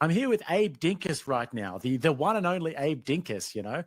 I'm here with Abe Dinkus right now, the one and only Abe Dinkus, you know.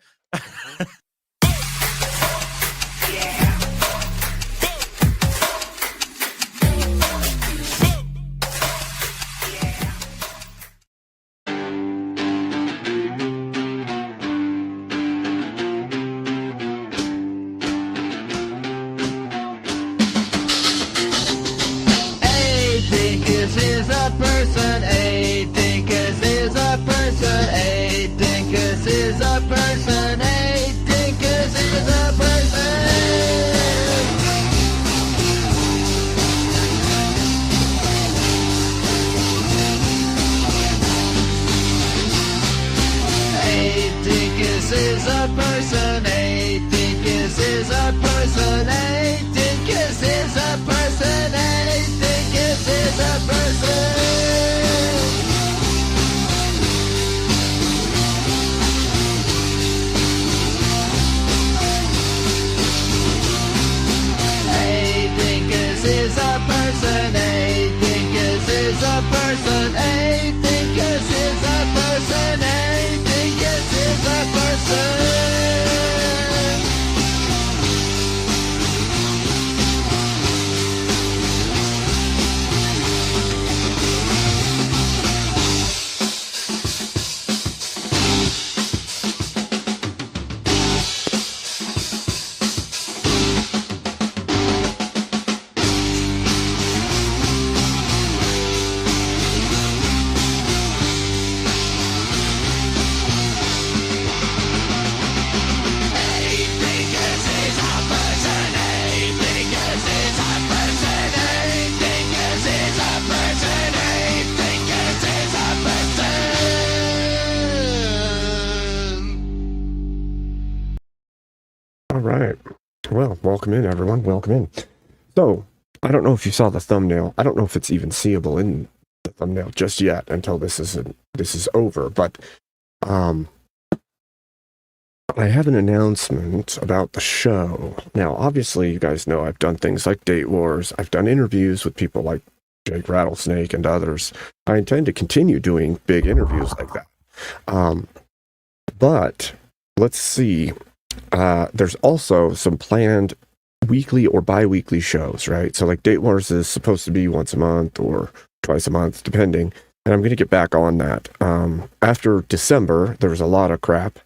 Well, welcome in, everyone. Welcome in. So, I don't know if you saw the thumbnail. I don't know if it's even seeable in the thumbnail just yet until this is over. But I have an announcement about the show. Now, obviously, you guys know I've done things like Date Wars. I've done interviews with people like Jake Rattlesnake and others. I intend to continue doing big interviews like that. But let's see. There's also some planned weekly or bi-weekly shows, right? So like Date Wars is supposed to be once a month or twice a month, depending. And I'm going to get back on that. After December, there was a lot of crap.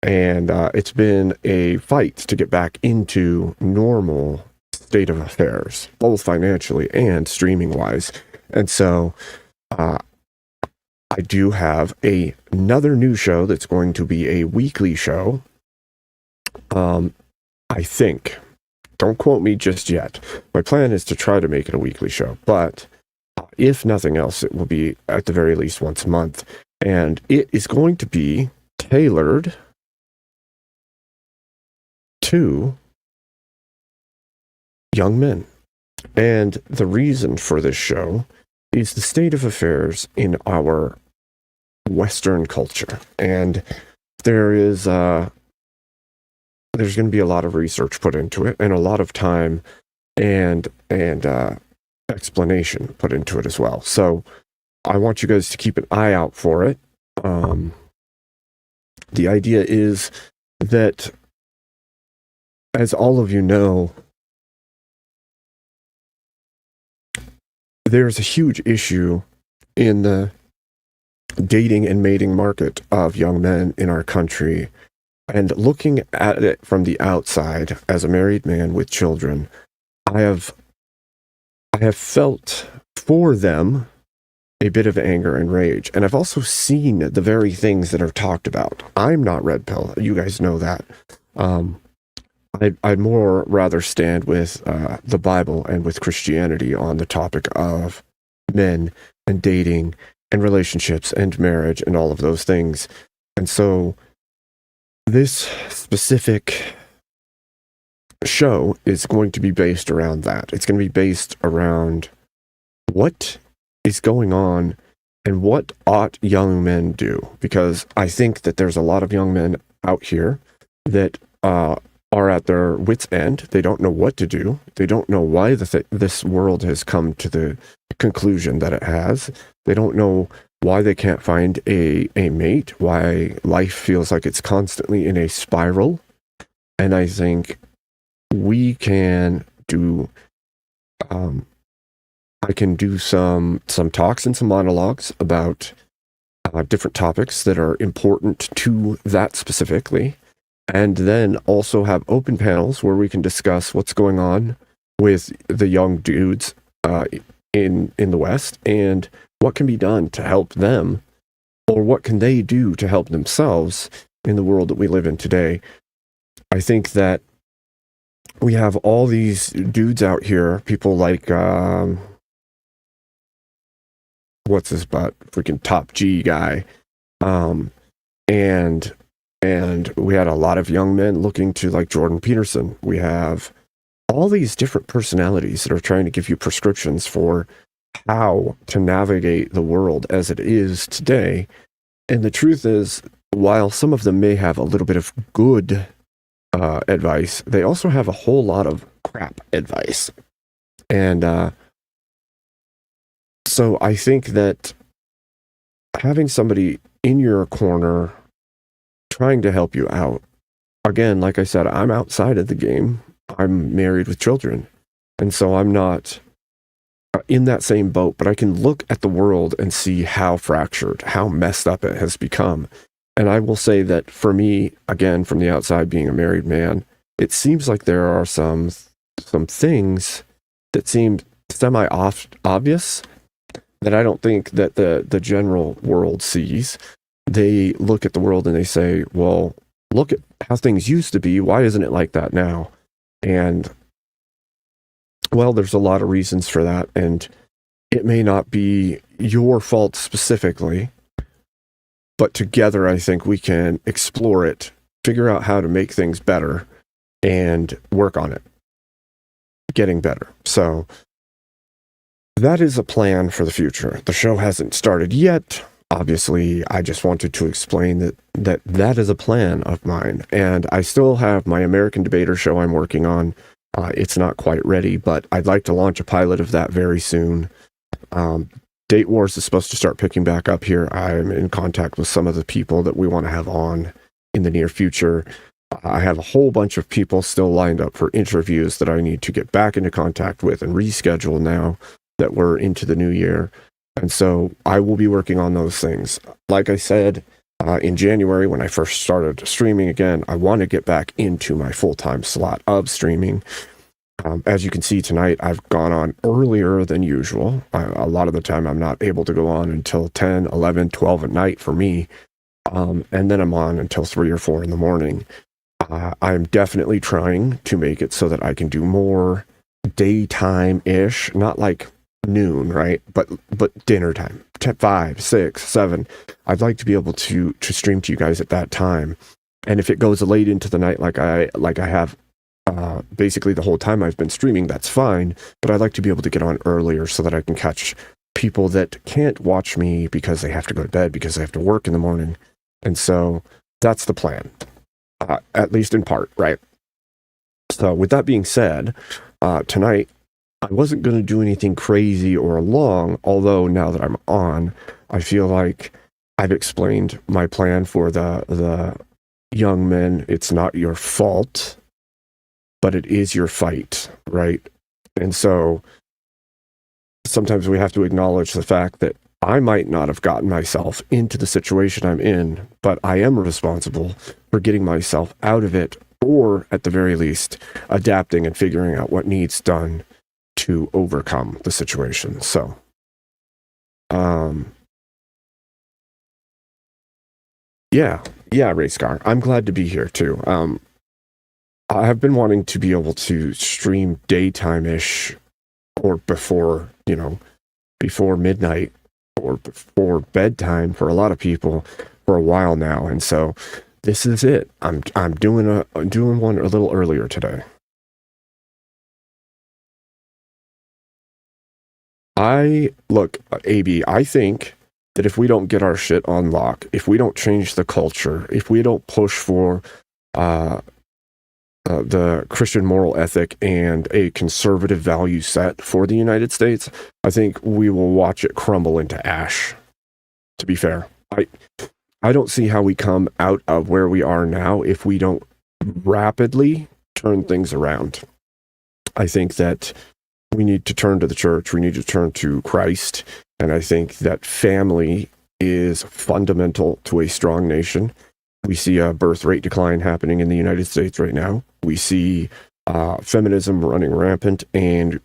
And it's been a fight to get back into normal state of affairs, both financially and streaming-wise. And so I do have another new show that's going to be a weekly show. I think, don't quote me just yet. My plan is to try to make it a weekly show, but if nothing else, it will be at the very least once a month. And it is going to be tailored to young men. And the reason for this show is the state of affairs in our Western culture. And there's going to be a lot of research put into it and a lot of time and explanation put into it as well. So I want you guys to keep an eye out for it. The idea is that, as all of you know, there's a huge issue in the dating and mating market of young men in our country. And looking at it from the outside, as a married man with children, I have felt for them a bit of anger and rage. And I've also seen the very things that are talked about. I'm not red pill. You guys know that. I'd more rather stand with the Bible and with Christianity on the topic of men and dating and relationships and marriage and all of those things. And so this specific show is going to be based around that. It's going to be based around what is going on and what ought young men do. Because I think that there's a lot of young men out here that are at their wits' end. They don't know what to do. They don't know why this world has come to the conclusion that it has. They don't know why they can't find a mate, why life feels like it's constantly in a spiral. And I think we can do, I can do some talks and some monologues about different topics that are important to that specifically. And then also have open panels where we can discuss what's going on with the young dudes in the West and what can be done to help them, or what can they do to help themselves in the world that we live in today. I think that we have all these dudes out here, people like, what's his butt? Freaking Top G guy. And we had a lot of young men looking to like Jordan Peterson. We have all these different personalities that are trying to give you prescriptions for how to navigate the world as it is today. And the truth is, while some of them may have a little bit of good advice, they also have a whole lot of crap advice. And so I think that having somebody in your corner trying to help you out, again, like I said, I'm outside of the game. I'm married with children. And so I'm not in that same boat, but I can look at the world and see how fractured, how messed up it has become. And I will say that for me, again, from the outside, being a married man, it seems like there are some things that seem semi-obvious that I don't think that the general world sees. They look at the world and they say, well, look at how things used to be. Why isn't it like that now? And, well, there's a lot of reasons for that. And it may not be your fault specifically, but together I think we can explore it, figure out how to make things better, and work on it, getting better. So that is a plan for the future. The show hasn't started yet. Obviously, I just wanted to explain that is a plan of mine. And I still have my American Debater show I'm working on. It's not quite ready, but I'd like to launch a pilot of that very soon. Date Wars is supposed to start picking back up here. I'm in contact with some of the people that we want to have on in the near future. I have a whole bunch of people still lined up for interviews that I need to get back into contact with and reschedule now that we're into the new year. And so I will be working on those things. Like I said, in January, when I first started streaming again, I want to get back into my full-time slot of streaming. As you can see tonight, I've gone on earlier than usual. A lot of the time, I'm not able to go on until 10, 11, 12 at night for me. And then I'm on until 3 or 4 in the morning. I'm definitely trying to make it so that I can do more daytime-ish, not like noon, right? But dinner time, 5, 6, 7. I'd like to be able to stream to you guys at that time. And if it goes late into the night, like I have basically the whole time I've been streaming, that's fine. But I'd like to be able to get on earlier so that I can catch people that can't watch me because they have to go to bed, because they have to work in the morning. And so that's the plan, at least in part, right? So with that being said, tonight, I wasn't going to do anything crazy or long, although now that I'm on, I feel like I've explained my plan for the young men. It's not your fault, but it is your fight, right? And so sometimes we have to acknowledge the fact that I might not have gotten myself into the situation I'm in, but I am responsible for getting myself out of it, or at the very least, adapting and figuring out what needs done to overcome the situation. So, yeah, Race Car. I'm glad to be here too. I have been wanting to be able to stream daytime-ish, or before midnight, or before bedtime for a lot of people for a while now, and so this is it. I'm doing one a little earlier today. Look, AB, I think that if we don't get our shit on lock, if we don't change the culture, if we don't push for the Christian moral ethic and a conservative value set for the United States, I think we will watch it crumble into ash. to be fair. I don't see how we come out of where we are now if we don't rapidly turn things around. I think that we need to turn to the church. We need to turn to Christ. And I think that family is fundamental to a strong nation. We see a birth rate decline happening in the United States right now. We see feminism running rampant and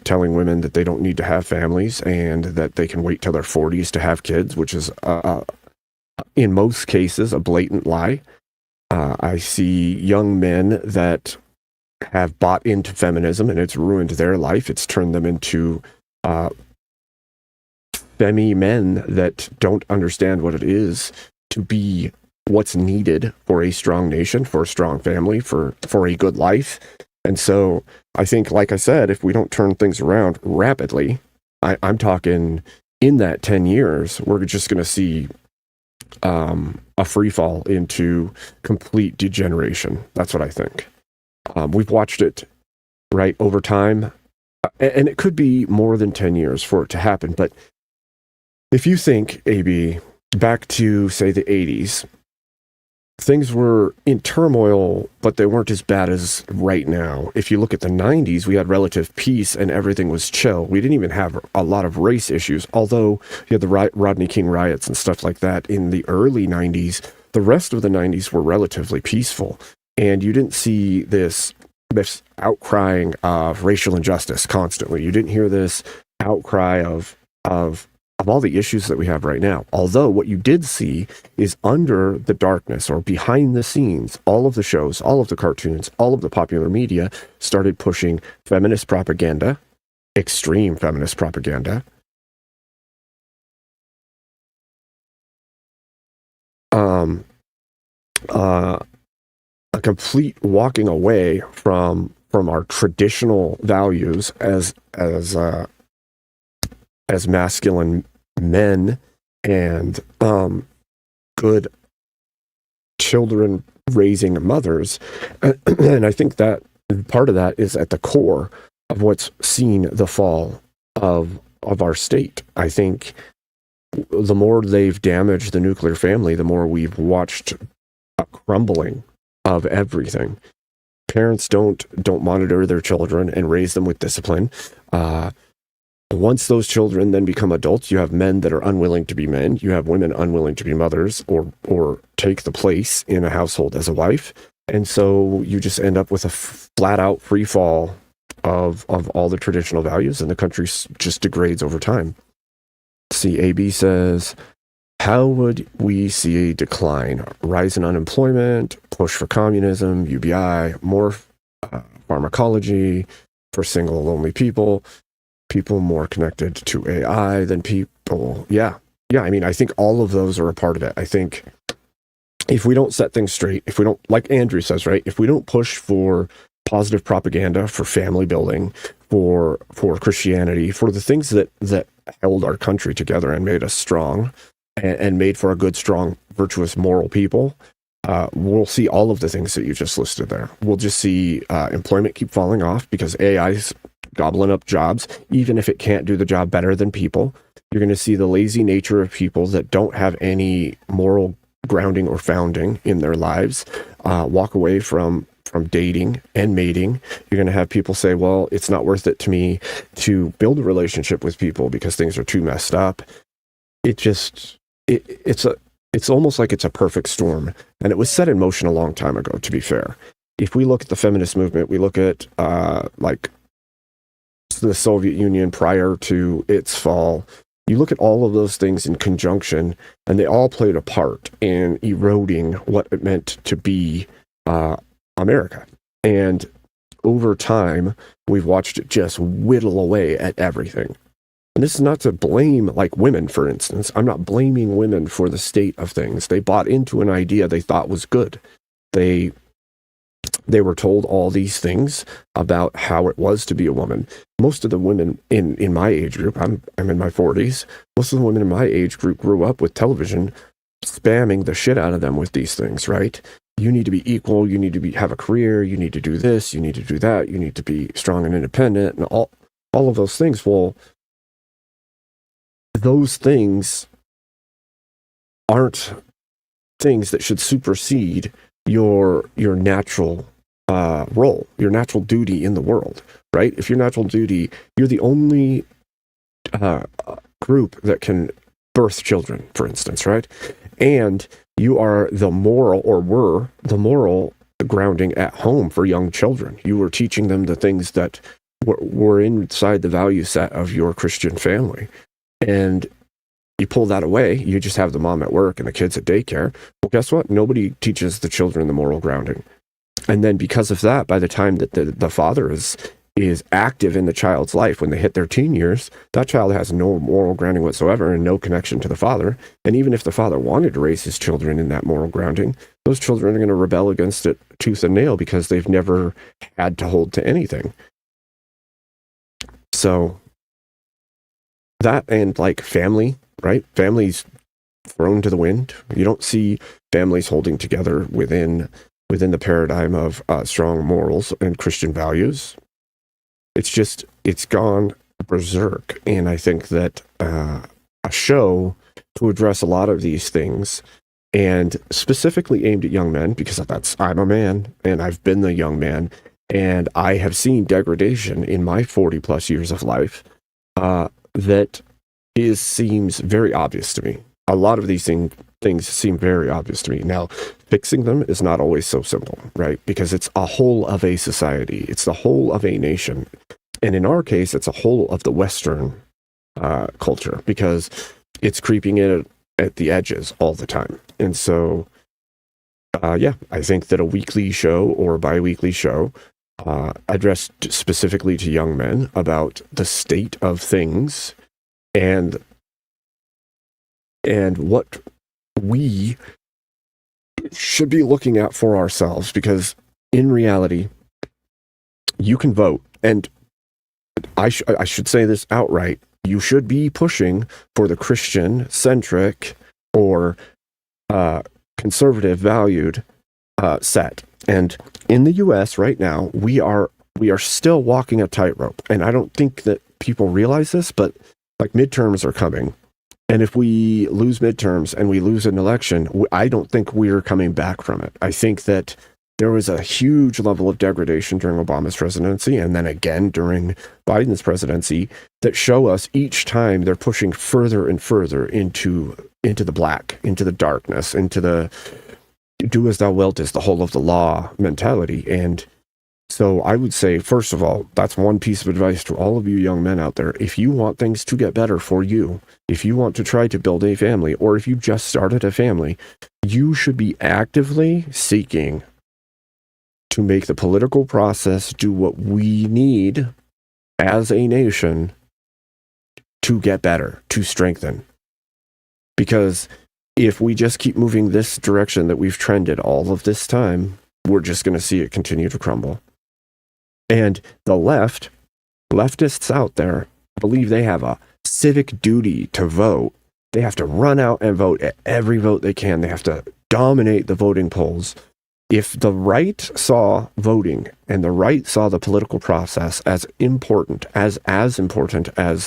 telling women that they don't need to have families and that they can wait till their 40s to have kids, which is, in most cases, a blatant lie. I see young men that have bought into feminism and it's ruined their life. It's turned them into femi men that don't understand what it is to be what's needed for a strong nation, for a strong family, for a good life. And so I think, like I said, if we don't turn things around rapidly, I'm talking in that 10 years, we're just going to see a free fall into complete degeneration. That's what I think. We've watched it, right, over time, and it could be more than 10 years for it to happen. But if you think, AB, back to, say, the 80s, things were in turmoil, but they weren't as bad as right now. If you look at the 90s, we had relative peace and everything was chill. We didn't even have a lot of race issues, although you had the Rodney King riots and stuff like that in the early 90s. The rest of the 90s were relatively peaceful, and you didn't see this outcrying of racial injustice constantly. You didn't hear this outcry of all the issues that we have right now. Although what you did see is under the darkness or behind the scenes, all of the shows, all of the cartoons, all of the popular media started pushing feminist propaganda, extreme feminist propaganda. A complete walking away from our traditional values as masculine men and good children raising mothers. And I think that part of that is at the core of what's seen the fall of our state. I think the more they've damaged the nuclear family, the more we've watched a crumbling of everything. Parents don't monitor their children and raise them with discipline. Once those children then become adults, you have men that are unwilling to be men. You have women unwilling to be mothers or take the place in a household as a wife. And so you just end up with a flat out free fall of all the traditional values, and the country just degrades over time. CAB says, how would we see a decline? Rise in unemployment, push for communism, UBI, more pharmacology for single lonely people more connected to AI than people. Yeah. I mean, I think all of those are a part of it. I think if we don't set things straight, if we don't, like Andrew says, right, if we don't push for positive propaganda, for family building, for Christianity, for the things that held our country together and made us strong and made for a good, strong, virtuous, moral people, we'll see all of the things that you just listed there. We'll just see employment keep falling off because AI's gobbling up jobs, even if it can't do the job better than people. You're going to see the lazy nature of people that don't have any moral grounding or founding in their lives walk away from dating and mating. You're going to have people say, well, it's not worth it to me to build a relationship with people because things are too messed up. It's almost like it's a perfect storm. And it was set in motion a long time ago, to be fair. If we look at the feminist movement, we look at like the Soviet Union prior to its fall, you look at all of those things in conjunction, and they all played a part in eroding what it meant to be America. And over time, we've watched it just whittle away at everything. And this is not to blame, like, women, for instance. I'm not blaming women for the state of things. They bought into an idea they thought was good. They were told all these things about how it was to be a woman. Most of the women in my age group, I'm in my 40s, most of the women in my age group grew up with television spamming the shit out of them with these things, right? You need to be equal, you need to have a career, you need to do this, you need to do that, you need to be strong and independent, and all of those things. Well, those things aren't things that should supersede your natural role, your natural duty in the world, right? If your natural duty, you're the only group that can birth children, for instance, right? And you are the moral, or were the moral grounding at home for young children. You were teaching them the things that were inside the value set of your Christian family. And you pull that away, you just have the mom at work and the kids at daycare. Well, guess what? Nobody teaches the children the moral grounding. And then because of that, by the time that the father is active in the child's life, when they hit their teen years, that child has no moral grounding whatsoever and no connection to the father. And even if the father wanted to raise his children in that moral grounding, those children are going to rebel against it tooth and nail because they've never had to hold to anything. So that, and like family, right? Families thrown to the wind. You don't see families holding together within the paradigm of strong morals and Christian values. It's gone berserk. And I think that a show to address a lot of these things, and specifically aimed at young men, because I'm a man and I've been the young man, and I have seen degradation in my 40 plus years of life, that seems very obvious to me. A lot of these things seem very obvious to me. Now, fixing them is not always so simple, right? Because it's a whole of a society. It's the whole of a nation. And in our case, it's a whole of the Western culture, because it's creeping in at the edges all the time. And so, I think that a weekly show or a bi-weekly show addressed specifically to young men about the state of things and what we should be looking at for ourselves, because in reality, you can vote. And I should say this outright. You should be pushing for the Christian-centric or conservative valued set. And in the U.S. right now, we are still walking a tightrope. And I don't think that people realize this, but like midterms are coming. And if we lose midterms and we lose an election, I don't think we're coming back from it. I think that there was a huge level of degradation during Obama's presidency, and then again during Biden's presidency, that show us each time they're pushing further and further into the black, into the darkness, into the do as thou wilt is the whole of the law mentality. And so I would say, first of all, that's one piece of advice to all of you young men out there. If you want things to get better for you, if you want to try to build a family, or if you just started a family, you should be actively seeking to make the political process do what we need as a nation to get better, to strengthen. Because if we just keep moving this direction that we've trended all of this time, we're just going to see it continue to crumble. And the leftists out there, believe they have a civic duty to vote. They have to run out and vote at every vote they can. They have to dominate the voting polls. If the right saw voting and the right saw the political process as important as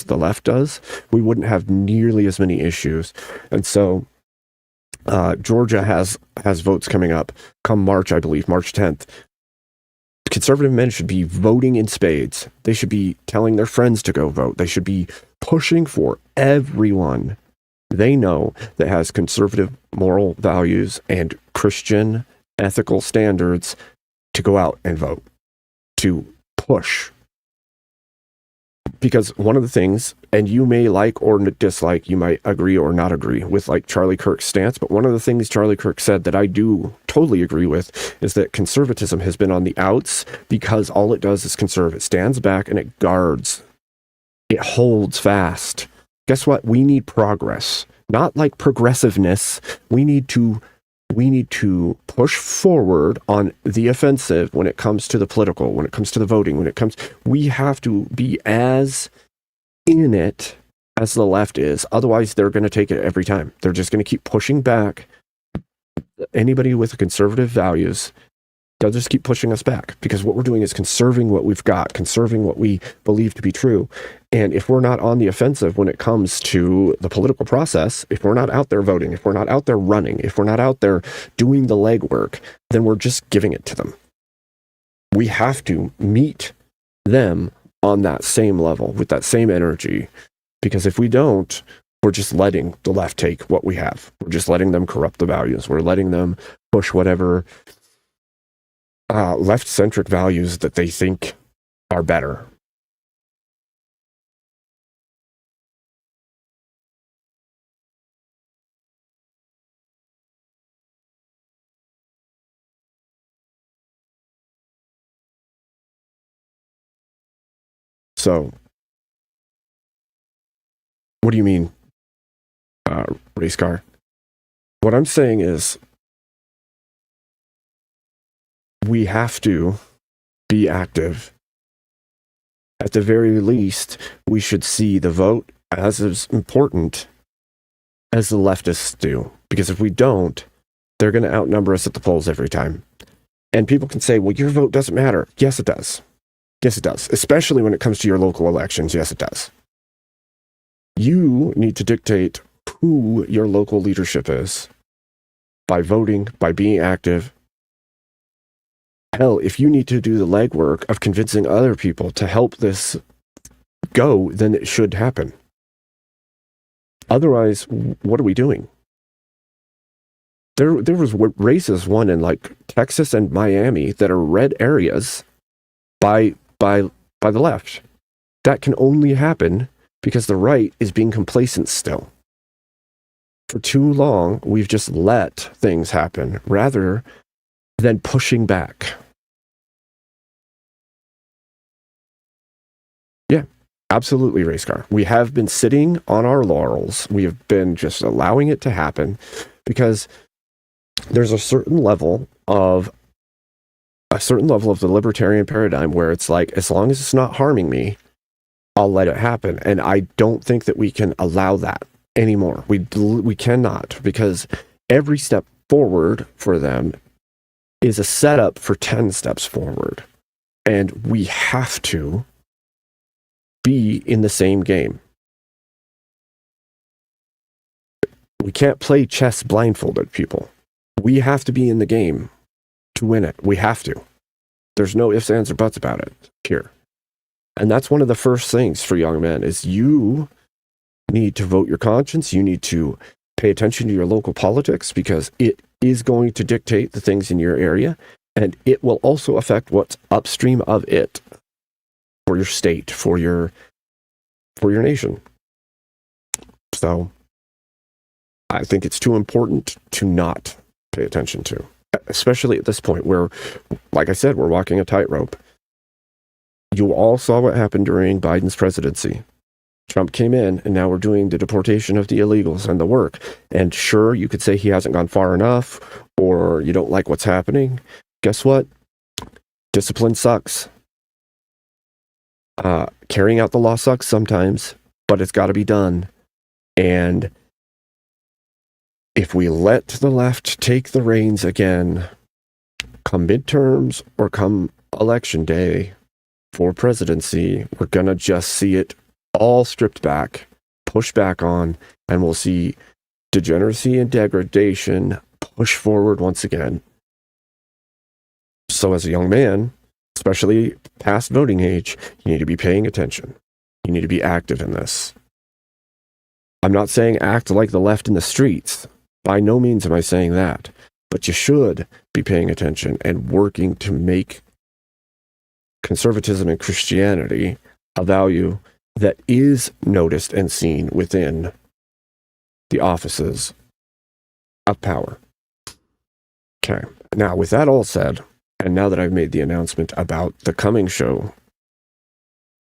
the left does, we wouldn't have nearly as many issues. And so Georgia has votes coming up come March, I believe, March 10th. Conservative men should be voting in spades. They should be telling their friends to go vote. They should be pushing for everyone they know that has conservative moral values and Christian ethical standards to go out and vote, to push. Because one of the things, and you may like or dislike, you might agree or not agree with like Charlie Kirk's stance, but one of the things Charlie Kirk said that I do totally agree with is that conservatism has been on the outs because all it does is conserve. It stands back and it guards. It holds fast. Guess what? We need progress, not like progressiveness. We need to push forward on the offensive when it comes to the political, when it comes to the voting, we have to be as in it as the left is. Otherwise, they're going to take it every time. They're just going to keep pushing back. Anybody with conservative values, They'll just keep pushing us back because what we're doing is conserving what we've got, conserving what we believe to be true. And if we're not on the offensive when it comes to the political process, if we're not out there voting, if we're not out there running, if we're not out there doing the legwork, then we're just giving it to them. We have to meet them on that same level with that same energy, because if we don't, we're just letting the left take what we have. We're just letting them corrupt the values. We're letting them push whatever left-centric values that they think are better. So, what do you mean, race car? What I'm saying is, we have to be active. At the very least, we should see the vote as important as the leftists do. Because if we don't, they're going to outnumber us at the polls every time. And people can say, well, your vote doesn't matter. Yes, it does. Yes, it does. Especially when it comes to your local elections. Yes, it does. You need to dictate who your local leadership is by voting, by being active. Hell, if you need to do the legwork of convincing other people to help this go, then it should happen. Otherwise, what are we doing? There was races won in like Texas and Miami that are red areas by the left. That can only happen because the right is being complacent still. For too long, we've just let things happen rather than pushing back. Yeah, absolutely, race car. We have been sitting on our laurels. We have been just allowing it to happen because there's a certain level of the libertarian paradigm where it's like, as long as it's not harming me, I'll let it happen. And I don't think that we can allow that anymore. We cannot, because every step forward for them is a setup for 10 steps forward. And we have to be in the same game. We can't play chess blindfolded, people. We have to be in the game to win it. We have to. There's no ifs, ands, or buts about it here. And that's one of the first things for young men is you need to vote your conscience. You need to pay attention to your local politics because it is going to dictate the things in your area, and it will also affect what's upstream of it for your state, for your nation. So I think it's too important to not pay attention to, especially at this point where, like I said, we're walking a tightrope. You all saw what happened during Biden's presidency. Trump came in, and now we're doing the deportation of the illegals and the work. And sure, you could say he hasn't gone far enough, or you don't like what's happening. Guess what? Discipline sucks. Carrying out the law sucks sometimes, but it's got to be done. And if we let the left take the reins again, come midterms or come election day for presidency, we're going to just see it all stripped back, pushed back on, and we'll see degeneracy and degradation push forward once again. So as a young man, especially past voting age, you need to be paying attention. You need to be active in this. I'm not saying act like the left in the streets. By no means am I saying that. But you should be paying attention and working to make conservatism and Christianity a value that is noticed and seen within the offices of power. Okay. Now, with that all said, and now that I've made the announcement about the coming show,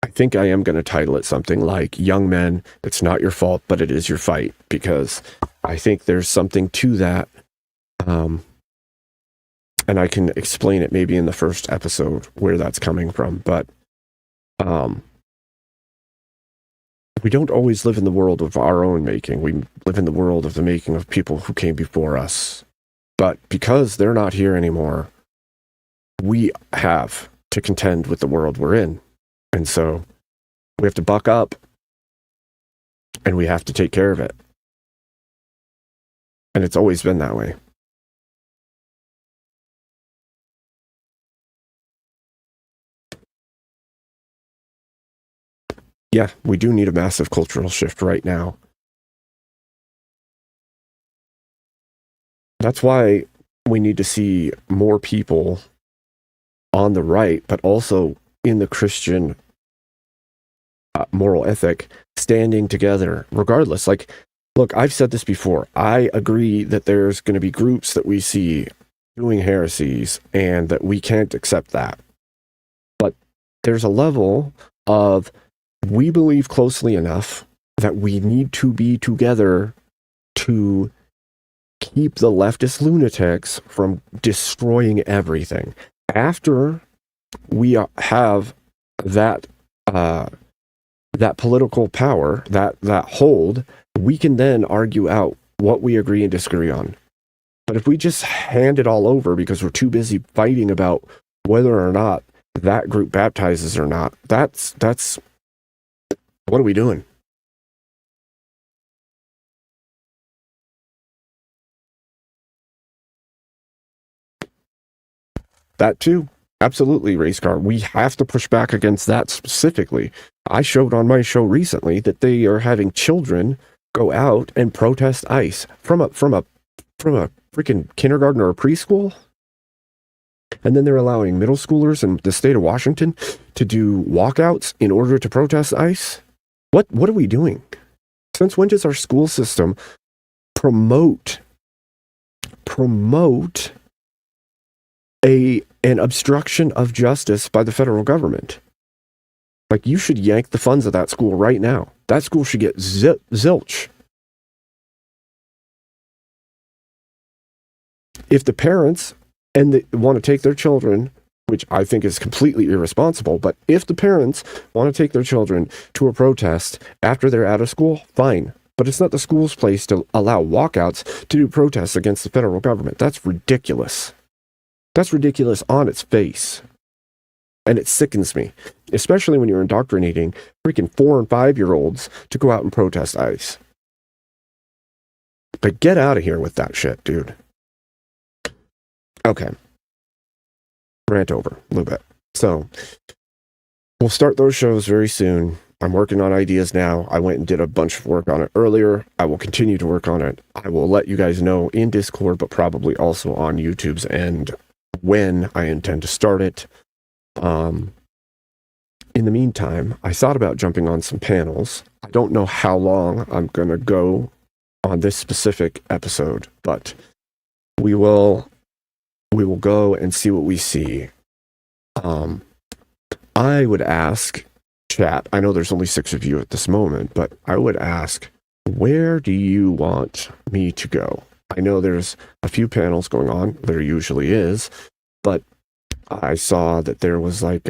I think I am going to title it something like Young Men, It's Not Your Fault, But It Is Your Fight, because I think there's something to that. And I can explain it maybe in the first episode where that's coming from. But we don't always live in the world of our own making. We live in the world of the making of people who came before us. But because they're not here anymore, we have to contend with the world we're in. And so we have to buck up and we have to take care of it. And it's always been that way. Yeah, we do need a massive cultural shift right now. That's why we need to see more people on the right, but also in the Christian moral ethic, standing together, regardless. Like, look, I've said this before. I agree that there's going to be groups that we see doing heresies and that we can't accept that. But there's a level of we believe closely enough that we need to be together to keep the leftist lunatics from destroying everything. After we have that political power, that hold, we can then argue out what we agree and disagree on. But if we just hand it all over because we're too busy fighting about whether or not that group baptizes or not, that's what are we doing? That too. Absolutely, race car. We have to push back against that specifically. I showed on my show recently that they are having children go out and protest ICE from a freaking kindergarten or a preschool. And then they're allowing middle schoolers in the state of Washington to do walkouts in order to protest ICE. What are we doing? Since when does our school system promote an obstruction of justice by the federal government? Like, you should yank the funds of that school right now. That school should get zilch. If the parents want to take their children, which I think is completely irresponsible, but if the parents want to take their children to a protest after they're out of school, fine. But it's not the school's place to allow walkouts to do protests against the federal government. That's ridiculous. That's ridiculous on its face. And it sickens me, especially when you're indoctrinating freaking 4 and 5-year-olds to go out and protest ICE. But get out of here with that shit, dude. Okay. Rant over a little bit. So, we'll start those shows very soon. I'm working on ideas now. I went and did a bunch of work on it earlier. I will continue to work on it. I will let you guys know in Discord, but probably also on YouTube's end when I intend to start it. In the meantime, I thought about jumping on some panels. I don't know how long I'm going to go on this specific episode, but we will go and see what we see. I would ask chat, I know there's only 6 of you at this moment, but I would ask, where do you want me to go? I know there's a few panels going on, there usually is, but I saw that there was like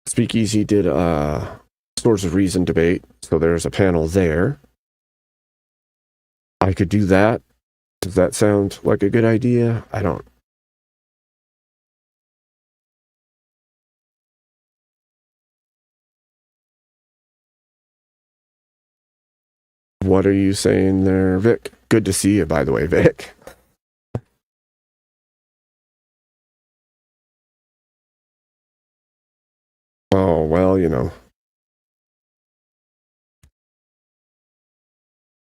Speakeasy did a Swords of Reason debate, so there's a panel there. I could do that. Does that sound like a good idea? I don't. What are you saying there, Vic? Good to see you, by the way, Vic. Oh, well, you know.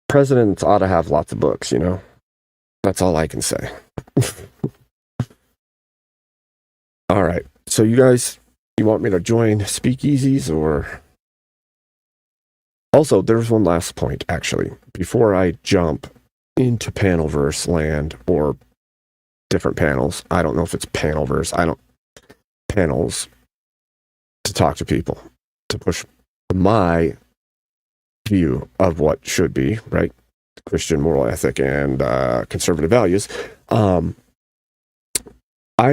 Presidents ought to have lots of books, you know? That's all I can say. All right. So you guys, you want me to join Speakeasies or... Also, there's one last point, actually. Before I jump into Panelverse land or different panels, I don't know if it's Panelverse, panels to talk to people, to push my view of what should be, right? Christian moral ethic and conservative values. I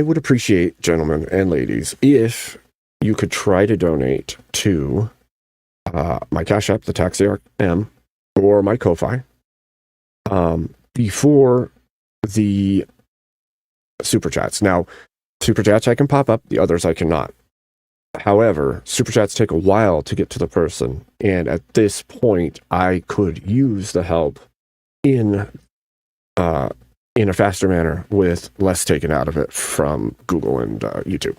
would appreciate, gentlemen and ladies, if you could try to donate to my Cash App, the Taxiarch M, or my Ko-Fi, before the Super Chats. Now, Super chats I can pop up, the others I cannot. However, super chats take a while to get to the person, and at this point, I could use the help in a faster manner with less taken out of it from Google and YouTube.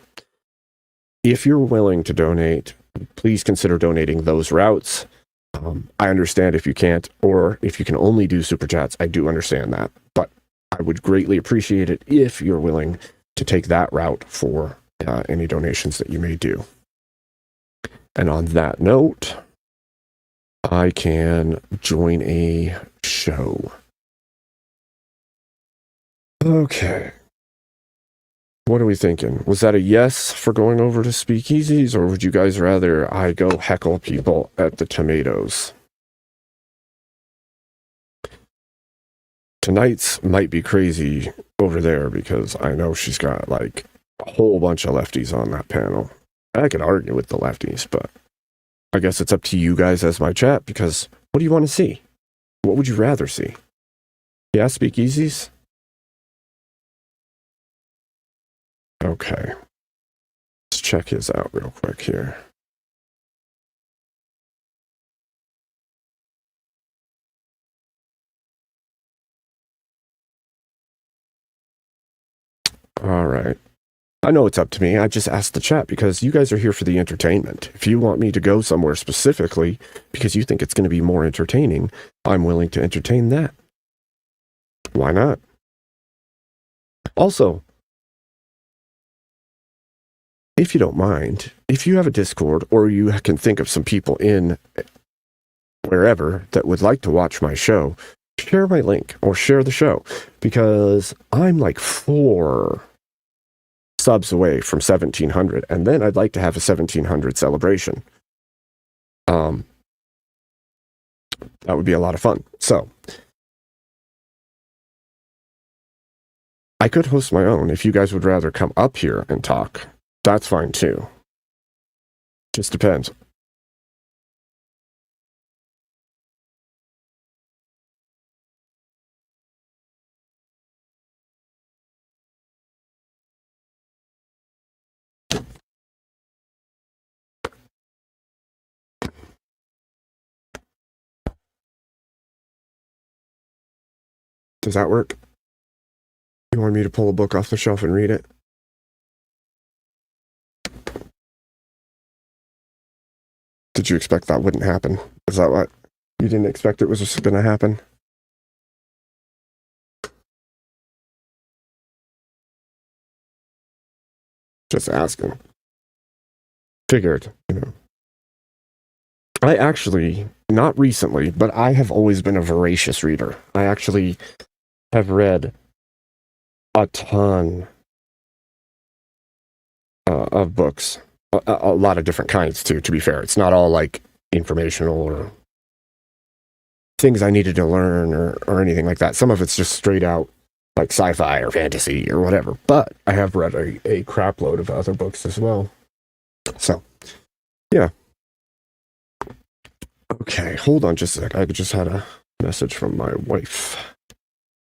If you're willing to donate, please consider donating those routes. I understand if you can't, or if you can only do super chats, I do understand that. But I would greatly appreciate it if you're willing to take that route for any donations that you may do. And on that note, I can join a show. Okay. What are we thinking? Was that a yes for going over to Speakeasies, or would you guys rather I go heckle people at the Tomatoes? Tonight's might be crazy over there because I know she's got like a whole bunch of lefties on that panel. I could argue with the lefties, but I guess it's up to you guys as my chat, because what do you want to see? What would you rather see? Yeah, Speakeasies? Okay. Let's check his out real quick here. All right. I know it's up to me. I just asked the chat because you guys are here for the entertainment. If you want me to go somewhere specifically because you think it's going to be more entertaining, I'm willing to entertain that. Why not? Also, if you don't mind, if you have a Discord or you can think of some people in wherever that would like to watch my show, share my link or share the show, because I'm like 4 subs away from 1,700, and then I'd like to have a 1,700 celebration. That would be a lot of fun. So I could host my own. If you guys would rather come up here and talk, that's fine too. Just depends. Does that work? You want me to pull a book off the shelf and read it? Did you expect that wouldn't happen? Is that what? You didn't expect it was just going to happen? Just asking. Figured, you know. I actually, not recently, but I have always been a voracious reader. I actually have read a ton of books. A lot of different kinds, too, to be fair. It's not all, like, informational or things I needed to learn or anything like that. Some of it's just straight out, like, sci-fi or fantasy or whatever. But I have read a crap load of other books as well. So, yeah. Okay, hold on just a sec. I just had a message from my wife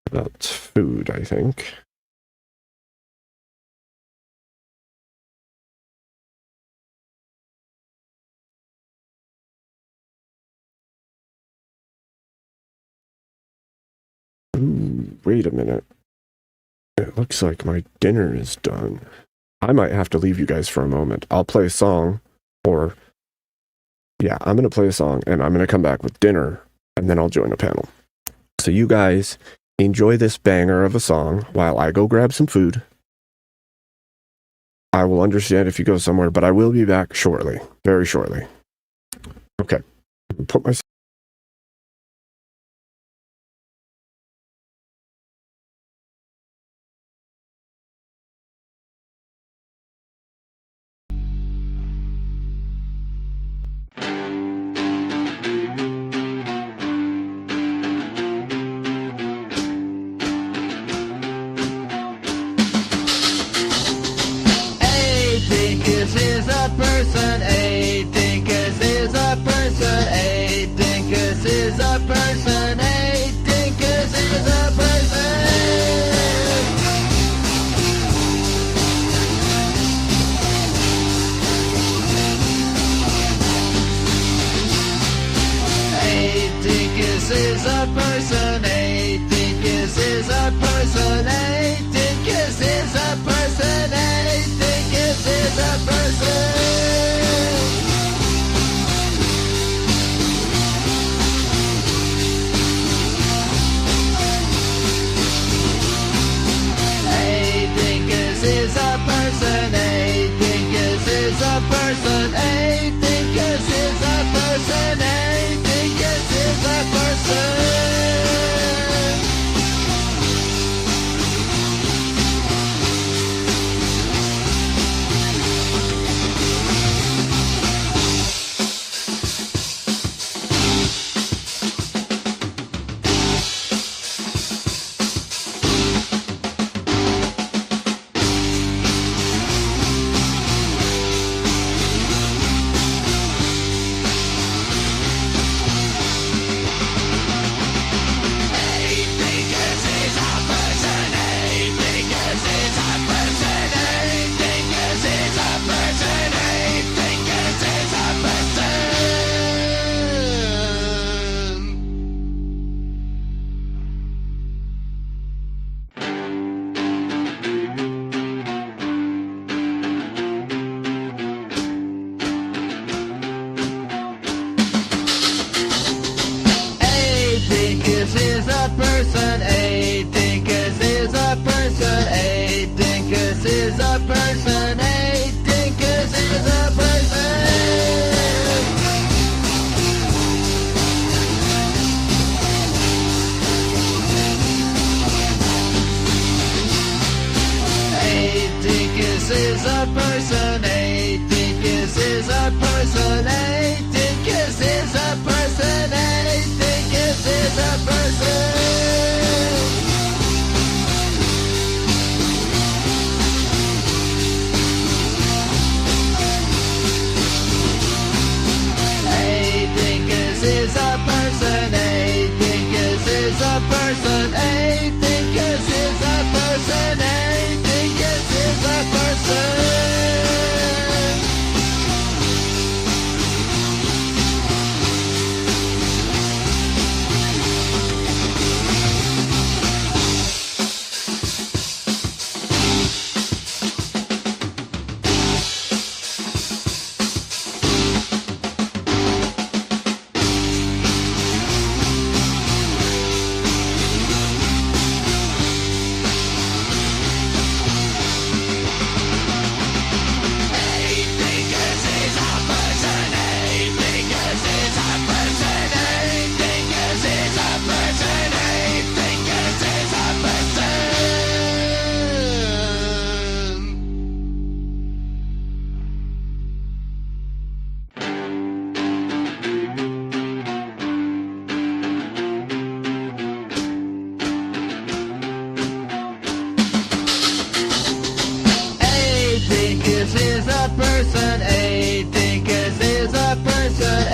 about food, I think. Ooh, wait a minute. It looks like my dinner is done. I might have to leave you guys for a moment. I'll play a song, or... yeah, I'm going to play a song, and I'm going to come back with dinner, and then I'll join a panel. So you guys enjoy this banger of a song while I go grab some food. I will understand if you go somewhere, but I will be back shortly. Very shortly. Okay. Put my... Dinkus is a person, a Dinkus is a person, a is a person. A dinkus is a person. A dinkus is a person. A dinkus is a person. A dinkus is a person. A dinkus is a person. A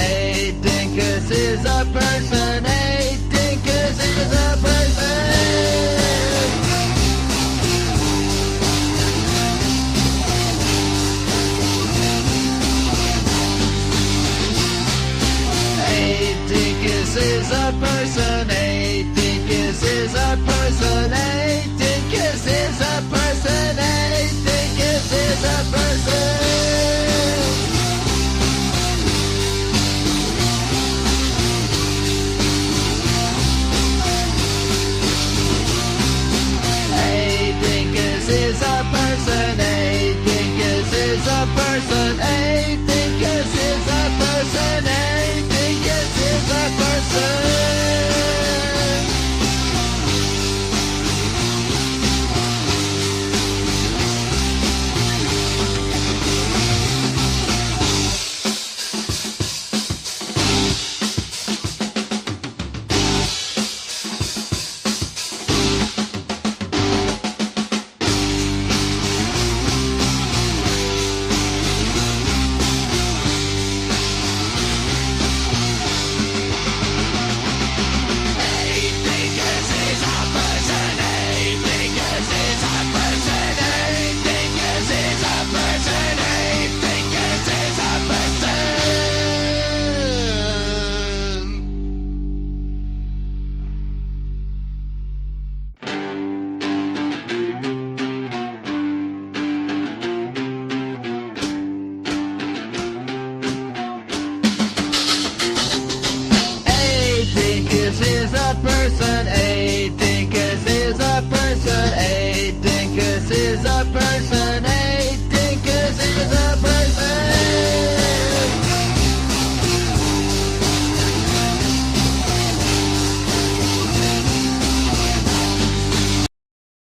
dinkus is a person. A dinkus is a person.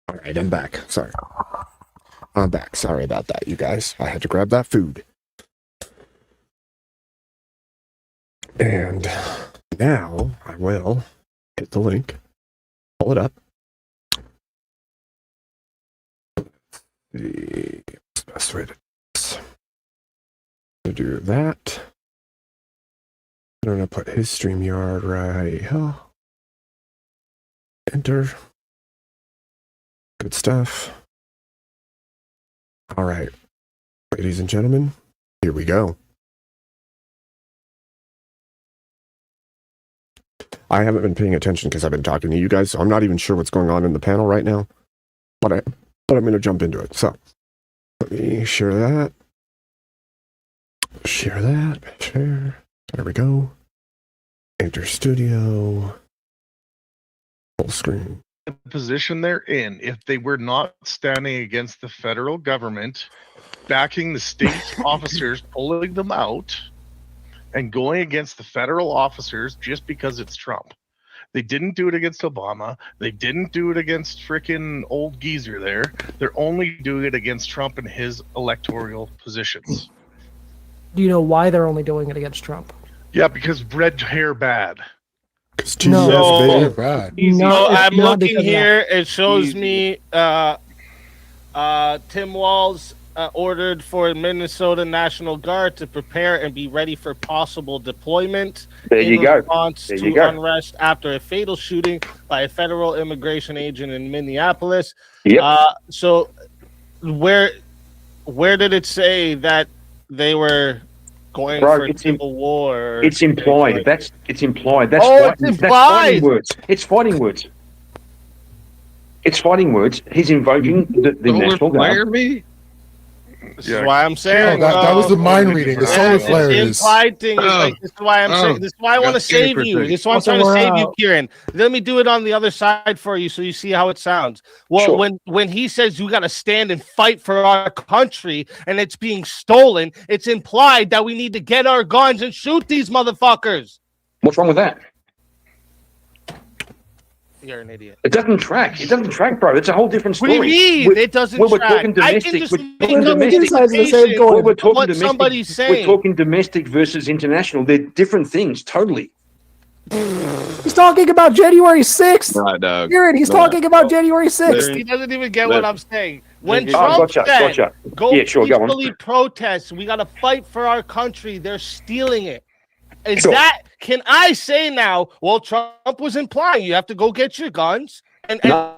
Alright, I'm back. Sorry. I'm back. Sorry about that, you guys. I had to grab that food. And now I will hit the link, pull it up. The best way to do that. I'm gonna put his StreamYard right here. Enter. Good stuff. All right, ladies and gentlemen, here we go. I haven't been paying attention because I've been talking to you guys, so I'm not even sure what's going on in the panel right now. But I'm going to jump into it. So let me share that. Share that. Share. There we go. Enter studio. Full screen. The position they're in, if they were not standing against the federal government, backing the state officers, pulling them out, and going against the federal officers just because it's Trump. They didn't do it against Obama. They didn't do it against freaking old geezer there. They're only doing it against Trump and his electoral positions. Do you know why they're only doing it against Trump? Yeah, because red hair bad. It's No. They're TSB. bad. No, it's I'm not looking because of here. It shows Easy. me Tim Walz ordered for Minnesota National Guard to prepare and be ready for possible deployment There in you go. response There to you go. unrest after a fatal shooting by a federal immigration agent in Minneapolis. Yep. So where did it say that they were going Bro, for it's civil war? or It's implied. anything? It's implied. That's Oh, fighting, it's That's fighting implied. words. It's fighting words. It's fighting words. He's invoking the National Guard. me? This Yeah. is why I'm Oh, saying that was the mind reading. The solar the flare is. implied thing is like this is why I'm Oh. saying this is why I want to Got scared save for a you. second. This is why I'm Also, trying to we're, save you, Kieran. Let me do it on the other side for you so you see how it sounds. Well, Sure. when he says you gotta stand and fight for our country and it's being stolen, it's implied that we need to get our guns and shoot these motherfuckers. What's wrong with that? You're an idiot. It doesn't track. It doesn't track, bro. It's a whole different What story. do you mean? We're- It doesn't well, we're track. talking I can domestic. just We're make talking We're on domestic. two sides of the same implications coin. Well, we're talking what domestic. somebody's We're saying. talking domestic versus international. They're different things, totally. He's talking about January 6th. Nah, dog. Kieran, he's talking about January 6th. He doesn't even get what I'm saying. When Oh, Trump gotcha, said, gotcha. go Yeah, sure, go on. peacefully protest, we got to fight for our country, they're stealing it. Is Sure. that, can I say now, well, Trump was implying you have to go get your guns and No.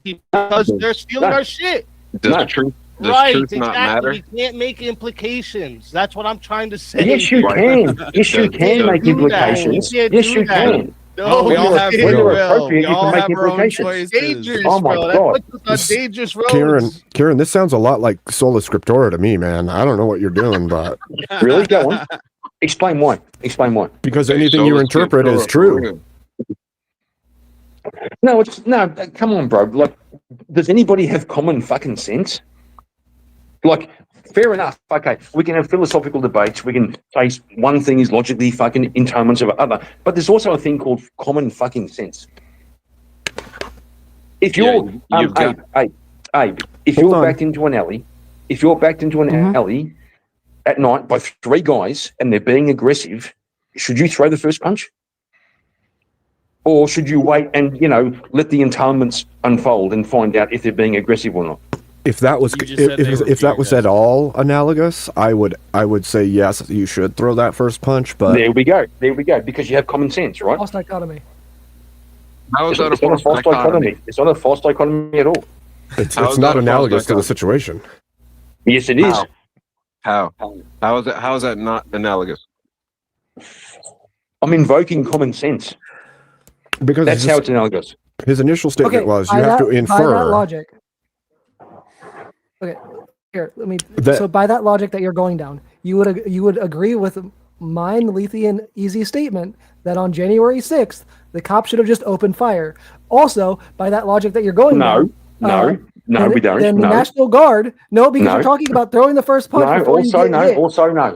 because they're stealing No. our shit. Does No. the truth, does Right, truth not matter? exactly. We can't make implications. That's what I'm trying to say. Yes, you can. Yes, you can make do that. implications. You can't Yes, do you that. can. No, we all you have can't. When you're will. appropriate, We you all can make have our own implications. choices. Dangerous, Oh my bro. God. That puts us on dangerous roads. Kieran, this sounds a lot like Sola Scriptura to me, man. I don't know what you're doing, but Really? Go on. Explain why. Explain why. because anything you interpret is true. No, come on, bro. Like, does anybody have common fucking sense? Like, fair enough. Okay, we can have philosophical debates. We can say one thing is logically fucking entailments of other, but there's also a thing called common fucking sense. If you're, Yeah, you've got- Abe, if Hold you're on. backed into an alley, alley at night by three guys and they're being aggressive, should you throw the first punch? Or should you wait and, let the entailments unfold and find out if they're being aggressive or not? If that was You just said they were if that was fear at all analogous, I would say yes, you should throw that first punch. But There we go. Because you have common sense, right? False dichotomy. How is It's that a not a false false dichotomy? dichotomy. It's not a false dichotomy at all. it's How is not that a false analogous to the dichotomy? situation Yes, it is. How? How is that not analogous? I'm invoking common sense. because That's how it's analogous. his initial statement was by you have to by that infer. logic. Okay, here, let me. That- So by that logic that you're going down, you would agree with mine, Lethe, and Easy statement that on January 6th the cops should have just opened fire. Also, by that logic that you're going No, down, no, then, we don't. Then the No, National Guard, no, because No. you're talking about throwing the first punch. no. before you Also, get no. hit.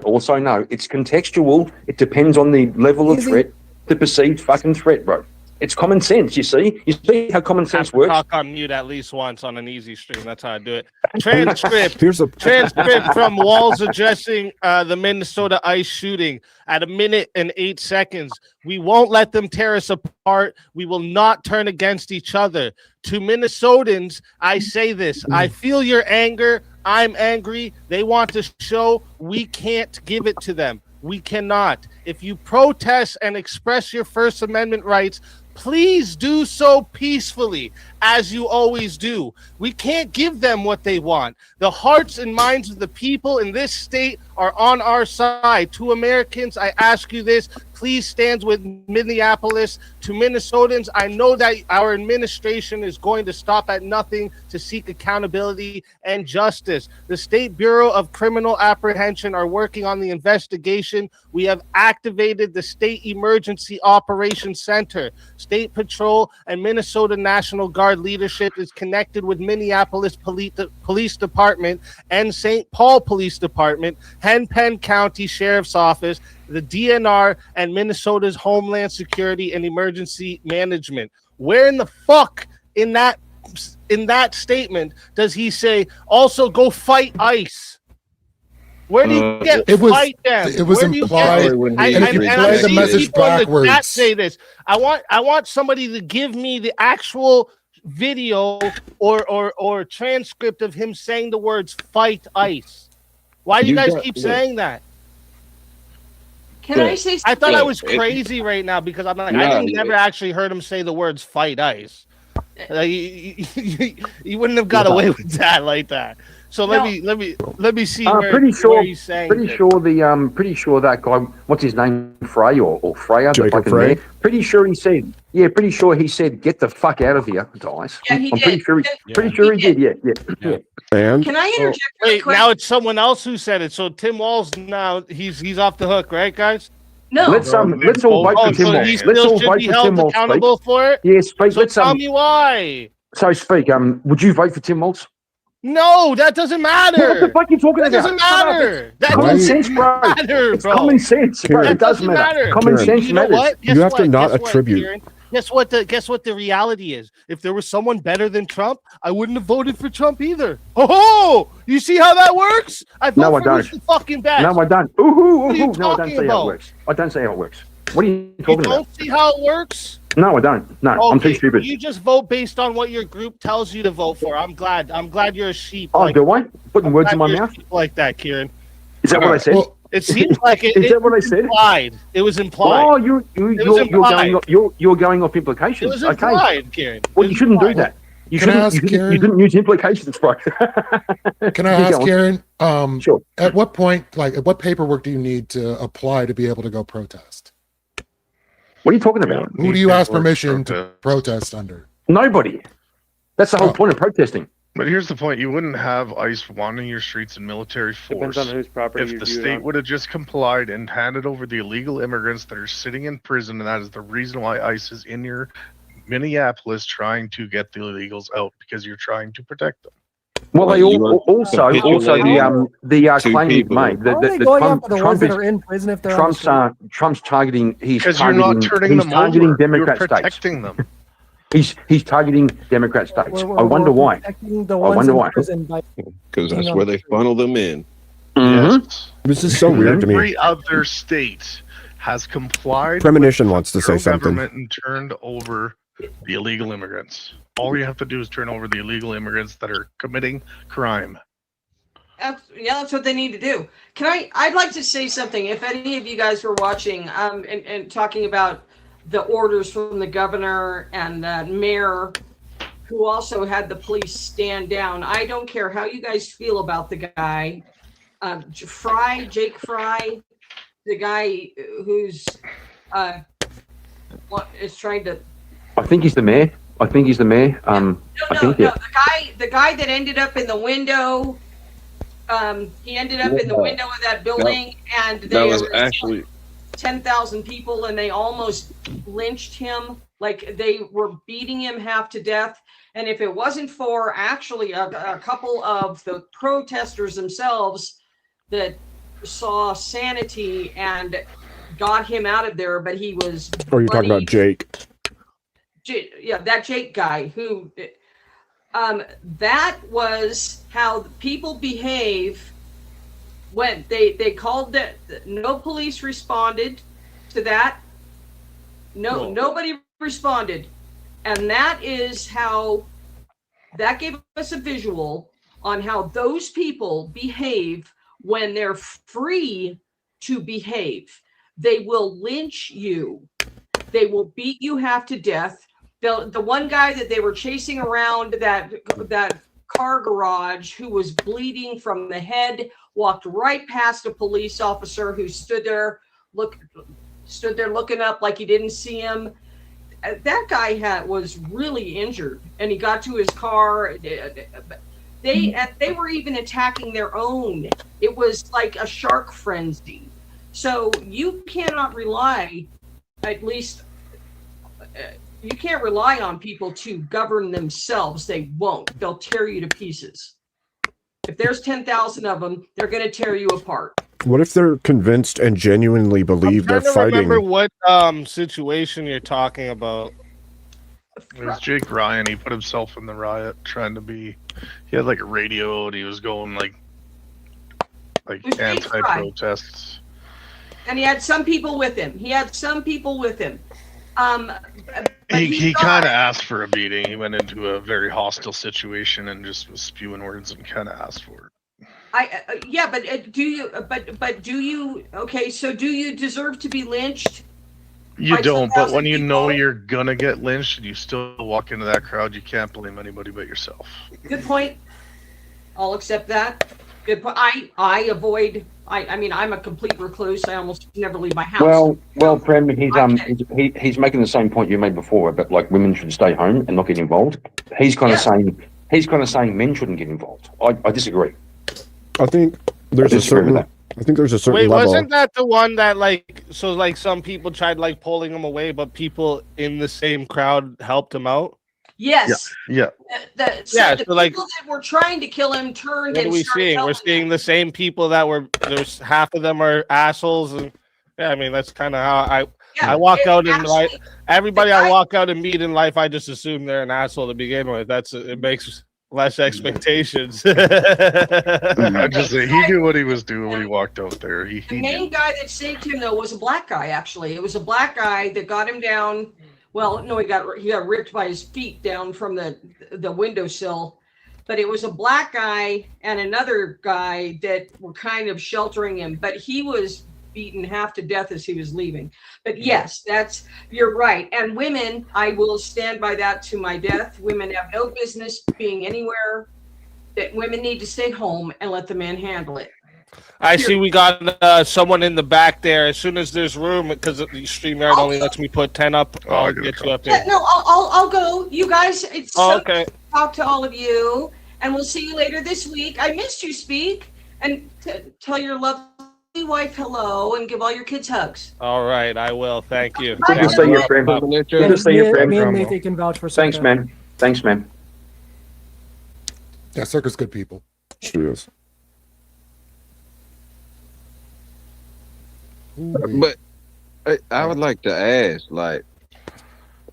Also, no. It's contextual. It depends on the level of Easy. threat, the perceived fucking threat, bro. It's common sense. You see how common I have sense to works. talk on mute at least once on an easy stream. That's how I do it. Transcript. Here's a Transcript from Walls addressing the Minnesota ICE shooting at 1:08. We won't let them tear us apart. We will not turn against each other. To Minnesotans, I say this. I feel your anger. I'm angry. They want to show we can't give it to them. We cannot. If you protest and express your First Amendment rights, please do so peacefully, as you always do. We can't give them what they want. The hearts and minds of the people in this state are on our side. To Americans, I ask you this. Please stand with Minneapolis. To Minnesotans, I know that our administration is going to stop at nothing to seek accountability and justice. The State Bureau of Criminal Apprehension are working on the investigation. We have activated the State Emergency Operations Center. State Patrol and Minnesota National Guard DNR leadership is connected with Minneapolis Police Department and St. Paul Police Department, Hennepin County Sheriff's Office, the DNR, and Minnesota's Homeland Security and Emergency Management. Where in the fuck in that statement does he say also go fight ICE? Where do you get fight them? It was implied. I see the people in the chat say this. I want somebody to give me the actual video or transcript of him saying the words "fight ICE." Why do you guys keep saying that? Can I say something? I thought I was crazy right now because I'm like, I never actually heard him say the words "fight ICE." Like, you wouldn't have got away with that like that. So let me see where he's saying. Pretty sure that guy, what's his name, Frey or Freya, Jacob Frey. Pretty sure he said, get the fuck out of here, guys. Yeah, he I'm did. pretty sure he did. Yeah. And Can I interject? Wait, now it's someone else who said it. So Tim Walz now he's off the hook, right, guys? No. Let's all vote for Tim So Walz. he Let's still all should vote be for held Tim Walz. accountable for it. Yeah, speak. So tell me why. So speak. Would you vote for Tim Walz? No, that doesn't matter. What the fuck are you talking That about? doesn't matter. That Common doesn't sense, bro. matter, It's bro. common sense, bro. That It does doesn't matter. Common Kieran, sense You know matters. what? You have to not Guess what, attribute. Kieran? Guess what the reality is? If there was someone better than Trump, I wouldn't have voted for Trump either. Oh, you see how that works? I vote No, I for who's don't. the fucking best. No, I don't. What are you No, I don't talking see how about? it works. I don't see how it works. What are you You talking about? don't see how it works? No, I don't. No, I'm too Okay, stupid. You just vote based on what your group tells you to vote for. I'm glad you're a sheep. Oh, do I? Putting words in my Glad you're a mouth? sheep like that, Kieran. Is that what I said? Well, It seems like it. Is that what I said? Implied. It was implied. Oh, you're going off It implications. was Okay. implied, Kieran. Well, you shouldn't do that. You Can I shouldn't. ask You Kieran? shouldn't use implications, bro. Can I ask Kieran? Sure. At what point, what paperwork do you need to apply to be able to go protest? What are you talking about? Who do you ask permission to protest under? Nobody. That's the whole Oh. point of protesting. But here's the point: you wouldn't have ICE wandering your streets in military force whose property if the state would have just complied and handed over the illegal immigrants that are sitting in prison, and that is the reason why ICE is in your Minneapolis trying to get the illegals out, because you're trying to protect them. Well, they you want also to the two claim he's people. made Why are they that going Trump, after the Trump ones that is are in prison if they're on the Trump's street? Trump's targeting. He's Because you're not turning them targeting over. Democrat You're states. protecting them. He's targeting Democrat states. We're I wonder why. protecting the I ones wonder in why. prison by Because that's where they funnel them in. Mhm. Yes. this is so weird to me. Every other state has complied. Premonition with wants to the say federal something. government and turned over the illegal immigrants. All you have to do is turn over the illegal immigrants that are committing crime. That's what they need to do. I'd like to say something. If any of you guys were watching, and talking about the orders from the governor and the mayor, who also had the police stand down. I don't care how you guys feel about the guy, Jake Fry, the guy who's is trying to. I think he's the mayor. I think he's the mayor. No, yeah. the guy that ended up in the window. He ended up in the window of that building, and That they was arrested actually 10,000 people, and they almost lynched him. Like, they were beating him half to death. And if it wasn't for actually a couple of the protesters themselves that saw sanity and got him out of there, but he was. Oh, you're talking about Jake. Yeah, that Jake guy who. That was how people behave when they called that. No police responded to that. Nobody responded. And that is how, that gave us a visual on how those people behave when they're free to behave. They will lynch you. They will beat you half to death. The one guy that they were chasing around that car garage, who was bleeding from the head, walked right past a police officer who stood there looking up like he didn't see him. That guy was really injured, and he got to his car. They were even attacking their own. It was like a shark frenzy. So you cannot rely, at least you can't rely on people to govern themselves. They won't. They'll tear you to pieces. If there's 10,000 of them, they're going to tear you apart. What if they're convinced and genuinely believe they're I'm trying to fighting? remember what situation you're talking about. It was Jake Ryan. He put himself in the riot trying to be. He had like a radio and he was going like It was Jake anti-protests. And he had some people with him. He kind of asked for a beating. He went into a very hostile situation and just was spewing words and kind of asked for it. But do you? Okay, so do you deserve to be lynched? You By don't, but 10,000 when you know people? you're gonna get lynched and you still walk into that crowd, you can't blame anybody but yourself. Good point. I'll accept that. Good point. I avoid. I mean, I'm a complete recluse. I almost never leave my house. Well, Prem, he's making the same point you made before, but like women should stay home and not get involved. He's kind of saying men shouldn't get involved. I disagree. I think there's a certain. I think there's a certain Wait, level. wasn't that the one that like some people tried like pulling him away, but people in the same crowd helped him out? Yes. Yeah. The So like, people that were trying to kill him turned what are and we started seeing? We're helping seeing the same people that were there's half of them are assholes, and yeah, I mean that's kind of how I walk out in life. Everybody I walk out and meet in life, I just assume they're an asshole to begin with. It makes less expectations. I just say he knew what he was doing when he walked out there. The main guy that saved him though was a black guy. Actually, it was a black guy that got him down. Well, no, he got ripped by his feet down from the windowsill. But it was a black guy and another guy that were kind of sheltering him. But he was beaten half to death as he was leaving. But yes, you're right. And women, I will stand by that to my death. Women have no business being anywhere. That women need to stay home and let the men handle it. I see we got someone in the back there. As soon as there's room, because the StreamYard only lets me put 10 up, I'll get you up there. No, I'll go. You guys, it's okay. To talk to all of you, and we'll see you later this week. I missed you, Speak, and tell your lovely wife hello, and give all your kids hugs. All right, I will. Thank you. Good to see you, friend. Good to see you, friend. Me and Nathan can vouch for Thanks, Circa. man. Thanks, man. Yeah, Circa's good people. She is. But I would like to ask, like,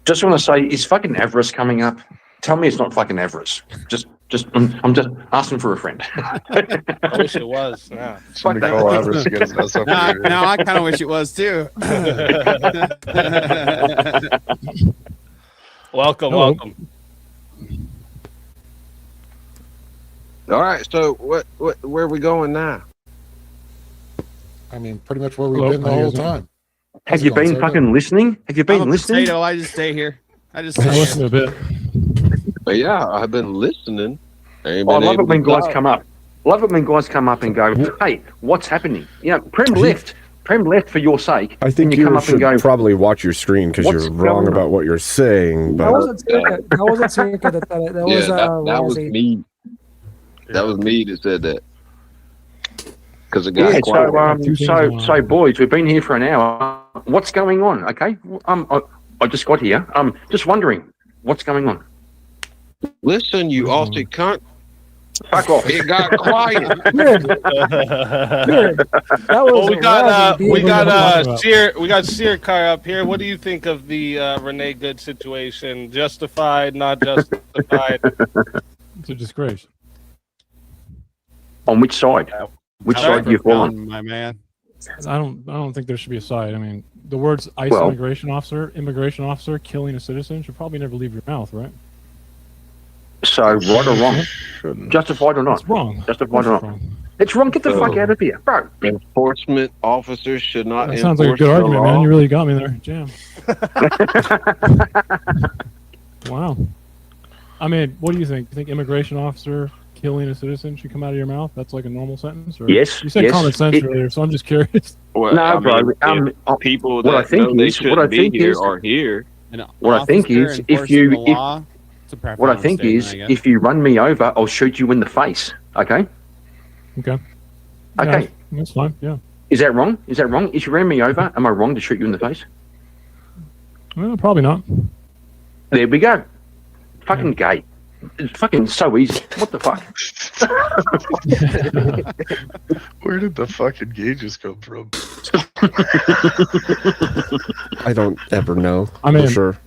Just want to say, is fucking Everest coming up? Tell me it's not fucking Everest. I'm just asking for a friend. I wish it was. Yeah. Somebody call Everest to get us up here. No, I kind of wish it was too. Welcome. all right, so where are we going now? I mean, pretty much where we've been the whole time. Have you been fucking listening? Have you been I'm a listening? potato. I just stay here. I listen a bit. But yeah, I've been listening. I love it when guys come up. Love it when guys come up and go, "Hey, what's happening?" You know, Prem left. Prem left for your sake. I think and you come you up should and go, probably watch your screen because "What's you're wrong going on?" about what you're saying. That But wasn't Circa. That wasn't Circa that said it. That was that was Razzie. me. That was me that said that. Because the guy. Yeah, so boys, we've been here for an hour. What's going on? Okay, I just got here. Just wondering what's going on. Listen, you Aussie cunt. Fuck off. It got quiet. Good. That was Well, we got Razzie. Sear Car up here. What do you think of the Renee Good situation? Justified, not justified? It's a disgrace. On which side? Which side do you fall on? my man. I don't think there should be a side. I mean, the words ICE Well- immigration officer killing a citizen should probably never leave your mouth, right? So right or wrong? Justified or not? It's wrong. Justified or It's not? wrong. It's wrong. Get the So- fuck out of here, bro. Enforcement officers should not That sounds like a enforce good the argument, law. man. You really got me there. Jam. Wow. I mean, what do you think? You think immigration officer killing a citizen should come out of your mouth? That's like a normal sentence? Or? Yes, You said yes. common sense earlier, so I'm just curious. Well, No, I bro. mean, if people what I that think know they is- shouldn't what I be think here is- are here. What I think is, if you what I think is, if you run me over, I'll shoot you in the face. Okay. Okay. Okay. Yeah, that's fine. Yeah. Is that wrong? Is that wrong? If you ran me over, am I wrong to shoot you in the face? Well, probably not. There we go. Fucking gay. It's fucking so easy. What the fuck? Where did the fucking gauges come from? I don't ever know. I mean, for sure.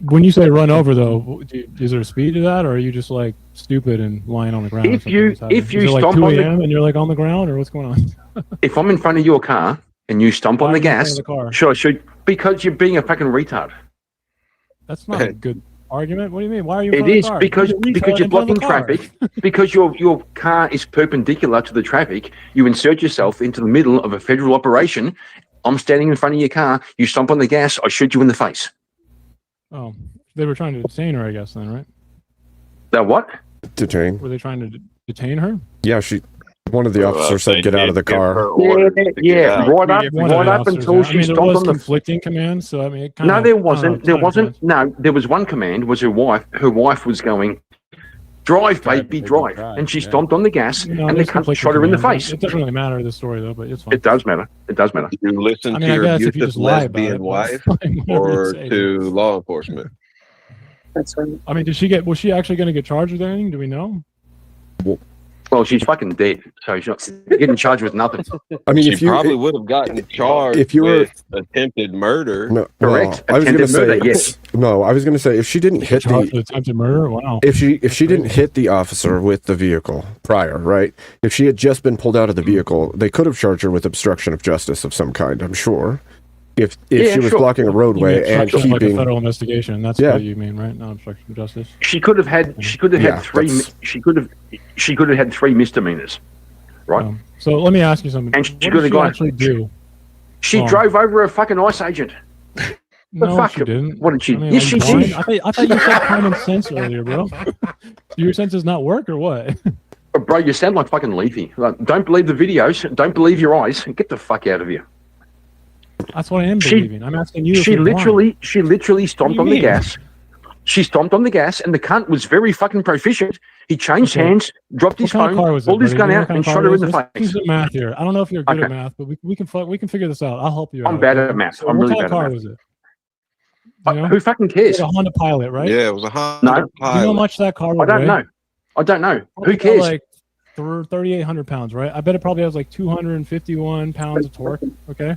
When you say run over, though, is there a speed to that, or are you just like stupid and lying on the ground? If you is it like stomp 2 on a.m. and you're like on the ground, or what's going on? if I'm in front of your car and you stomp on the gas, sure, because you're being a fucking retard. That's not a good argument. What do you mean? Why are you? It is because you're blocking traffic. Because your car is perpendicular to the traffic. You insert yourself into the middle of a federal operation. I'm standing in front of your car. You stomp on the gas. I shoot you in the face. Oh, they were trying to detain her, I guess. Then, right? Now what? Detain. Were they trying to detain her? Yeah, one of the officers said get out of the car. Yeah, right up until she stomped on the conflicting commands. So I mean, it no, there wasn't. There wasn't. No, there was one command. Was her wife? Her wife was going, drive, baby, drive, and she stomped on the gas, and the cunt shot her in the face. It doesn't really matter the story though, but it's fine. It does matter. It does matter. You listen to your abusive lesbian wife or to law enforcement. That's right. I mean, was she actually going to get charged with anything? Do we know? Well, she's fucking dead, so she's not getting charged with nothing. I mean, she probably would have gotten charged with attempted murder. No, correct. I was going to say murder, yes. No. I was going to say if she didn't hit attempted murder. Wow. If she didn't hit the officer with the vehicle prior, right? If she had just been pulled out of the vehicle, they could have charged her with obstruction of justice of some kind. I'm sure. If she was blocking a roadway and keeping like a federal investigation, that's what you mean, right? Not obstruction of justice. She could have had three. She could have had 3 misdemeanors, right? So let me ask you something. And what did she actually do? She drove over a fucking ICE agent. No, she didn't. What did she? I mean, Yes, she did. I thought you said common sense earlier, bro. Do your senses not work or what? Bro, you sound like fucking Leafy. Like, don't believe the videos. Don't believe your eyes. Get the fuck out of here. That's what I am believing. I'm asking you. She literally stomped on the gas. She stomped on the gas, and the cunt was very fucking proficient. He changed hands, dropped his phone, pulled his gun out, and shot her in the face. Do math here. I don't know if you're good at math, but we can figure this out. I'll help you. I'm bad at math. I'm really bad at math. What kind of car was it? You know? Who fucking cares? It was a Honda Pilot, right? Yeah, it was a Honda Pilot. Do you know how much that car would I don't know. Who cares? Like 3,800 pounds, right? I bet it probably has like 251 pounds of torque. Okay.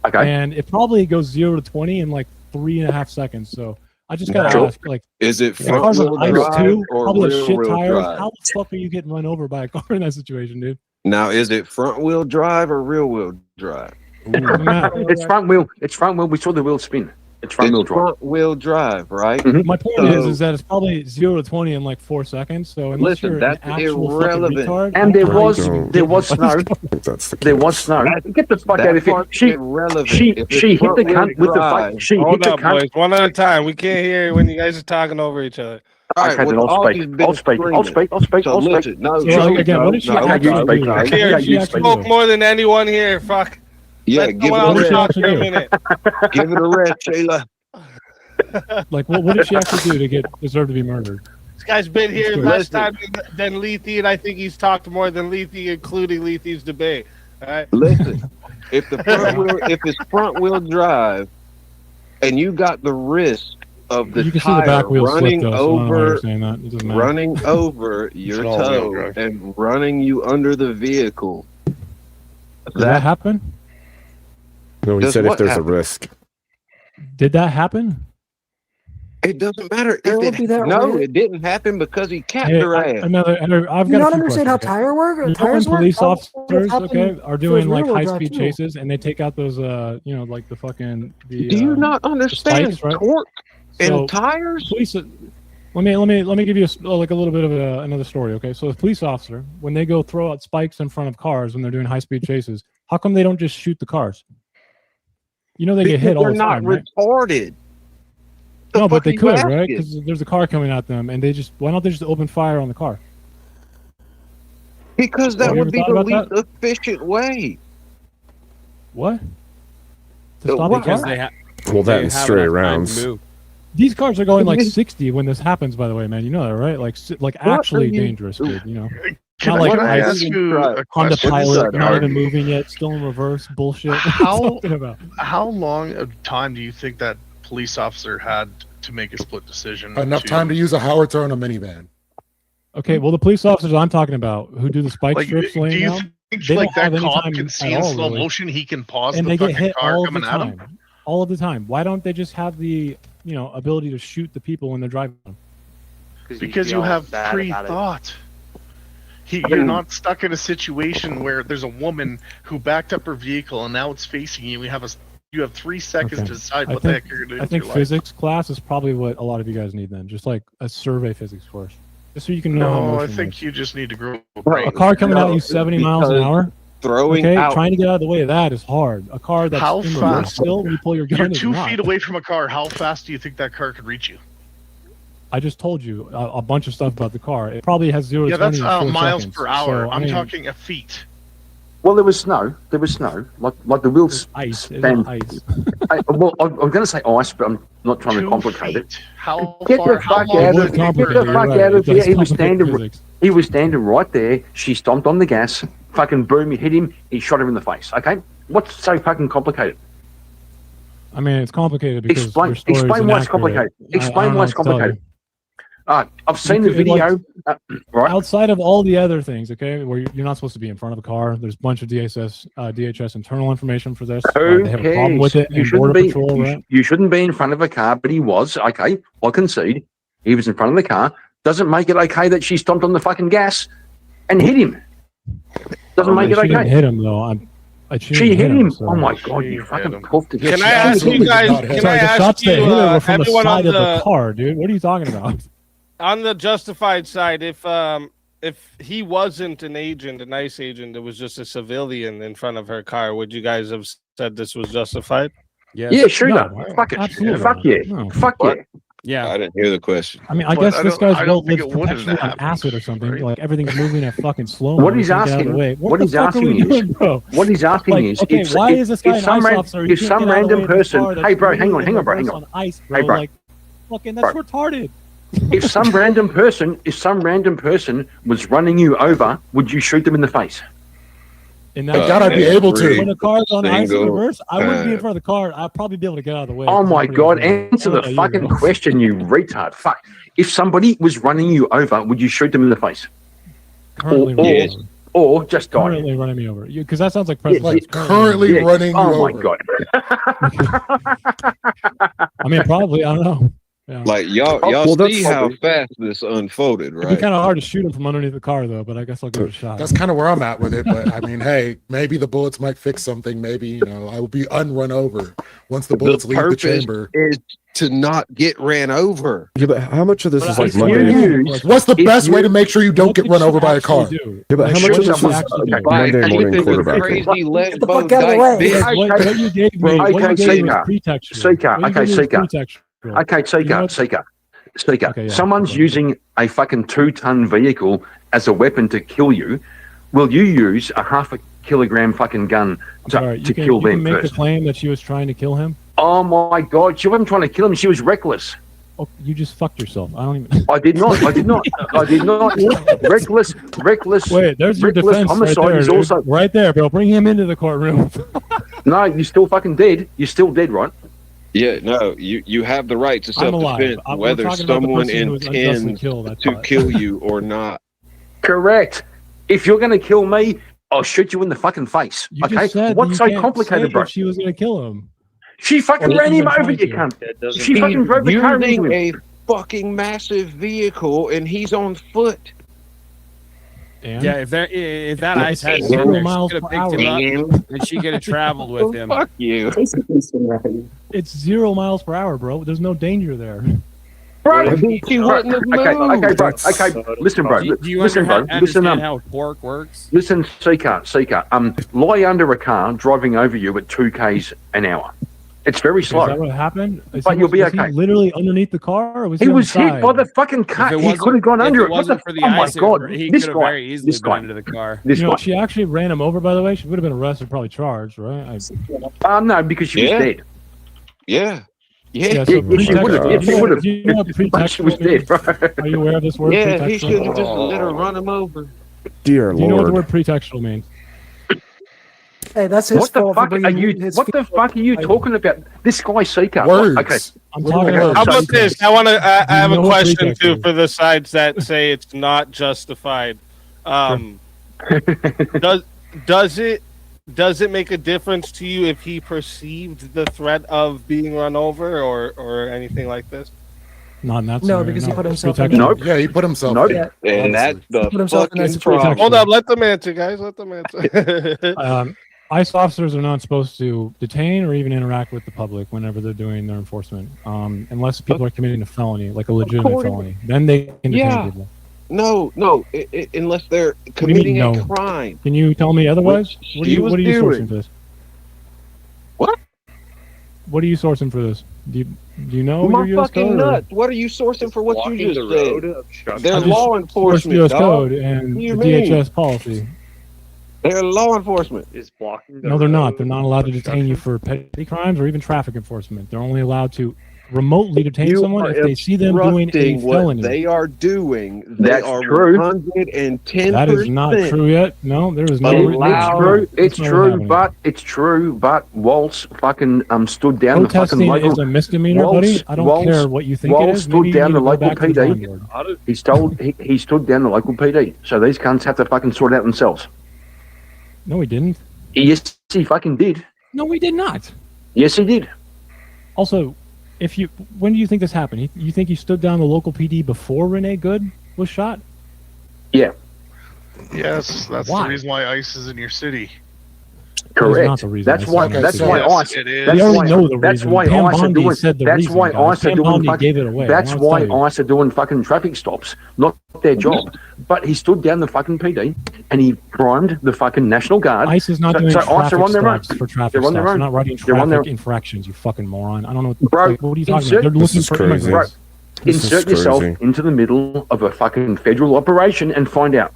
Okay. And it probably goes 0 to 20 in like 3.5 seconds. So I just gotta ask, like, is it front wheel drive or probably rear shit wheel tires? drive? How the fuck are you getting run over by a car in that situation, dude? Now, is it front wheel drive or rear wheel drive? It's front wheel. It's front wheel. We saw the wheel spin. It's front wheel drive. Front wheel drive, right? Mm-hmm. My point is that it's probably 0 to 20 in like 4 seconds. So unless Listen, you're that's an actual irrelevant. fucking retard, And there was snow. That's the There was snow. Get the fuck out of here. She hit the cunt with the fuck. She hit Hold the up, cunt. boys. One at a time. We can't hear when you guys are talking over each other. All Okay, then I'll speak. So listen, no, So again, what did she actually do? What did she actually Spoke do? more than anyone here. Fuck. yeah, Let give it someone a else What did she talk actually for a do? minute. Give it a rest, Shayla. Like, what did she actually do to deserve to be murdered? This guy's been here Listen. less time than Lethe, and I think he's talked more than Lethe, including Lethe's debate. All right. Listen, if it's front wheel drive, and you got the risk of the You can see the tire back wheel slip, running though, so I don't know why over you're saying that. It doesn't matter. running over your all wheel toe drive. and running you under the vehicle. Did that happen? No, he Does said if what there's happen? a risk. Did that happen? It doesn't matter It would be that no, way. it didn't happen because he capped Hey, her ass. I've got You a not few understand how questions, okay? tire work? You know Tires when work? police Oh, officers, happened okay, are for doing like rear-wheel drive, high-speed too. chases, and they take out those, like the fucking. Do you not understand spikes, right? torque and So, tires? Police. Let me give you like a little bit of another story, okay? So the police officer, when they go throw out spikes in front of cars when they're doing high-speed chases, how come they don't just shoot the cars? You know they get hit all They're the not time, right? retarded. No, but they fuck are could, you right? asking? Because there's a car coming at them, and why don't they just open fire on the car? Because that Have you would ever be thought the about least efficient way. What? To stop what? the car? Well, that and stray rounds. These cars are going like 60 when this happens. By the way, man, you know that, right? Like actually are you dangerous, dude. You know, Can not like I ice ask you a Honda question? Pilot, not even moving yet, still in reverse. Bullshit. What are you How talking about? how long of time do you think that police officer had to make a split decision. Enough time to use a howitzer on a minivan. Okay, well, the police officers I'm talking about who do the spike Like, strips do laying you down, think they like don't have that any cop time can see at in all, slow really. motion? He can pause and the they get fucking hit car all of the coming at him. time. All of the time. Why don't they just have the ability to shoot the people when they're driving? Because you have pre-thought. You're not stuck in a situation where there's a woman who backed up her vehicle and now it's facing you. You have 3 seconds Okay. to decide I what the think- heck you're gonna do. I with think your life. physics class is probably what a lot of you guys need then. Just like a survey physics course. Just so you can know how No, I motion think works. you just need to grow a A brain. car coming at you 70 miles an because hour. throwing Okay, out trying to get out of the way of that is hard. A car that's How in reverse fast? still when you pull your gun You're is 2 not. feet away from a car. How fast do you think that car could reach you? I just told you a bunch of stuff about the car. It probably has 0 to Yeah, 20 that's in 4 miles seconds. per hour. So, I I'm mean, talking a feet. Well, there was snow. There was snow. Like the wheels. ice. It's stand- not ice. I'm going to say ice, but I'm not trying to 2 complicate it. feet. How Get far? the How fuck long out does of it here! take Get for the a You're fuck right. out of It here! does He was complicate standing. physics. He was standing right there. She stomped on the gas. Fucking boom! He hit him. He shot him in the face. Okay, what's so fucking complicated? I mean, it's complicated because Explain. your story is Explain why it's inaccurate. complicated. I Explain don't why know it's what to tell you. complicated. I've seen the It, like, video. Right. Outside of all the other things, okay, where you're not supposed to be in front of a car. There's a bunch of DHS internal information for this. Who They have a problem with cares? it. And Border Patrol, right? You shouldn't be in front of a car, but he was. Okay, I concede. He was in front of the car. Doesn't make it okay that she stomped on the fucking gas and hit him. Doesn't make it She didn't okay. hit him though. She hit him. so- Oh my god! You fucking puffed it. Can I ask you guys? Can Sorry, I the ask shots that you, hit her were from the everyone side on of the the car, dude? What are you talking about? on the justified side? If he wasn't an agent, an ICE agent, it was just a civilian in front of her car, would you guys have said this was justified? Yeah, sure. No, Fuck it. absolutely Fuck yeah. not. No. Fuck yeah. Yeah. I didn't hear the question. I mean, I But guess I this don't- guy's I will don't think lives it wouldn't perpetually on happen, acid or something. right? Like everything's moving at fucking slow. What he's asking- what he's asking is- What he's asking Like, is, okay, if, why if, is this guy if an some, ICE ran- officer? He if can't some get out of the random way of this person, car that's hey bro, hang moving on, in hang on, bro, reverse hang on. on ice, bro. Hey, bro. Like, fucking, that's Bro. retarded. If some random person was running you over, would you shoot them in the face? In Thank God I'd be able to. When a car's on ice in Single reverse, I wouldn't be in time. front of the car. I'd probably be able to get out of the way. Oh 'cause my I'm pretty god! slow. Answer the Oh, you fucking go. question, you retard. Fuck. If somebody was running you over, would you shoot them in the face, Currently or- running Yes. me over. or just die? Currently running me over. Because that sounds like Yeah, President. Like currently Yeah. running you Oh my over. god! I mean, probably. I don't know. Yeah. Like y'all Well, see that's- how fast this unfolded, It'd be right? kind of hard to shoot him from underneath the car, though. But I guess I'll give it a shot. That's kind of where I'm at with it. But I mean, hey, maybe the bullets might fix something. Maybe, I will be unrun over once the bullets leave the purpose chamber. is to not get ran over. Yeah, but how much of this But is I like swear Monday? to Yeah, you, What's the If best way you- to make sure you don't what get did run she over by a actually car? do? but Like, how what much of did this she is actually do? like Like, Monday morning keeping the quarterbacking? crazy Get the lesbo fuck out of the dyke way. bitch. What you gave me, Okay, what you gave me Seeker. was pretextual. Seeker, What you okay, gave me was Seeker. pretextual. Okay, You know Seeker, what? Seeker. Okay, yeah, Someone's okay. using a fucking 2-ton vehicle as a weapon to kill you. Will you use a 0.5 kilogram fucking gun to, Sorry, to kill you can them make first? the claim that she was trying to kill him. Oh my god, she wasn't trying to kill him. She was reckless. Oh, you just fucked yourself. I don't even. I did not. Reckless. Wait, there's your reckless defense right homicide there. is dude. also. Right there, bro. Bring him into the courtroom. No, you're still fucking dead. You're still dead, right? Yeah, no, you have the right to I'm alive. self-defense, We're whether talking about the someone person who was unjustly intends killed, I to thought. kill you or not. Correct. If you're going to kill me, I'll shoot you in the fucking face. You okay? just said that What's you so can't complicated, say bro? if she was gonna kill him. She fucking Or ran even him over, trying you to. cunt. She fucking drove the car into Using him. a fucking massive vehicle and he's on foot. And Yeah, if that ice had Damn. been there, 0 she miles could have per picked hour. him up and she could have traveled with him. Fuck you. it's 0 miles per hour, bro. There's no danger there. Bro, She wouldn't have okay, moved. okay, bro. Okay, listen, bro. Do you Listen, bro. understand Listen, how torque works? listen, Seeker. Lie under a car driving over you at 2 k's an hour. It's very Is that slow. what happened? But you'll be was okay. He literally underneath the car, or was he? He on was the hit side? by the fucking car. If it He wasn't- could have gone if under it it. What wasn't the? for the Oh my ice, god! he This could have guy. very easily This gone guy. into the car. This You know, guy. she actually ran him over. By the way, she would have been arrested, probably charged, right? No, because she was Yeah. dead. Yeah. Yeah, Yeah. so Yeah, she pretext- would've. do Yeah, you she know- would've. do you know what But she was pretextual means? dead, bro. Are you aware of this word? Yeah, he pretextual? should have just let her run him over. Dear Do you know what the Lord. word pretextual means? Hey, that's his What the fault for fuck are bringing you? his What the fuck are you talking about? This guy Seeker. Words. Okay. I'm talking How about about this? I want to. I have You a know what question pretext too is. for the sides that say it's not justified. Does it make a difference to you if he perceived the threat of being run over or anything like this? Not in that No, scenario, because he put himself Protection. in. Nope. Yeah, he put himself. Nope. in. And that's the Put himself in that fucking situation. problem. Hold up, let them answer, guys. Let them answer. ICE officers are not supposed to detain or even interact with the public whenever they're doing their enforcement, unless people are committing a felony, like a legitimate According- felony. Then they can detain Yeah. people. No, unless they're do you mean, committing no? a crime. Can you tell me otherwise? Which What are he you was sourcing doing. for this? What? What are you sourcing for this? Do you know My your US fucking code? or- nuts. What are you sourcing for what you just said? They're I just law sourced enforcement, US dog. code and What do you the mean? DHS policy. They're law enforcement. Is blocking No, they're not. They're not allowed to detain you for petty crimes or even traffic enforcement. They're only allowed to remotely detain You someone are if they see them doing a obstructing what felony. they are doing. They That's are true. 110%. That is not true yet. No, there is no. It's true. It's That's not true. happening. But it's true. But Waltz fucking stood down the fucking Protesting local. is a misdemeanor, Waltz- buddy. I don't Waltz- care what you think it Waltz is. stood Maybe you down need the to go local back to the drawing PD. board. He stood down the local PD. So these cunts have to fucking sort it out themselves. No, he didn't. Yes, he fucking did. No, we did not. Yes, he did. Also, when do you think this happened? You think he stood down the local PD before Renee Good was shot? Yeah. Yes, that's Why? the reason why ICE is in your city. Correct. not the reason. That's why. Okay, That's so- why Yes, ICE. it is. That's We already why. know the That's reason. why Pam ICE are Bondi doing. said the That's reason, why guys. ICE are Pam doing. Bondi fucking- gave it away. That's I why wanna tell you. ICE are doing fucking traffic stops, not their job. But he stood down the fucking PD and he primed the fucking National Guard. ICE is not So- doing so ICE traffic are on their own. stops for traffic They're on stops. their They're own. not writing They're on their traffic infractions, you fucking moron. I don't know. Bro, Like, what are you talking insert- about? They're This looking is for crazy. immigrants. This is Insert yourself crazy. into the middle of a fucking federal operation and find out.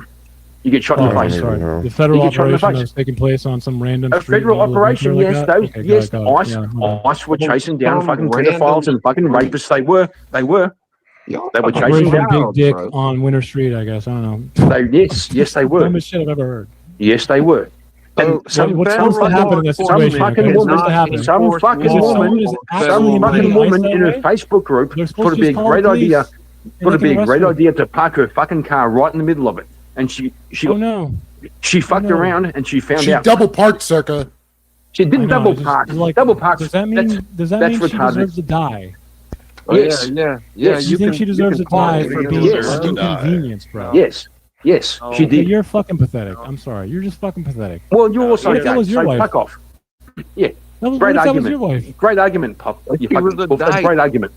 You get shot in Oh, the I'm face. sorry. know. The federal You get shot in the operation face. that was taking place on some random A street federal in the middle of operation, winter yes, like that? those, Okay, yes, got it. ICE, Yeah, okay. ICE were chasing down Some fucking random- pedophiles and fucking rapists. They were. They were chasing Operation down. Big Dick bro. on Winter Street, I guess. I don't know. Yes, they were. Dumbest shit I've ever heard. Yes, they were. And What's supposed to happen in this situation? fucking Okay, what's woman, supposed to happen? some fucking Because if someone woman, is some actually fucking being woman ICE in that a way, Facebook group they're thought supposed it'd to be a just call great the police idea. and Thought they it'd be can a arrest great them. idea to park her fucking car right in the middle of it. And she Oh no. fucked no. around and she found She out. double parked, circa. She I didn't know, double I just- park. like, Double park. Does that mean that's she retarded. deserves to die? Oh, Yes. yeah. Yes. You think she deserves to die What for do you being deserve an to die? inconvenience, bro? Yes. Yes, she Okay, did. you're fucking pathetic. I'm sorry. You're just fucking pathetic. Well, you're also What if that gay, was your so wife? fuck off. Yeah. That was, Great what if that was argument. your wife? Great argument, Pop. You He was fucking a wolf. That's a dyke. great argument.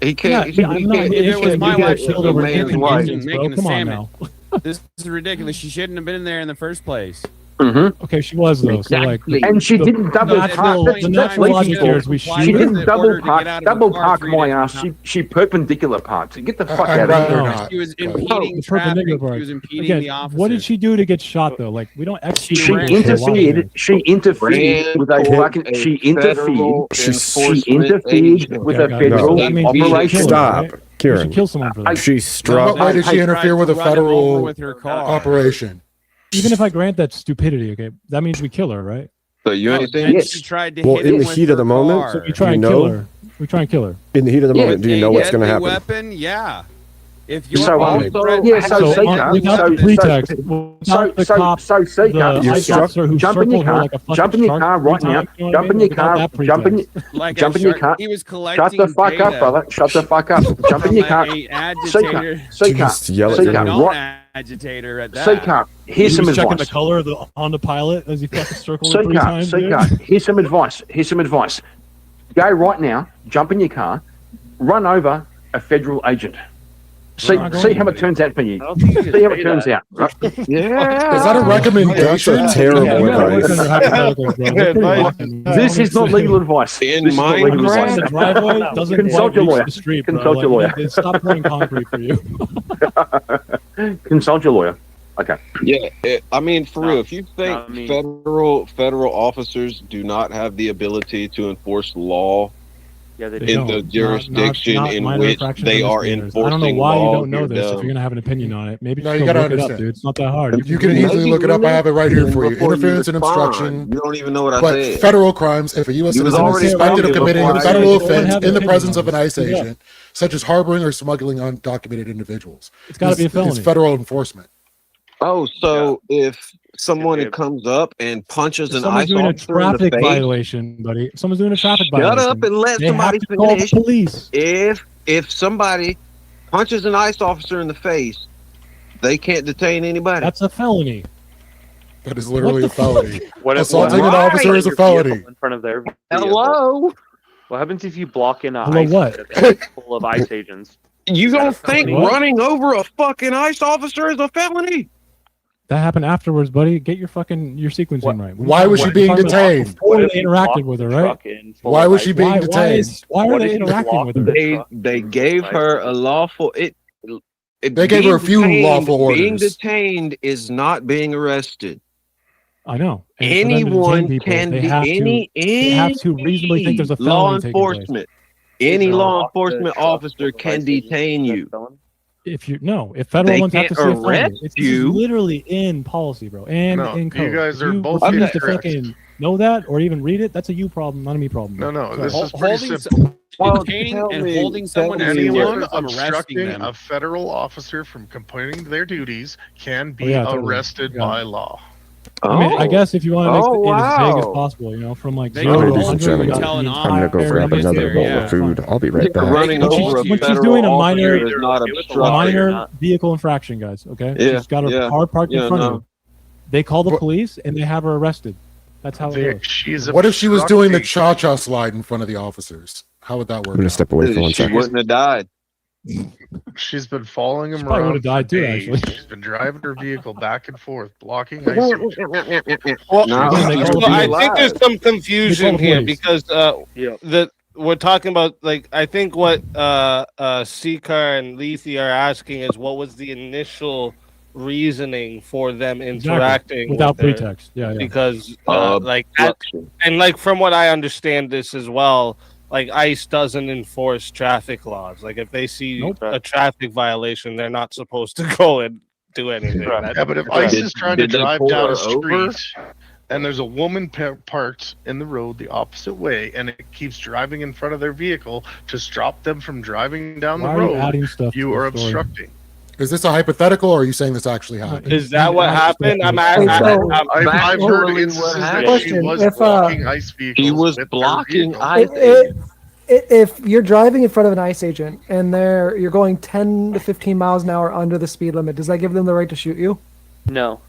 He can't. Yeah, I'm not. can't- If it If was you my get wife, killed she over would be inconvenience, making bro. the Come on salmon. now. This is ridiculous. She shouldn't have been in there in the first place. Mm-hmm. Okay, she was though. So like, And she the- didn't double the park. natural- That's the natural logic legal. here is we She shoot her. didn't double order to park. get out of the Double car park 3 my different ass. She perpendicular parked. Get the fuck I'd out rather of here. not. She was but- impeding The traffic. perpendicular She part. was impeding Again, the officer. what did she do to get shot though? Like, we don't execute. She ran people for a lot of interfered. things. She interfered with a fucking. She interfered. She interfered with a Okay, federal so that means we should operation. kill her, Stop, right? We Kieran. should kill someone for that. She Now, struck. why did she Hey, interfere with a Tried to run him over federal with her car. operation? Even if I grant that stupidity, okay, that means we kill her, right? So you ain't And seen Yes. she tried to Well, hit in him the with heat of her the moment, car. So we try and You kill know? her. We try and kill her. In the heat of the Yeah. moment, do you A know what's going to deadly happen? Weapon, yeah. If you're So, on yeah, threat- so So Seeker, without so- the pretext, so without the cop, the Seeker, ICE struck- officer who jump in your circled her car, like a fucking jump in your shark car every right now, time, you know what I jump in mean? your car, Without that jump in, pretext. like jump a in your shark. car. He was Shut collecting the fuck up, data brother. Shut the fuck up. Jump in your car. from a agitator. Seeker, Seeker, Just yell at your Seeker, name. right, Agitator at that. Seeker, here's He some was checking the advice. color of the Honda Pilot as he fucking circled it 3 Seeker, times. dude. Seeker, here's some advice. Here's some advice. Go right now, jump in your car, run over a federal agent. See not how going it turns out for you. I don't think you See can how say it turns that. out. Right? Yeah. Is that a recommendation? That's a terrible Yeah, we're not advice. looking at hypotheticals, bro. They're pretty Advice. fucking- This is not legal advice. In This is not legal Minecraft? advice. The driveway doesn't Consult quite your reach lawyer. the street, bro. Consult your Like, lawyer. Stop pouring concrete for you. Consult your lawyer. Okay. Yeah, I mean, for No, real, if you think not me. federal officers do not have the ability to enforce law, Yeah, they They in don't. the Not- jurisdiction not in minor which infractions they or are misdemeanors. enforcing I don't know why you law. don't know You're this. If dumb. you're gonna have an opinion on it, maybe No, just you go gotta look it up, understand. dude. It's not that hard. You can easily look it up. I have it right here for you. Before you Interference and respond, obstruction. you don't even know what I But said. federal crimes, if a U.S. You was citizen is already suspected of talking committing before a I federal even offense have in the an presence of opinion an on ICE this. Yeah. agent, such as harboring or smuggling undocumented individuals, It's gotta be a It's felony. federal enforcement. Oh, so if someone comes up and punches If an someone's ICE doing a officer in the traffic face, violation, buddy. If someone's doing a traffic shut violation, up and let they somebody have to call the finish. police. If somebody punches an ICE officer in the face, they can't detain anybody. That's a felony. That is literally a felony. What if Assaulting an what happens officer if is a your vehicle felony. in front of their vehicle? Hello? What happens if you block in a Hello, ICE what? unit that's full of ICE agents? You Is that a don't think felony? running over a fucking ICE officer is a felony? That happened afterwards, buddy. Get your sequencing right. Why was she being detained? Before What they if you interacted block with her, the right? truck in full Why of was she ICE being agents? detained? Why are What they if you interacting block with her? They gave her a lawful They gave her a few lawful Being orders. detained is not being arrested. I know. And for them to detain Anyone people, can they be have any to reasonably think there's a law felony taking place. enforcement. Any So law block the enforcement truck officer full of can ICE agents, detain is that a you. felony? If federal They ones have to can't see a felony, arrest this you. is literally in policy, bro, and No, in code. you guys If are you both refuse to incorrect. fucking know that or even read it, that's a you problem, not a me problem. No, no, So- this is pretty Holding simple. detaining tell and me- holding someone tell is me Anyone different from arresting obstructing them. a federal officer from completing their duties can be yeah, totally. arrested Yeah. by law. I mean, I guess if you want to make Oh, it as vague as wow. possible, from like They 0 can to Ladies and 100, you got gentlemen, the I'm I'm gonna go entire grab there, another yeah. bowl of food. I'll be right back. Running When she's- over a when she's federal doing a officer minor- is not It was a obstructing. law. minor vehicle infraction, guys. Okay, Yeah, she's got her yeah, car parked in yeah, front no. of you. They call the But- police and they have her arrested. That's how it There- goes. She's What if she was doing the obstructing- cha-cha slide in front of the officers? How would that work? I'm gonna out? step away for 1 She second. wouldn't have died. She's been following him She probably around. would've died for too, days. actually. She's been driving her vehicle back and forth, blocking ICE agents. Well, No, They she call would the be I police. think there's alive. some confusion They call the here police. because Yeah. we're talking about, like, I think what Sikar and Lethe are asking is what was the initial reasoning for them interacting Without with her? pretext. Yeah, yeah. Because Uh, like that, Obstruction. and like from what I understand this as well, like ICE doesn't enforce traffic laws. Like if they see Nope. a traffic violation, they're not supposed to go and do anything. Correct. Yeah, but if Right. ICE is trying to Did they drive pull down her a street over? and there's a woman parked in the road the opposite way and it keeps driving in front of their vehicle to stop them from driving down Why the are you road, adding stuff? you to are the story? obstructing. Is this a hypothetical, or are you saying this actually happened? Is that what happened? I'm Hey, so- I've heard Actually, instances what that happened- she Question, was if, blocking ICE vehicles. He was with her blocking vehicle. ICE If you're driving in front of an ICE agent and you're going 10 to 15 miles an hour under the speed limit, does that give them the right to shoot you? No.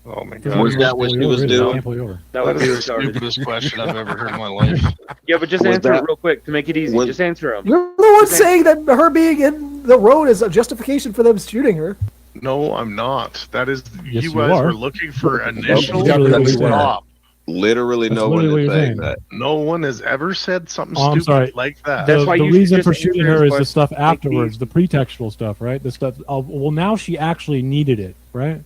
Oh my Because god. Was that what she was doing? Can't pull you over. That That would be is the retarded. stupidest question I've ever heard in my life. Yeah, but just Was answer that- it real quick to make it easy. was- Just answer them. You're the one saying that her being in the road is a justification for them shooting her. No, I'm not. That is, Yes, you you guys are. were looking for initial literally what you're saying. stop. Literally, That's no one literally is what you're saying saying. that. No one has ever said something Oh, I'm stupid sorry. like that. That's The, why the you should reason just for shooting answer her his is the stuff question. Thank you. afterwards, the pretextual stuff, right? The stuff. Well, now she actually needed it, right?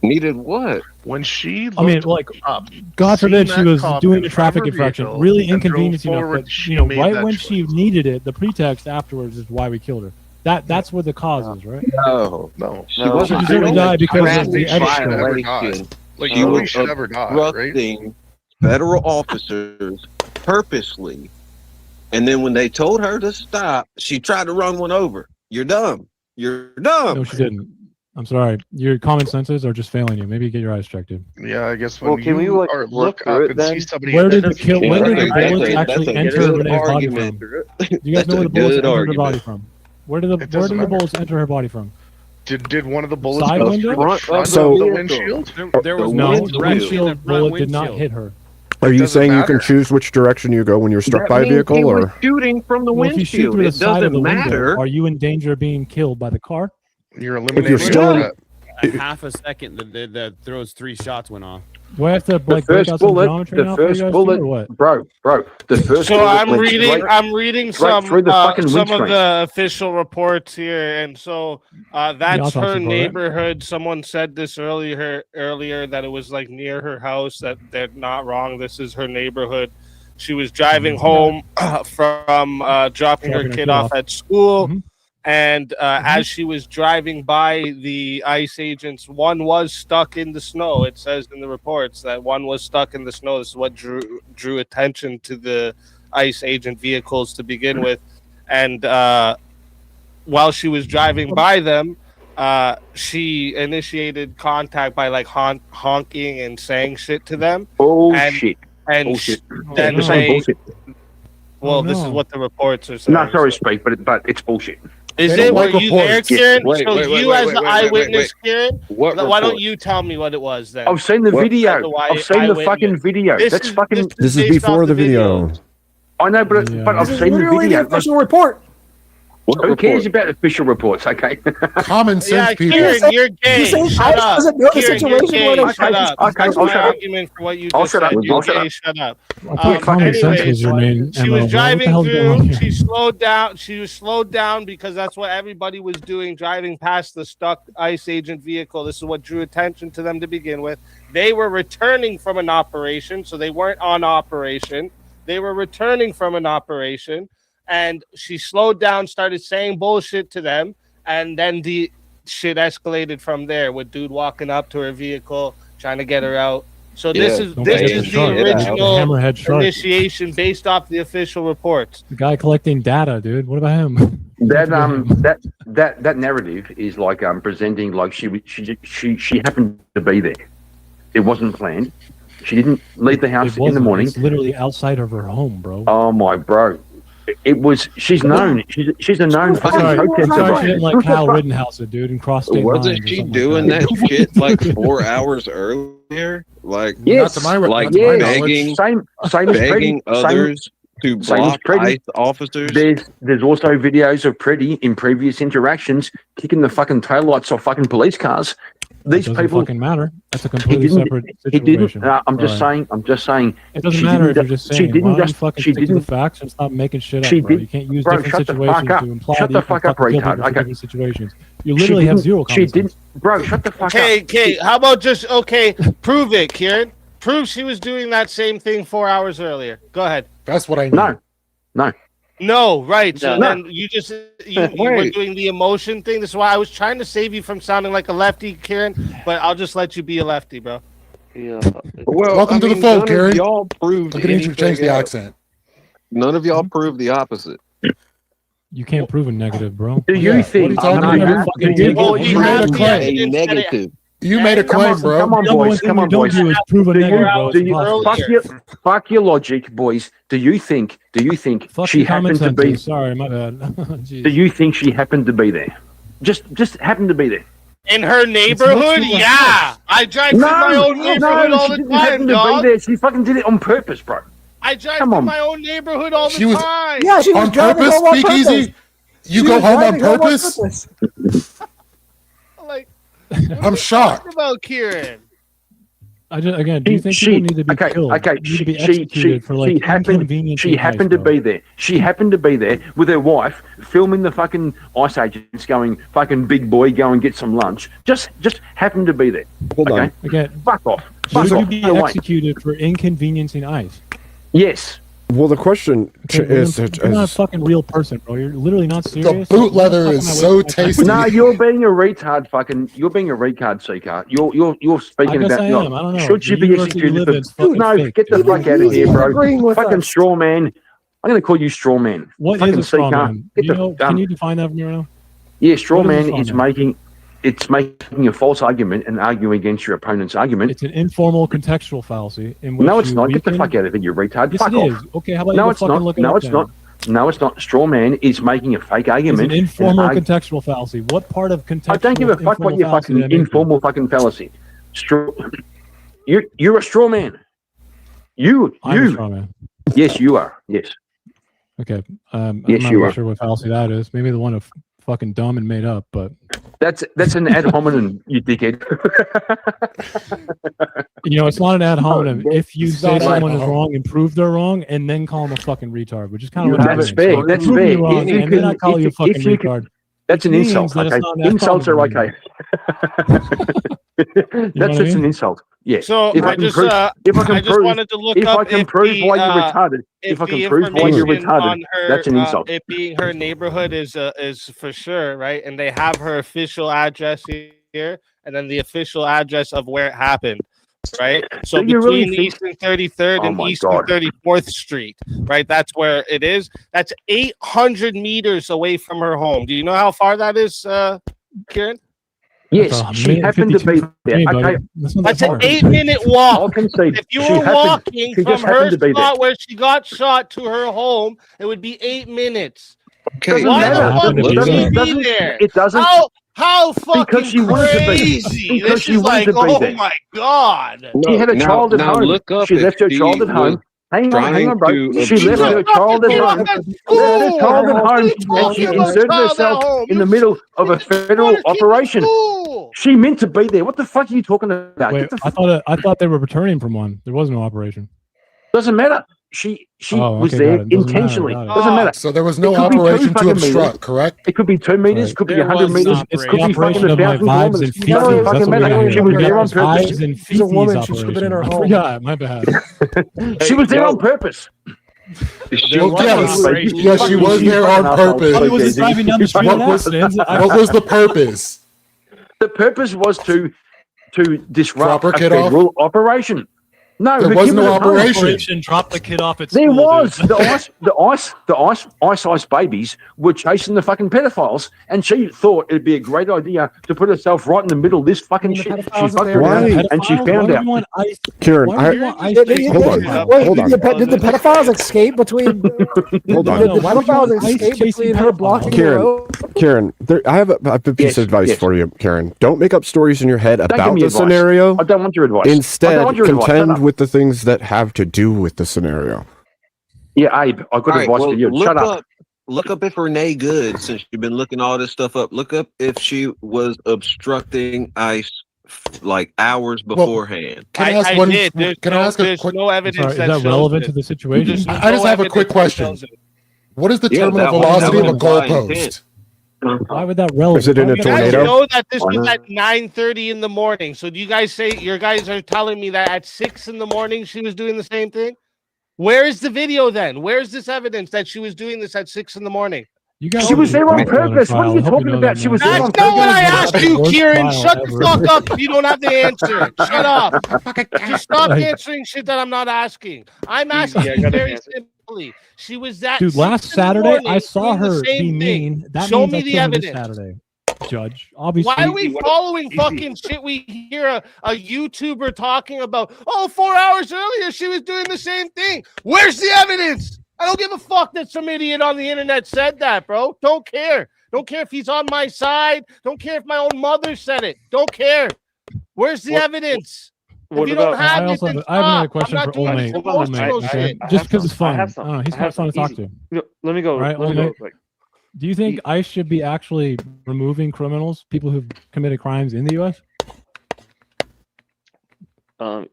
Needed what? When she I mean, looked like, up, God forbid seen she that was cop doing in a front of traffic her infraction, vehicle really and drove inconveniencing enough. forward, But she right made that when she choice. needed it, the pretext afterwards is why we killed her. That's where the cause is, right? No, No, she No. wasn't She deserved to doing die a because of traffic the extra. violation. like She nobody was should ever die, right? obstructing federal officers purposely, and then when they told her to stop, she tried to run one over. You're dumb. You're dumb. No, she didn't. I'm sorry. Your common senses are just failing you. Maybe get your eyes checked, dude. Yeah, I guess when Well, can we, you like, are work look through up it and then? see somebody, Where did that the kill? doesn't Where look did the like bullets that, actually that's a enter good Renee's body argument. from? Do you guys That's know where a the bullets good enter her argument. body from? Where did the doesn't matter. bullets enter her body from? Did one of the bullets Side go window? through the front So- of the vehicle. windshield? There was No, one the direct in windshield front bullet did not windshield. hit her. Are you doesn't saying you can matter. choose which direction you go when you're struck That by a means vehicle, he was or shooting from the Well, if you shoot windshield? through the It side of the doesn't window, matter. are you in danger of being killed by the car? You're if eliminating you're still that. A half a second that those 3 shots went off. Do I have to The like break first out some bullet, geometry the now for you first guys bullet, too, or what? bro, the first So bullet I'm went reading. straight- I'm reading straight some through the fucking some of windscreen. the official reports here, and so that's autopsy her report, right? neighborhood. Someone said this earlier that it was like near her house. That they're not wrong. This is her neighborhood. She was driving home from dropping her kid off at school. And as she was driving by the ICE agents, one was stuck in the snow. It says in the reports that one was stuck in the snow. This is what drew attention to the ICE agent vehicles to begin with. And while she was driving by them, she initiated contact by like honking and saying shit to them. Bullshit. And Bullshit. then You're saying bullshit. Well, this is what the reports are saying. No, sorry, Speak, but it's bullshit. Is it? Were you there, Kieran? So you as the eyewitness, Kieran, why don't you tell me what it was then? I've seen the video. I've seen the fucking video. That's fucking. This is before the video. I know, but I've seen the Literally video. the official report. Who cares about official reports? Okay. Common sense, people. Kieran, you're gay. Shut up. Doesn't know the Kieran, situation you're where gay. Shut up. Okay, That's I'll my shut up. argument for what you I'll just shut said. up. You're I'll shut gay. up. Shut up. I thought common sense was your main She MO, was bro. driving What the hell's going on through. here? She slowed down. She was slowed down because that's what everybody was doing, driving past the stuck ICE agent vehicle. This is what drew attention to them to begin with. They were returning from an operation, so they weren't on operation. They were returning from an operation, and she slowed down, started saying bullshit to them, and then the shit escalated from there with dude walking up to her vehicle, trying to get her out. So this is the original Hammerhead shark. initiation based off the official reports. The guy collecting data, dude. What about him? That narrative is like presenting like she happened to be there. It wasn't planned. She didn't leave the house in the morning. It's literally outside of her home, bro. Oh my bro. It was. She's known. She's a known fucking protester. Sorry, bro. she didn't like Kyle Rittenhouse, dude, and cross state lines. Wasn't she doing that shit like 4 hours earlier? Like, Yes. like Yes. begging, Same as begging Freddie. others to same as block Freddie. ICE officers. There's also videos of Freddie in previous interactions kicking the fucking taillights off fucking police cars. These Doesn't people fucking matter. That's a completely didn't- separate He didn't. situation. I'm just Sorry. saying. It doesn't she matter if didn't you're just ju- saying. She didn't Why don't you just. fucking She stick to the didn't. facts and stop making shit up, She bro. did- You can't use Bro, different shut the situations fuck up. to imply Shut that the you can fuck up, fucking kill retard. people for Okay. different situations. You She literally have didn't- zero She common sense. didn't. Bro, shut the fuck up. Okay, how about just prove it, Kieran? Prove she was doing that same thing 4 hours earlier. Go ahead. That's what I need. No. No, right. So No. then you were Wait. doing the emotion thing. This is why I was trying to save you from sounding like a lefty, Kieran, but I'll just let you be a lefty, bro. Yeah. Well, Welcome to the none fold, of Karen. y'all proved Look at you change anything the else. accent. None of y'all proved the opposite. You can't prove a negative, bro. Do you think? What are you talking I'm about? not fucking You taking well, it. you made a claim. A negative. You made a claim, bro. Come on, Number one boys. thing Come you on, don't boys. do is prove a Do negative, bro. you, It's do you impossible. fuck your logic, boys? Do you think Fuck she your common happened to sense. be? Sorry, my bad. Jeez. Do you think she happened to be there? Just happened to be there. In her neighborhood? too much Yeah. I drive through my own neighborhood all she the didn't time, happen to dog. be there. She fucking did it on purpose, bro. I drive Come through on. my own neighborhood all She the was- time. Yeah, she was On driving purpose, home on speak purpose. easy. You She go was home on driving home purpose. Like, I'm shocked. what about Kieran? Again, do you think people need to be killed? Okay. Need to be She executed for like happened inconveniencing to life, bro. be there. She happened to be there with her wife, filming the fucking ICE agents going, fucking big boy, go and get some lunch. Just happened to be there. Hold on. Again, Fuck off. Fuck should you off. be Go away. executed for inconveniencing ICE? Yes. Well, the question is, You're not a fucking real person, bro. You're literally not The serious. boot leather Fucking is my so way- tasty. No, you're being a retard. You're being a retard seeker. You're speaking I guess about. I am. I don't know. Should you The be university you executed? live in is fucking No, fake, get the dude. fuck out of here, bro. Agreeing with Fucking us. straw man. I'm gonna call you straw man. What fucking is a straw seeker. man? Get You the- know, can you define that for me right now? Yeah, straw What is a man straw is man? making a false argument and arguing against your opponent's argument. It's an informal contextual fallacy in which No, it's you not. Get the weaken- fuck out of here, you retard. Yes, Fuck it off. is. Okay, how about No, you it's fucking not. look it No, up it's then? not. No, it's not. Straw man is making a fake It's argument. an informal and contextual fallacy. What part of contextual I don't give a fuck what informal your fallacy fucking did I make? informal fucking fallacy. Straw. You're a straw man. I'm a straw man. Yes, you are. Yes. Okay. I'm Yes, not you really are. sure what fallacy that is. Maybe the one of fucking dumb and made up, but That's an ad hominem, you dickhead. it's not an ad hominem. If you It's say not ad someone is hominem. wrong and prove they're wrong, and then call them a fucking retard, which is kind of what That's you're doing. fair. So That's prove me fair. wrong, If you and then I can- call you a if fucking you can- retard. That's an Which insult. means that it's Okay. not an ad Insults are hominem. okay. That's what I just an mean? insult. Yeah. So if I I can just prove, if I can I just prove, wanted to look if up I can if prove the, why you're retarded, if I can prove why you're information retarded, on her, that's an insult. it being her neighborhood is for sure, right? And they have her official address here, and then the official address of where it happened, right? So Do you really between think- Eastern 33rd Oh and my Eastern God. 34th Street, right? That's where it is. That's 800 meters away from her home. Do you know how far that is, Kieran? Yes, That's she happened to be there. Hey, buddy, Okay, that's not That's that an far. 8-minute walk. I'll concede. If you She were happened- walking she from just her happened to be there. spot where she got shot to her home, it would be 8 minutes. Doesn't Why matter. the fuck It would doesn't- she be doesn't- there? it doesn't- How fucking because she wanted to be. crazy? Because This she is wanted like, to be oh there. my god. She had a Now- child at now home. look up She if left her she child at was home. Hang on, trying bro. to She left her obstruct- child at home. Left her child at home, and she talking about inserted child at herself home? in the middle of a federal operation. She meant to be there. What the fuck are you talking about? Wait, Get the I thought they were returning from one. There was no operation. Doesn't matter. She Oh, was okay, there got it. Doesn't matter, intentionally. got it. Doesn't matter. So there was no It could be 2 operation to fucking meters. obstruct, correct? It could be 2 meters. Could be There 100 was meters. an It's Could the be fucking operation of my 1,000 vibes kilometers. and It feces. doesn't That's fucking what we matter. got here. She was We there got on purpose. vibes and She's a woman. feces She should have been in her operation. I home. forgot. My bad. She was there on purpose. There Well, was yes, an operation. yes, she was there on purpose. Probably wasn't driving down the street What with was- accidents. What was the purpose? The purpose was to disrupt Drop her a kid off? federal operation. No, There her was kid no at home. operation. Drop the kid off at There school. was dude. the ice babies were chasing the fucking pedophiles, and she thought it'd be a great idea to put herself right in the middle of this fucking The shit. She pedophiles fucked are around, there. and she Pedophiles? found Why do out. you want ice? Karen, Why do you want ice? hold on, Wait, hold on. did the pedophiles escape between? Hold on. Did No, the why would you pedophiles want ice escape chasing between her pedophiles? blocking the Karen, road? Karen, I have a piece Yes, of advice yes. for you, Karen. Don't make up stories in your head give about me the advice. scenario. I don't want your advice. I don't Instead, want your advice. Shut contend up. with the things that have to do with the scenario. Yeah, Abe, I've got All right, advice well, for you. look Shut up. Look up if Renee Good, since you've been looking all this stuff up. Look up if she was obstructing ICE like hours beforehand. Can I ask one? did. There's Can no, I ask a there's quick? no evidence Sorry, is that that shows relevant it. to the situation? There's I just no have a quick evidence that question. shows it. What is the Yeah, terminal that would- velocity that of a would imply goalpost? intent. Why would that relevant? Is it in a Why would that- You guys tornado? know that this Why was not? at 9:30 in the morning. So do you guys say your guys are telling me that at 6 in the morning she was doing the same thing? Where is the video then? Where's this evidence that she was doing this at 6 in the morning? You guys She was there on don't know purpose. What are trial. you I hope talking know about? that She was now. there That's on not what I purpose. asked you, Worst Kieran. trial Shut ever. the fuck up if you don't have the answer. Shut up. Just stop Like- answering shit that I'm not asking. I'm asking I you got an very answer. simply. She was that Dude, last 6 in the Saturday morning I saw doing the her same be thing. mean. That Show means me I the killed her this evidence. Saturday, Judge. Obviously, Why are we following fucking shit? We hear a YouTuber talking about, 4 hours earlier she was doing the same thing. Where's the evidence? I don't give a fuck that some idiot on the internet said that, bro. Don't care. Don't care if he's on my side. Don't care if my own mother said it. Don't care. Where's the evidence? What if you about- don't have I it, also then have, I have another stop. question I'm for not old doing mate. Hold on, emotional I- shit. I Just have because it's some. I fun. have some. I don't know, he's I kind have of fun to some. talk Easy. to. No, let me go. Right, Let me okay. go. Like, Do you think ICE should be actually removing criminals, people who've committed crimes in the U.S.?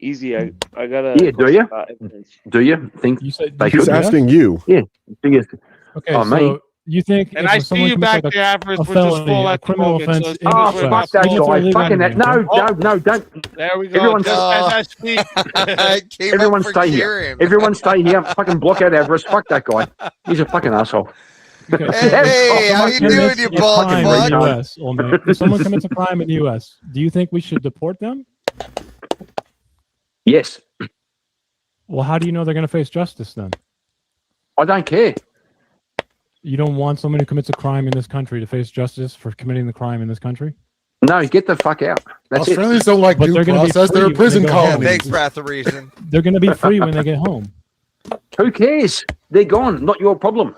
easy. I gotta. Yeah, do you? Evidence. Do you think You said they He's could? asking you. Yeah. Do you? Okay, Oh, so me? you think And if I see someone you commits, back like, there, Avarice. a We're just felony, full a at the criminal moment. offense So as in soon Oh, as we're Israel, fuck that not Someone's guy. illegal Fucking that. immigrant, No, okay? no, don't. There we go. Everyone- Just as I speak. Everyone stay here. Everyone stay here. Fucking block out Everest. Fuck that guy. He's a fucking asshole. Okay, so Hey, if how someone you doing, commits you a bald crime fuck? in the US, old mate, if someone commits a crime in the U.S., do you think we should deport them? Yes. Well, how do you know they're going to face justice then? I don't care. You don't want someone who commits a crime in this country to face justice for committing the crime in this country? No, get the fuck out. That's Australians don't like But due they're gonna be process. They're free a prison when they go home. colony. Thanks, Breath of Reason. They're going to be free when they get home. it. Who cares? They're gone. Not your problem.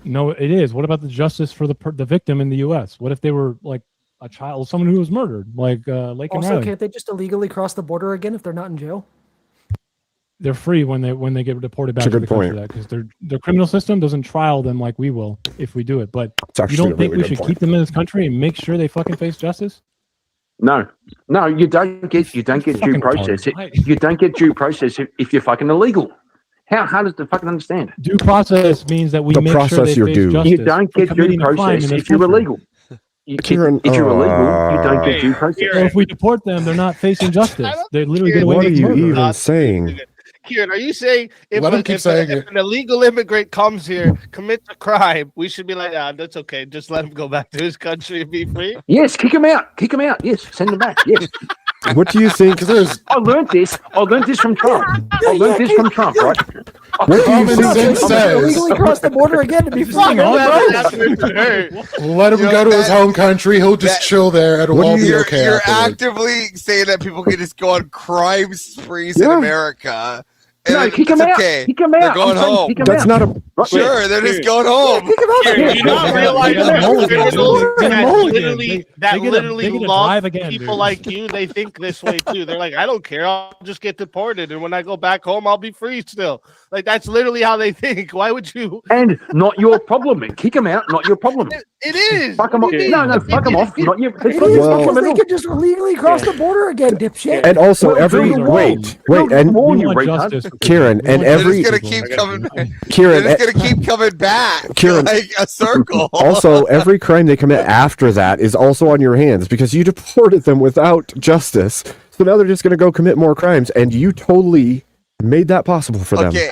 No, it is. What about the justice for the victim in the U.S.? What if they were like a child, someone who was murdered, like Lake and Also, Riley? can't they just illegally cross the border again if they're not in jail? They're free when they get deported back That's a to the good country. point. Because their criminal system doesn't trial them like we will if we do it. But It's actually you a don't think really we good should point. keep them in this country and make sure they fucking face justice? No, no, you don't get due Fucking process. retarded. You don't get due process if you're fucking illegal. How hard is to fucking understand? Due process means that we The make sure process they you're face due. justice You don't for get due committing a crime process in this if you're country. illegal. Kieran, if you're illegal, you don't get due process. So if we deport them, they're not facing justice. They literally get away what are with you murder. even saying? Kieran, are you saying if, Let him keep saying if it. an illegal immigrant comes here, commits a crime, we should be like, that's okay. Just let him go back to his country and be free? Yes, kick him out. Kick him out. Yes, send him back. Yes. What do you think? I learned this. I learned this from Trump. I learned this from Trump, right? What do you Common think? sense says, Illegally cross the border again to be free. Hang on, let him go to his home country. He'll just chill there. It'll all be You're, okay. you're afterward. actively saying that people can just go on crime sprees in Yeah. America. And No, kick him it's out. okay. Kick him They're out. going I'm saying home. kick him That's out. not a. Sure, they're just going home. Kick him out. Kieran, do you not realize Get a that mulligan. criminals Get a that mulligan. literally, that They get a literally love drive again, people dude. like you? They think this way too. They're like, I don't care. I'll just get deported. And when I go back home, I'll be free still. Like, that's literally how they think. Why would you? And not your problem, man. Kick him out. Not your problem. It is. Fuck him off. Okay. No, fuck him off. Not your. It's It not is your Well- problem because at they all. could just illegally cross the border again, dipshit. And also, Well, every build a wall. wait, Build a and wall, We you want retard. justice for Kieran, people. We and want every- They're justice just for gonna keep people. coming. Kieran, They're just gonna keep coming back. Kieran- like a circle. also, every crime they commit after that is also on your hands because you deported them without justice. So now they're just going to go commit more crimes, and you totally made that possible for them. Okay,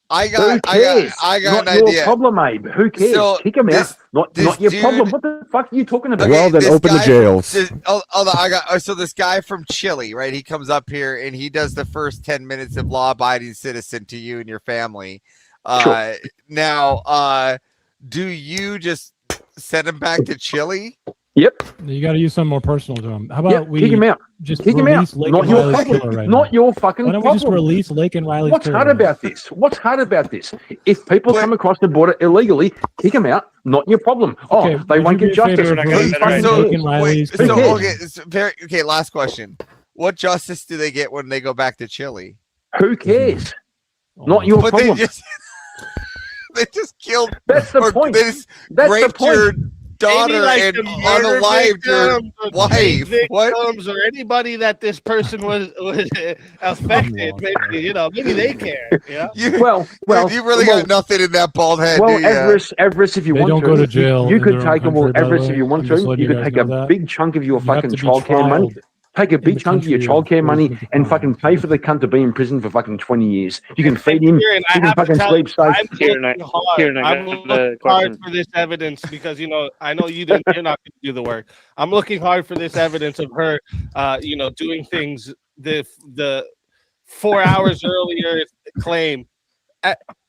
I Who got cares? an Not your idea. problem, Abe. Who cares? So, Kick him this- out. Not this your dude- problem. What the fuck are you talking about? Well, then this open the guy- jails. So this guy from Chile, right? He comes up here and he does the first 10 minutes of law-abiding citizen to you and your family. Sure. Now, do you just send him back to Chile? Yep. You got to use something more personal to them. How about Yeah, we kick him out. just Kick him out. release Lake Not and your Riley's problem. killer right Not now? your fucking Why don't we problem. just release Lake and Riley's What's killer hard right now? about this? What's hard about this? If people come across the border illegally, kick them out. Not your problem. Oh, Okay, they would won't you get be a favor justice. of Who releasing fucking So, Lake cares? and Riley's Wait, killer? so cares? it's very okay. Last question: what justice do they get when they go back to Chile? Who cares? Not your But problem. they just killed. That's the or point. They just That's the raped your point. daughter Maybe like and the murder unalived your victims or wife. the What? victims or anybody that this person was affected. Maybe maybe they care. Yeah. Well, you really well, got nothing in that bald head, Well, do you? Everest, if you They want don't to, go to jail you in could their own take them all. country, by the Everest, way. if you want I'm just to, letting you you could guys take a know that. big chunk of your You have fucking to be childcare money. trialed Take a in big the chunk of your country of childcare money origin. and fucking pay for the cunt to be in prison for fucking 20 years. You can feed him. Kieran, I You can have to fucking tell sleep you, safe. I'm Kieran, looking I hard. got I'm a looking hard question. for this evidence because I know you're not going to do the work. I'm looking hard for this evidence of her, doing things the 4 hours earlier claim.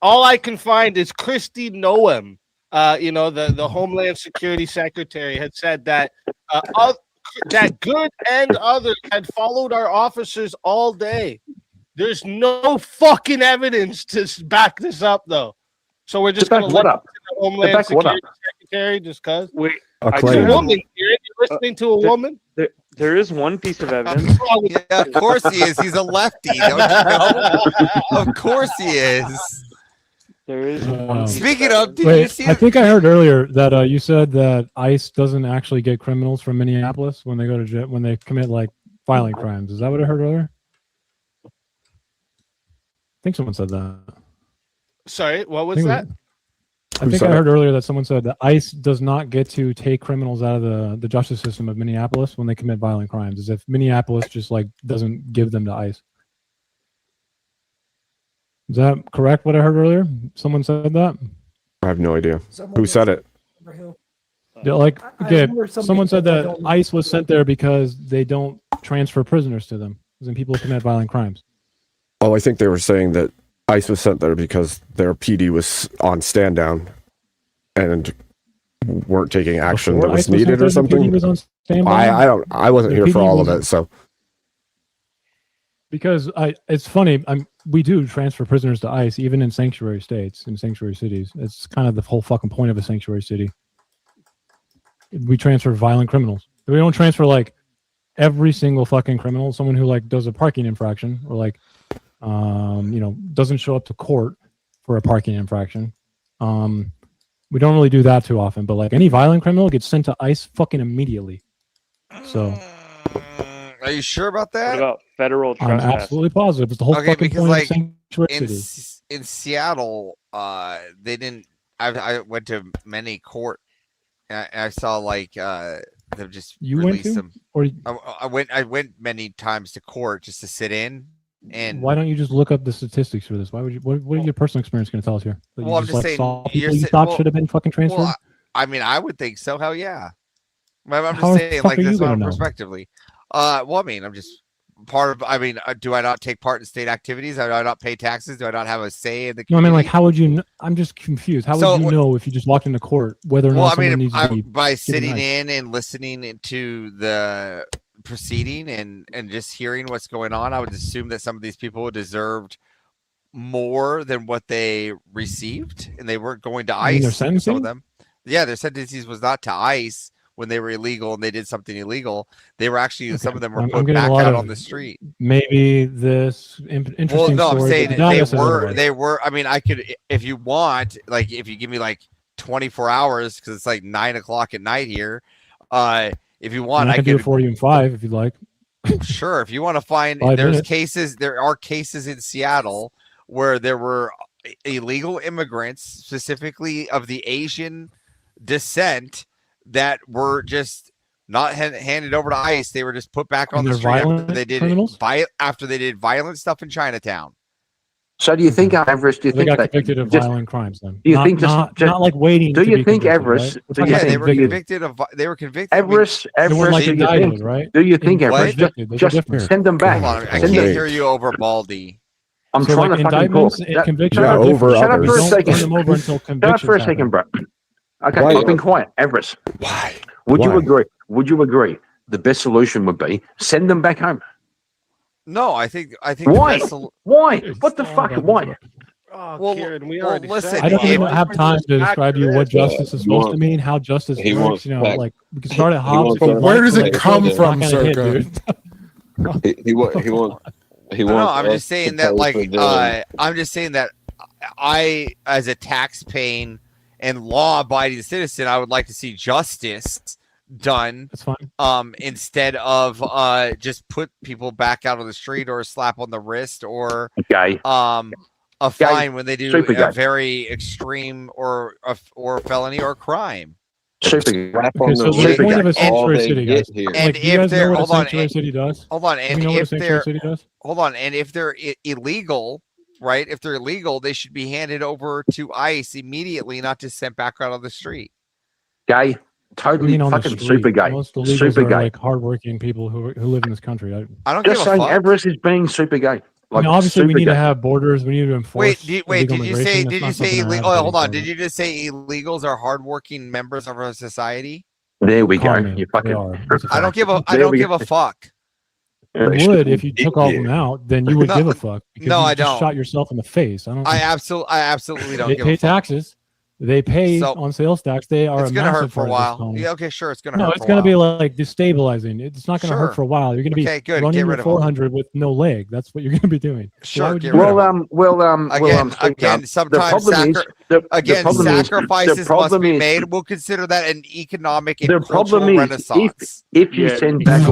All I can find is Kristi Noem, the Homeland Security Secretary, had said that that Good and others had followed our officers all day. There's no fucking evidence to back this up, though. So we're just To back going to what let up? the Homeland back what up? Security Secretary just cause. Wait, A I claim. do A have- woman, Kieran, you're listening to a woman? there is one piece of evidence. Yeah, of course he is. He's a lefty. Don't you know? Of course he is. There is Um, one. piece Speaking of of, evidence. did you Wait, see? I think I heard earlier that you said that ICE doesn't actually get criminals from Minneapolis when they go to jail, when they commit like violent crimes. Is that what I heard earlier? I think someone said that. Sorry, what I was think, that? I Who think said I it? heard earlier that someone said that ICE does not get to take criminals out of the justice system of Minneapolis when they commit violent crimes, as if Minneapolis just like doesn't give them to ICE. Is that correct? What I heard earlier? Someone said that. I have no idea. Someone Who was- said it? Yeah, like, I okay, remember somebody someone said said that don't- ICE was sent there because they don't transfer prisoners to them, as in people who commit violent crimes. Oh, I think they were saying that ICE was sent there because their PD was on stand down and weren't taking action Before that was ICE sent needed there, or the PD something. was on standby? I wasn't The here for PD all of was- it, so Because it's funny. We do transfer prisoners to ICE, even in sanctuary states, in sanctuary cities. It's kind of the whole fucking point of a sanctuary city. We transfer violent criminals. We don't transfer like every single fucking criminal. Someone who like does a parking infraction or like, doesn't show up to court for a parking infraction. We don't really do that too often. But like any violent criminal gets sent to ICE fucking immediately. So Are you sure about What that? about federal I'm trespass? absolutely positive. It's the whole Okay, fucking because point like of sanctuary in cities. in Seattle, they didn't. I went to many court I saw like they've just You went released to? them. Or I went many times to court just to sit in. And why don't you just look up the statistics for this? Why would you? What is your personal experience going to tell us here? That Well, you I'm just saying, saw you're people you sa- thought well- should have been fucking transferred. Well, I mean, I would think so. Hell yeah. I'm How the just saying, fuck like are you this gonna one know? prospectively. Well, I mean, I'm just part of. I mean, do I not take part in state activities? Do I not pay taxes? Do I not have a say in the? No, I mean, like, community? how would you? I'm just confused. How So, would you know if you just walked into court whether or not Well, I someone mean, needs to be by given sitting rights? in and listening to the proceeding and just hearing what's going on, I would assume that some of these people deserved more than what they received, and they weren't going to You mean their ICE. Some sentencing? of them, yeah, their sentences was not to ICE when they were illegal and they did something illegal. They were actually some of them were I'm put getting a back lot out of on the street. Maybe this interesting Well, no, I'm story, saying but not they necessarily were. right. They were. I mean, I could, if you want, like, if you give me like 24 hours, because it's like 9 o'clock at night here. If you want, I I can do could it for you in 5 if you'd like. Sure, if you want to find, 5 there's minutes. cases. There are cases in Seattle where there were illegal immigrants, specifically of the Asian descent, that were just not handed over to ICE. They were just put back on And the they're street after violent they did criminals? after they did violent stuff in Chinatown. So do you think Everest? Do you They think got that convicted of just- violent crimes then. Do you not, think just, not, not like waiting Do to you be think convicted, Everest? right? We're Do talking you Yeah, about think they were convicted. convicted of. They were convicted. I mean, Everest? They weren't Everest? like Do you indicted, think? right? Do you think In- Everest? convicted. There's a Just difference. send them back. hold on, I Send can't them. hear you over Baldy. I'm So, trying like, to fucking talk. indictments and convictions Yeah, are over different. Shut up others. for a Don't second. turn them over until Shut up convictions for a happen. second, bro. Okay, Why? I've been quiet. Everest, Why? would you Why? agree? Would you agree? The best solution would be send them back home. No, I think Why? the best sol- Why? Dude, What the slow fuck? down. Why? Oh, Well, Kieran, we well, already listen, said I don't if- even have time to describe to you what justice is supposed to wants- mean, how justice he works. wants You know, back- like we can start at he Hobbes. wants if you back- Where want, does but, it like, come it's from, not gonna hit, Circa? dude. He wants. He No, wants. I'm us just saying to that, pay like, for them. I'm just saying that I, as a tax-paying and law-abiding citizen, I would like to see justice done. That's fine. Instead of just put people back out on the street or a slap on the wrist or Okay. a fine when they do super a guy. very extreme or felony or crime. Super. Slap Okay, on so the the wrist point of a is all sanctuary they city, get guys. here. And Like, do you if guys they're- know what a hold on, sanctuary and- city does? Hold on, Do and you know what a if sanctuary they're city does? hold on, and if they're illegal, right? If they're illegal, they should be handed over to ICE immediately, not just sent back out on the street. Gay. I Totally mean, on the fucking street. super gay. Most illegals Super are gay. like hardworking people who live in this country. I don't Just give a saying, fuck. Everest is being super gay. I mean, obviously, we super need gay. to have borders. We need to enforce. Wait, illegal did you immigration. say? That's Did not you say? something I'm Illegal? Oh, hold on. advocating Did you just say illegals are hardworking members of our society? There we for. go. Call me. You They fucking. are. It's a I don't fact. give a. I There don't we give go. a fuck. You would if you took all of them out. Then you would No, give a fuck. Because no, you I just don't. Shot yourself in the face. I don't. I absolutely don't They give pay a fuck. taxes. They pay So, on sales tax. They are It's a gonna hurt massive for a part of this while. economy. Yeah, okay, sure, it's gonna No, hurt. it's for a going to while. be like destabilizing. It's not going to Sure. hurt for a while. You're going to be Okay, good. running Get your rid of 'em. 400 with no leg. That's what you're going to be doing. So Sure, why would you get do rid of that? Again, sometimes again, sacrifices must be made. We'll consider that an economic and The cultural problem is, renaissance. if you send back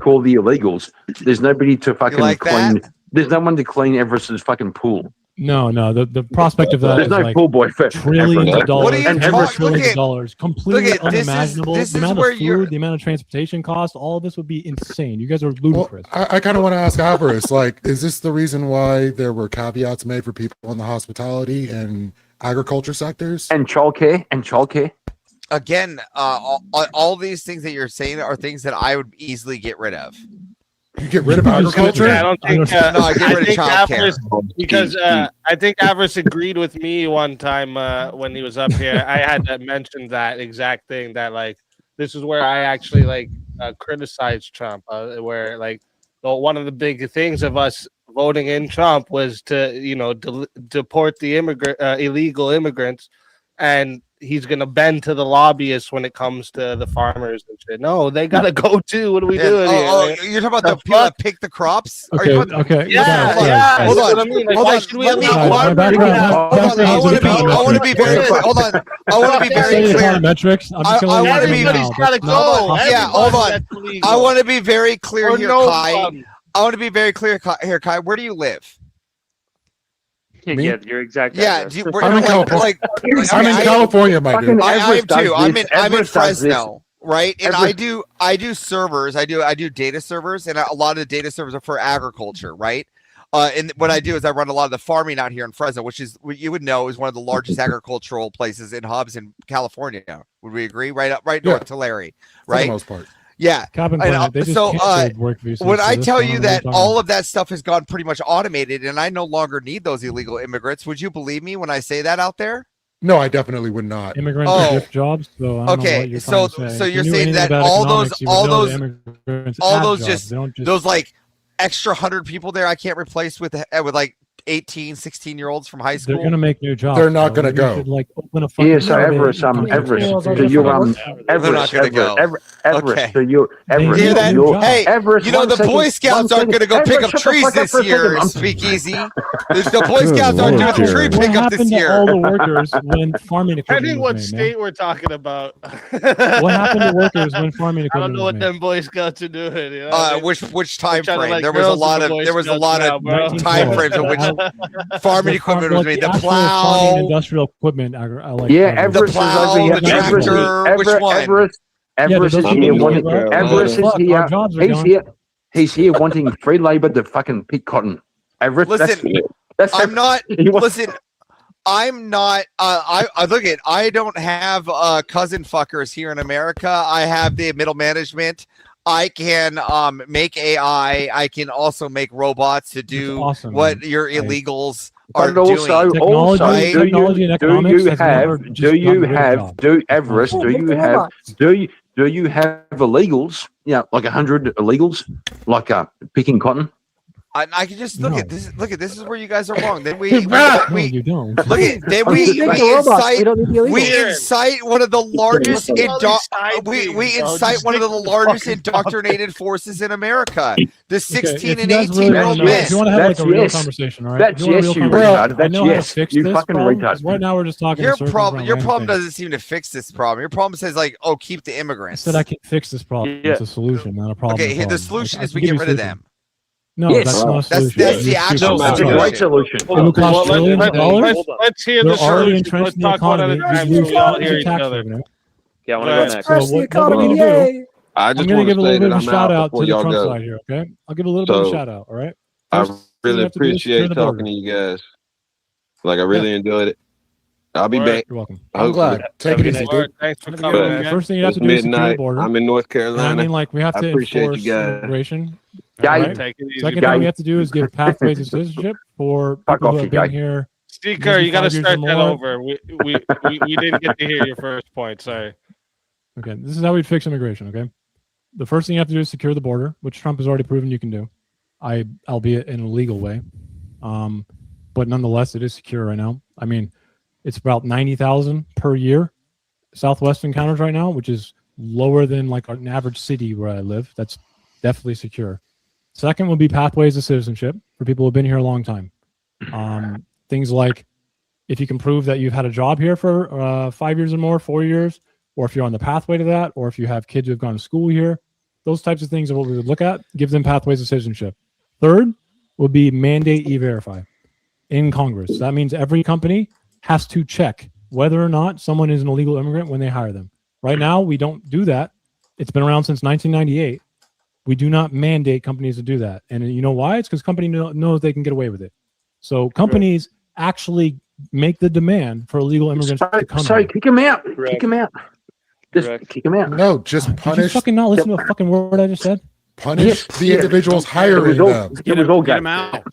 all the illegals, there's nobody to fucking like clean. that? There's no one to clean Everest's fucking pool. No. The prospect of that There's is no like pool boy for trillions Everest. of dollars. What are you and talking- trillions look of at- dollars. Completely look at- this is- unimaginable. this the is amount where of you're- food, the amount of transportation costs, all of this would be insane. You guys are ludicrous. I kind of want to ask Avarice, like, is this the reason why there were caveats made for people in the hospitality and agriculture sectors? And childcare. Again, all these things that you're saying are things that I would easily get rid of. You get rid of agriculture? I don't think. No, I get rid of think childcare. Avarice, because I think Avarice agreed with me one time when he was up here. I had mentioned that exact thing, that like this is where I actually like criticized Trump, where like one of the big things of us voting in Trump was to deport the illegal immigrants, and he's gonna bend to the lobbyists when it comes to the farmers and shit. No, they gotta go too. What are we doing here? Oh, you're talking about the people that pick the crops? Are you talking- Okay. Yeah, Hold on, yeah. hold That's on. what I mean. Like, Hold why on. should we Let me- allow hold on. farmers to have- Hold on. I want to be very clear. Hold on. I want to be very Say clear. metrics. I'm just I gonna let want to you be know Everybody's now. gotta That's go. not Yeah, hold on. Everybody that's illegal. I want to be very clear Or here, no Kai. fun. I want to be very clear here, Kai. Where do you live? Me? Yeah, your exact Yeah, address. I'm in California. I'm in California, my dude. I am too. I'm in Everest does this. Fresno, right? And Everest- I do servers. I do data servers, and a lot of the data servers are for agriculture, right? And what I do is I run a lot of the farming out here in Fresno, which is what you would know is one of the largest agricultural places in hubs in California. Would we agree? Right north to Larry, For right? the most part. Yeah. Cabin And, Planet, they just so canceled work visas, when so I this tell one you I'm that talking all about. of that stuff has gone pretty much automated, and I no longer need those illegal immigrants, would you believe me when I say that out there? No, I definitely would not. Immigrants Oh. shift jobs. So I don't know Okay, what you're so trying to say. so If you you're knew saying anything that about all economics, those you would all know those that immigrants all have those jobs. just They don't just those like extra 100 people there I can't replace with like 18, 16-year-olds from high school. they're gonna make new jobs. They're not bro. gonna You go. should, like open a fucking Yeah, so survey Everest, and come Everest, to so security you guards. Everest, not gonna go. Everest, Okay. so you, They Everest, need Hear that? new you're, jobs. Hey, Everest, you know one the second, Boy Scouts one aren't going to go second. pick Everest, up shut the trees fuck up this for a year. second. Speakeasy. The Boy Good Scouts aren't Lord, doing the tree Jared. What pickup this happened to year. all the workers when farming Depending equipment what was made, state we're talking about. man? What happened to workers when farming I don't equipment know was what made? them Boy Scouts are doing. You know what I mean? Which time trying to frame? let There was a girls in lot the of Boy there was a Scouts lot now, of bro. time frames in which farming The farm- equipment was like made. the The actual farming plow, industrial equipment. Like, Yeah, the Everest is plow, over here. the tractor. Which one? Everest Yeah, is those here people wanting. get- Everest is Fuck, our here. jobs are He's gone. here. He's here wanting free labor to fucking pick cotton. Everest, Listen, that's I'm not. he wants- Listen, I'm not. I look at. I don't have cousin fuckers here in America. I have the middle management. I can make AI. I can also make robots to do awesome, what man. your Like- illegals are But also, doing. also, Technology- do technology and you economics has never have, just do you gotten rid of have, jobs. do Everest, do Make you the have, robots. do you have illegals? Yeah, like 100 illegals, like picking cotton. I can just look No. at this. Look at this is where you guys are wrong. Then No, you don't. look at then I'm we just Make the robots. We incite don't need the illegals. we incite one of the largest All these side we things, bro. incite Just one of the stick to the largest fucking indoctrinated forces in America. The 16 if you and guys 18 really year wanna old know, men. if you want to have like That's a real yes. conversation, all right? That's If you want a yes, real you conversation, retard. I That's know how to yes. fix You this fucking problem. retard. Right now, we're just talking. Your in circles problem around your random problem things. doesn't seem to fix this problem. Your problem says like, oh, keep the I immigrants. said I can fix this problem. Yeah. It's a solution, not a problem. Okay, problem. the solution I is can we give get you rid of solution. them. No, Yes. that's not a That's solution. that's the You're actual stupid. That's a solution. great solution. It will cost Well, trillions of dollars. let's hear They're the already solution. entrenched Let's in the talk one at a economy. time You so lose we all your hear each tax other. revenue. Yeah, I want to Right. go next. So First the what economy, we need to do, yay. I I'm just going to want give to a say little bit that of a I'm shout out out to before the y'all Trump go. side here, okay? I'll give a little bit of a So, shout out, all right? I First thing you really have to do is secure appreciate the talking border. to you guys. Like I really enjoyed it. I'll be Word. back. You're welcome. I'm Hopefully. glad. Take it easy, All right, dude. thanks for The coming, man. first thing you have It's to do is secure the midnight. border. I'm in North And I Carolina. mean, like, we have I to appreciate you enforce guys. immigration. Guy, All right? Take it easy, Second bro. thing we have to do is give pathways to citizenship for Fuck people off, who you have been guy. here. Seeker, you got to 5 years start or that more. over. We didn't get to hear your first point. Sorry. Okay, this is how we fix immigration, okay? The first thing you have to do is secure the border, which Trump has already proven you can do, albeit in a legal way. But nonetheless, it is secure right now. I mean, it's about 90,000 per year Southwest encounters right now, which is lower than like an average city where I live. That's definitely secure. Second would be pathways to citizenship for people who have been here a long time. Things like if you can prove that you've had a job here for 5 years or more, 4 years, or if you're on the pathway to that, or if you have kids who have gone to school here, those types of things are what we would look at, give them pathways to citizenship. Third would be mandate E-Verify in Congress. That means every company has to check whether or not someone is an illegal immigrant when they hire them. Right now, we don't do that. It's been around since 1998. We do not mandate companies to do that. And you know why? It's because companies know they can get away with it. So companies actually make the demand for illegal immigrants to come Sorry, here. kick him out. Correct. Kick him out. Just Correct. kick him out. No, just Did you punish fucking not listen to a fucking word I just said? punish the Yeah. individuals It hiring was all, them. it was all Get good. him out.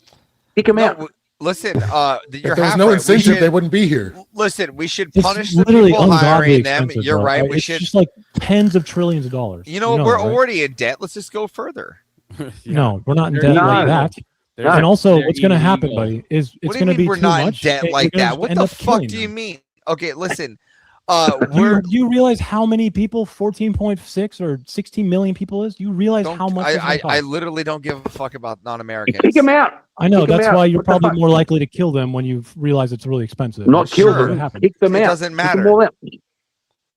Kick him out. No, listen, you're If there was half no right. We incentive, should- they wouldn't be here. Listen, we should It's punish the literally people ungodly hiring them. expensive, You're bro. right. It's We should. just like tens of trillions of dollars. You know, we're right? already in debt. Let's just go further. No, we're not in They're debt not. like that. There's- And also, they're what's going to happen, illegal. buddy, is What it's do you going to mean be we're too not in much. debt and like you're gonna that? What end the up fuck killing do you them. mean? Okay, listen. Do We're you realize how many people 14.6 or 16 million people is? Do you realize don't, how much it's gonna I cost? literally don't give a fuck about non-Americans. Kick him out. I know, kick 'em that's out. why you're What the probably fuck? more likely to kill them when you realize it's really expensive. Not That's kill sure them. happen. Kick them It out. doesn't Kick matter. them all out.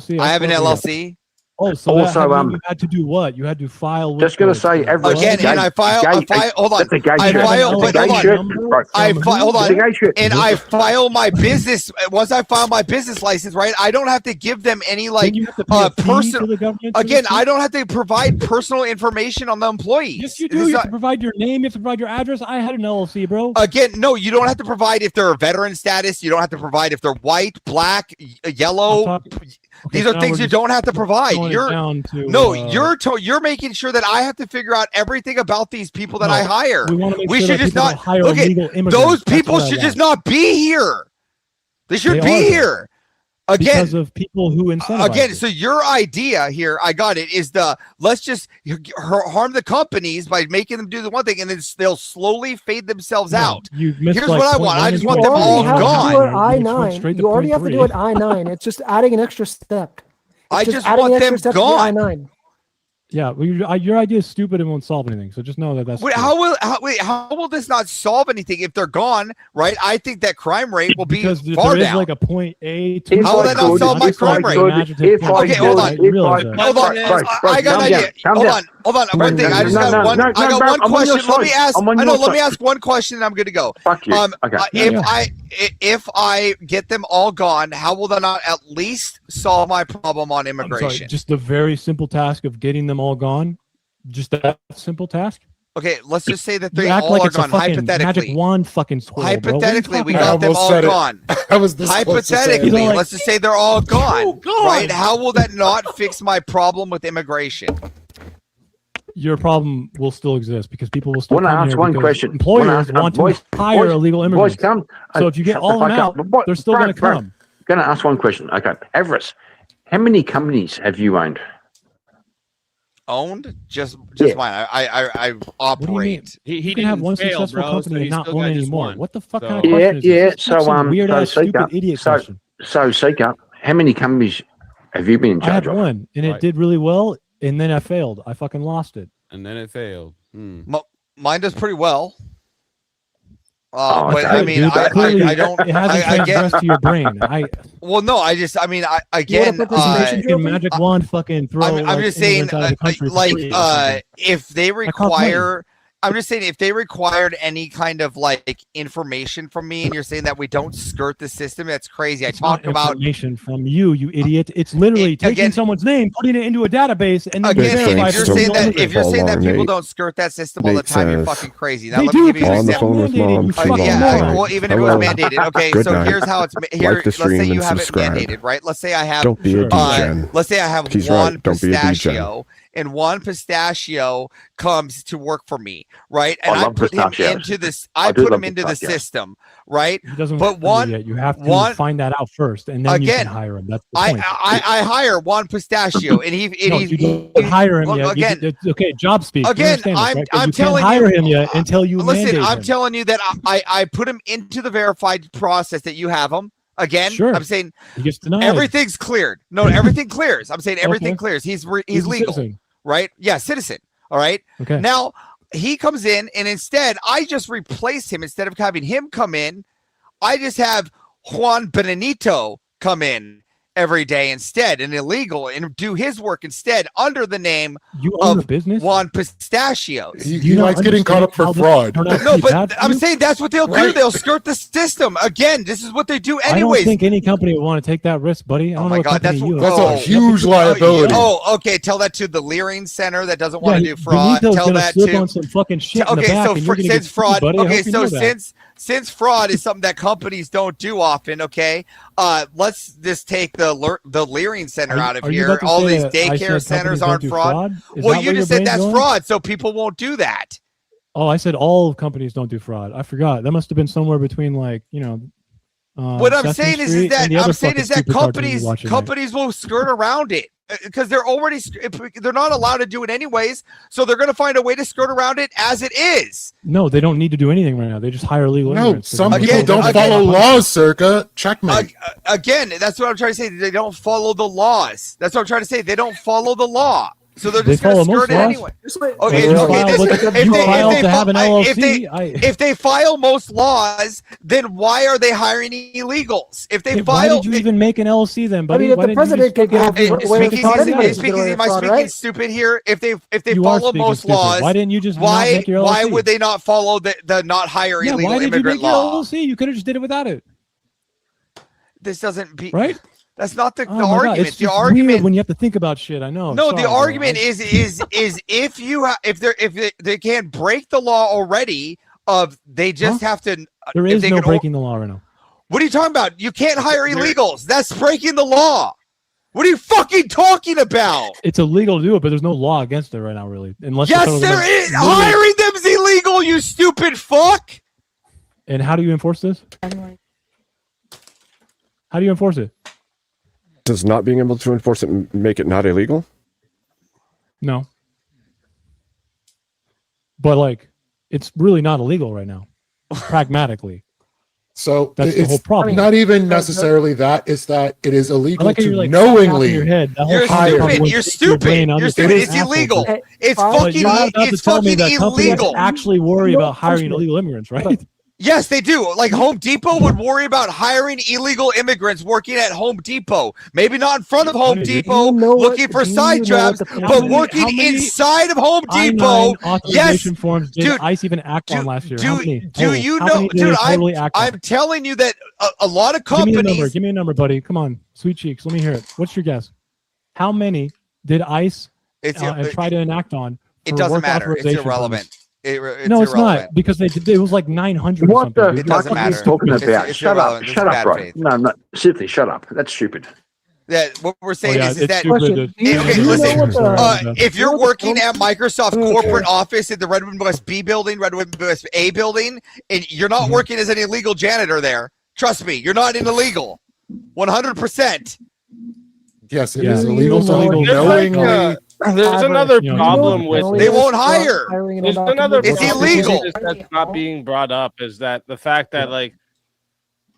LLC. I have an Corp, or what? LLC. Oh, so Also, that had, you had to do what? You had to file. Just gonna say, Everest, Again, and I file. Hold on. That's a gay I shirt. file. That's But a gay hold shirt. on. Right. Hold It's a on. gay shirt. And I file my business. Once I file my business license, right? I don't have to give them any like you have to pay a fee to personal. the government. Again, I don't have to provide personal information on the employees. Yes, you do. You have to provide your name. You have to provide your address. I had an LLC, bro. Again, no, you don't have to provide if they're a veteran status. You don't have to provide if they're white, black, yellow. These are now things we're you just don't have to provide. throwing it You're down to, you're making sure that I have to figure out everything about these people that No, I hire. we wanna make We sure should that just people not don't hire look at illegal immigrants. those That's people what I should just want. not be here. They should They be are there. here. Again, because of people who incentivize again, it. so your idea here, I got it, is the let's just harm the companies by making them do the one thing, and then they'll slowly fade themselves No, out. you missed Here's like what I point want. one I and just point want them two. all You have to do gone. it You went I-9. straight to You already point have to do three. it I-9. It's just adding an extra step. It's I just adding want an extra them step to the gone. I-9. Yeah, well, your idea is stupid and won't solve anything. So just know that that's Wait, true. how will this not solve anything if they're gone? Right? I think that crime rate will be because far there is down. like a point A to If How will I that not could- solve my if I crime could- rate? if I Okay, hold could- on. if I- Hold on. I got an idea. Hold on. Hold on. I just got one. I got one question. Let me ask. Let me ask one question, and I'm good to go. Fuck you. Okay. If I get them all gone, how will that not at least solve my problem on I'm sorry, immigration? just the very simple task of getting them all gone. Just that simple task. Okay, let's just say that You they act all like are it's a gone. fucking magic Hypothetically, wand fucking squirrel, bro. What are you hypothetically, we talking got about? them all gone. I was this close to saying it. Hypothetically, Like- let's just say they're all gone, gone. right? How will that not fix my problem with immigration? Your problem will still exist because people will still Wanna come ask here one because question? employers Wanna ask- want to boys- hire boys- illegal boys, immigrants. come. So if you get Shut all the of them fuck out, up. But- they're still Brad, going to Brad, come. Gonna ask one question. Okay, Everest, how many companies have you owned? Owned? Just Yeah. mine. I What do you mean? operate. You can have one successful company and not own anymore. What the fuck kind of Yeah, question is yeah. this? This is some weird ass stupid idiot question. So Seeker, how many companies have you been in I had charge of? one and it did really well, and then I failed. I fucking lost it. And then it failed. Mine does pretty well. Oh, But okay. I mean, Dude, that clearly- I don't. It hasn't I get. transgressed to your brain. Well, no, I just. I mean, again. You can magic wand fucking throw. I'm like, just saying, immigrants out of the country for free or something. if they That costs money. require, I'm just saying, if they required any kind of like information from me, and you're saying that we don't skirt the system, that's crazy. I It's not talked about information from you, you idiot. It's literally taking again- someo's name, putting it into a database, and then again. verify If you're it. saying that, if you're saying that people Nate- don't skirt that system all the Nate time, you're says- fucking crazy. Now They let do me give you an On the example. phone with Mandated, mom. you She's fucking on Yeah, the well, even if it was Hello. mandated. Okay, Good so night. here's how it's here. Like the Let's say stream you and have subscribe. it mandated, right? Let's say I have. Don't be a degen. Let's say I have He's one right. Don't be a degen. pistachio, and one pistachio comes to work for me, right? And I I love put him pistachios. into this. I I do put love him into the pistachios. system, right? He doesn't But want to one- yet. You have to one- find that out first, and then you Again, can hire him. That's the I, point. I hire Juan Pistachio, and he No, and you he, don't hire him look, yet. again. It's okay, job speak. You Again, understand this, I'm- right? But I'm you telling can't hire you- him yet until you listen. mandate I'm him. telling you that I put him into the verified process that you have him. Again, Sure. I'm saying He gets denied. everything's cleared. No, everything clears. I'm saying everything Okay. clears. He's He's a legal, citizen. right? Yeah, citizen. All right. Okay. Now he comes in, and instead, I just replace him. Instead of having him come in, I just have Juan Benito come in every day instead, and illegal, and do his work instead under the name You own of a business. Juan Pistachios. He likes getting caught up for fraud. No, but I'm saying that's what they'll do. They'll skirt the system. Again, this is what they do I don't anyways. think any company would want to take that risk, buddy. I don't Oh know my what God, company that's you what- are. That's a huge liability. Oh, okay. Tell that to the Leering Center that doesn't want to do fraud. Benito's Tell gonna that slip to. on some fucking shit in the Okay, back, so and you're gonna get since fraud. sued, buddy. I Okay, hope you so know that. since fraud is something that companies don't do often. Okay, let's just take the Leering Center out of Are you here. about to All say these that I daycare said centers companies don't aren't do fraud. Is Well, that you where just your said that's brain's going? fraud, so people won't do that. Oh, I said all companies don't do fraud. I forgot. That must have been somewhere between What I'm Sesame saying is Street that and the other I'm saying fucking is that stupid cartoon you watch at night. companies will skirt around it because they're already they're not allowed to do it anyways. So they're going to find a way to skirt around it as it is. No, they don't need to do anything right now. They just hire legal No, immigrants. some They people don't follow laws, Circa. Checkmate. Again, that's what I'm trying to say. They don't follow the laws. That's what I'm trying to say. They don't follow the law. So they're They just going to follow most skirt it laws. anyway. But you filed- you filed to have an LLC. If they file most laws, then why are they hiring illegals? If they Why file, did you even make an LLC then, buddy? I mean, if Why the didn't you president just could fucking- get away with fraud anyway, he could get away with am I fraud, speaking right? stupid here? If they You follow are speaking most stupid. laws, Why didn't you just not why make your why LLC? would they not follow the not hire Yeah, illegal why did you immigrant make your law? LLC? You could have just did it without it, This doesn't be right? That's not the, Oh the my God, argument. it's The just argument weird when you have to think about shit. I know. No, Sorry, the bro. argument is if you if they can't break the law already of they just have to. There if is they no can breaking the law right now. What are you talking about? You can't hire illegals. That's breaking the law. What are you fucking talking about? It's illegal to do it, but there's no law against it right now, really. Unless the Yes, federal there government is. literally- Hiring them's illegal. You stupid fuck. And how do you enforce this? How do you enforce it? Does not being able to enforce it make it not illegal? No. But like, it's really not illegal right now, pragmatically. So That's the it's whole problem. not even necessarily that; it's that it is I illegal like how to you're like knowingly. your head. That whole You're concept stupid. went You're into your brain, stupid. You're understand stupid. what It's assholes illegal. do. It's But fucking. you're not about to It's tell me fucking that companies illegal. actually worry about hiring no, illegal immigrants, right? Yes, they do. Like Home Depot would worry about hiring illegal immigrants working at Home Depot. Maybe not in front of Home Depot, looking for side jobs, but working inside of Home Depot. I-9 Yes, authorization forms did dude, ICE even act on last year? How many? do Total? you How know, many did dude? they totally act on? I'm telling you that a lot of Give me a number. companies. Give me a number, buddy. Come on, sweet cheeks. Let me hear it. What's your guess? How many did ICE try to enact on? It for doesn't work matter. It's authorization irrelevant. forms? It's No, it's irrelevant. not because they did. It was like 900. What the dude. fuck are you talking about? It's Shut irrelevant. up, It's shut up, bad bro. faith. No, seriously, shut up. That's stupid. That what we're saying yeah, is it's that stupid, dude. okay, Do you know listen. what the- If you're working at Microsoft corporate office in the Redwood West B building, Redwood West A building, and you're not working as an illegal janitor there, trust me, you're not an illegal. 100%. Yes, it Yeah. is illegal to Illegal. knowingly. There's another problem with They won't hire. There's another It's problem illegal. that's not being brought up is that the fact that like,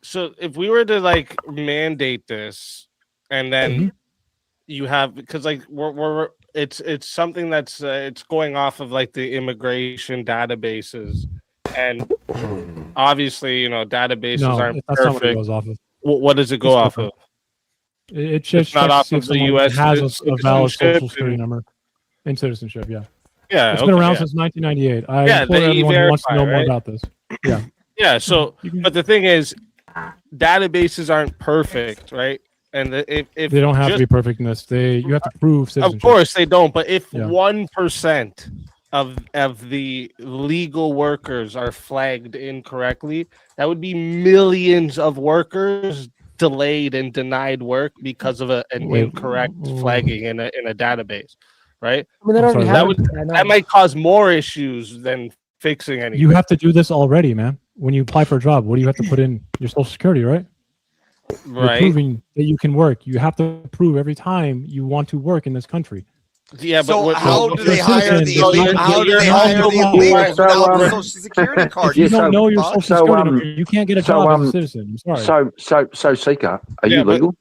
so if we were to like mandate this, and then you have because like we're it's something that's it's going off of like the immigration databases, and obviously you know databases No, aren't that's not what it perfect. goes off of. What does it go It's off different. of? It just It's not checks off to see of if the someone US has a valid social citizenship security and- number and citizenship. Yeah. Yeah, It's been okay, around yeah. since 1998. I Yeah, implore they everyone who wants to know E-Verify, more right? about this. Yeah. Yeah. So, but the thing is, databases aren't perfect, right? And if They don't have to just- be perfect in this. You have to prove citizenship. Of course they don't, but if Yeah. 1% of the legal workers are flagged incorrectly, that would be millions of workers delayed and denied work because of an Wait, incorrect flagging in a database, right? I mean, that already that happened. I know. that might cause more issues than fixing anything. You have to do this already, man. When you apply for a job, what do you have to put in? Your social security, right? You're Right. proving that you can work. You have to prove every time you want to work in this country. Yeah, but So what, how what- do they hire the So illegal? you're- How do you're they hire the also- illegals So, without the social security card? If you don't know your so, social security number, you can't get a job as a citizen. I'm sorry. So, Seeker, are Yeah, you but- legal?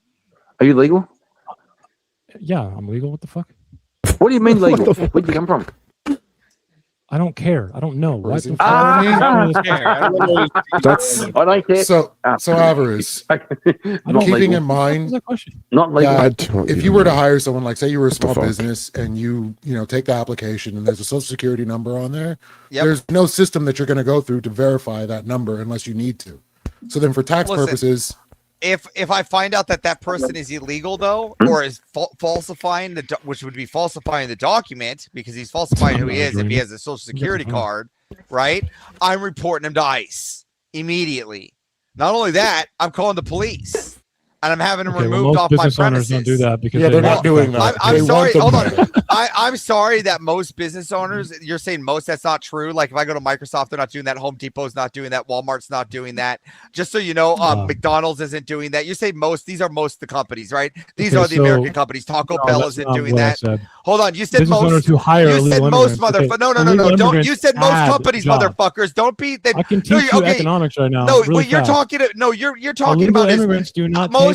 Are you legal? Yeah, I'm legal. What the fuck? What do you mean legal? Where'd you come from? I don't care. I don't know. What the fuck? Ah! That's I don't care. So avarice. Not Keeping legal. in mind Not legal. that if you were to hire someone, like say you were a small fuck? business and you take the application and there's a social security number on there, Yep. there's no system that you're going to go through to verify that number unless you need to. So then for tax Listen, purposes, If I find out that that person is illegal though, or is falsifying which would be falsifying the document because he's falsifying who he is if he has a social security card, right? I'm reporting him to ICE immediately. Not only that, I'm calling the police and I'm having him Okay, well, removed most off my business owners premises. don't do that because Yeah, they're not want doing the that. fact I'm They sorry. want Hold them on. I'm sorry that most business owners, you're saying most, that's not true. Like if I go to Microsoft, they're not doing that. Home Depot's not doing that. Walmart's not doing that. Just so you know, McDonald's isn't doing that. You say most, these are most of the companies, right? These Okay, are the so- American companies. Taco No, Bell that's isn't not doing what I that. said. Hold on. You said Business owners most. who hire You said illegal most, immigrants. Okay, motherfucker. No. illegal Don't. You immigrants said most add companies, jobs. motherfuckers. Don't be. I can No, teach you okay. economics right now. No, really what you're fast. talking. No, you're talking Illegal about is immigrants do not most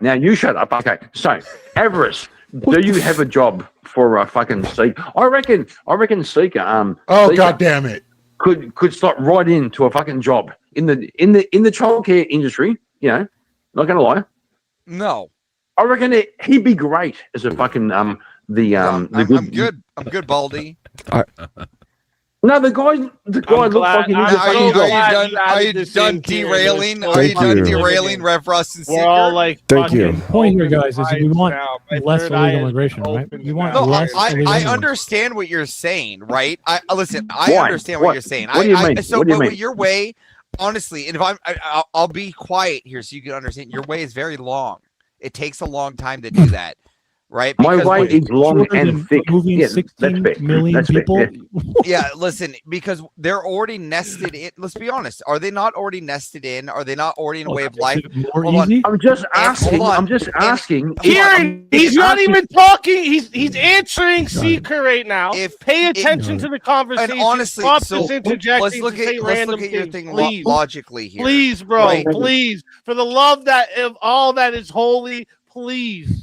now you shut up. Okay, so avarice. do you have a job for a fucking Seeker? I reckon Seeker. Oh, Seeker God damn it. Could slot right into a fucking job in the childcare industry. You know, not gonna lie. No. I reckon he'd be great as a fucking I'm good, Baldy. No, the guy looks like he needs a fucking job. Are you done derailing? Are you Thank done you. derailing Rev Russ and We're all Seeker? like, Thank you. The point here, guys, is we want My less third eye illegal is immigration, right? open We want No, less illegal I immigration. understand what you're saying, right? I Why? understand what you're saying. What do you mean? So, What do you but mean? your way, honestly, and if I'll be quiet here so you can understand. Your way is very long. It takes a long time to do that, right? My Because way what- is long Shorter than and thick. moving Yeah, 16 that's fair. million That's fair, people. yeah. Yeah, listen, because they're already nested in. Let's be honest. Are they not already nested in? Are they not already in a way of life? More Hold on. easy? I'm just And- asking. hold on. I'm just asking. Kieran, he's not even talking. He's answering Sorry. Seeker right now. Pay attention to the conversation. And honestly, Stop so this interjecting let's look to say at let's random look at your things, thing please. logically here. Please, bro, Right. please. For the love that of all that is holy, please.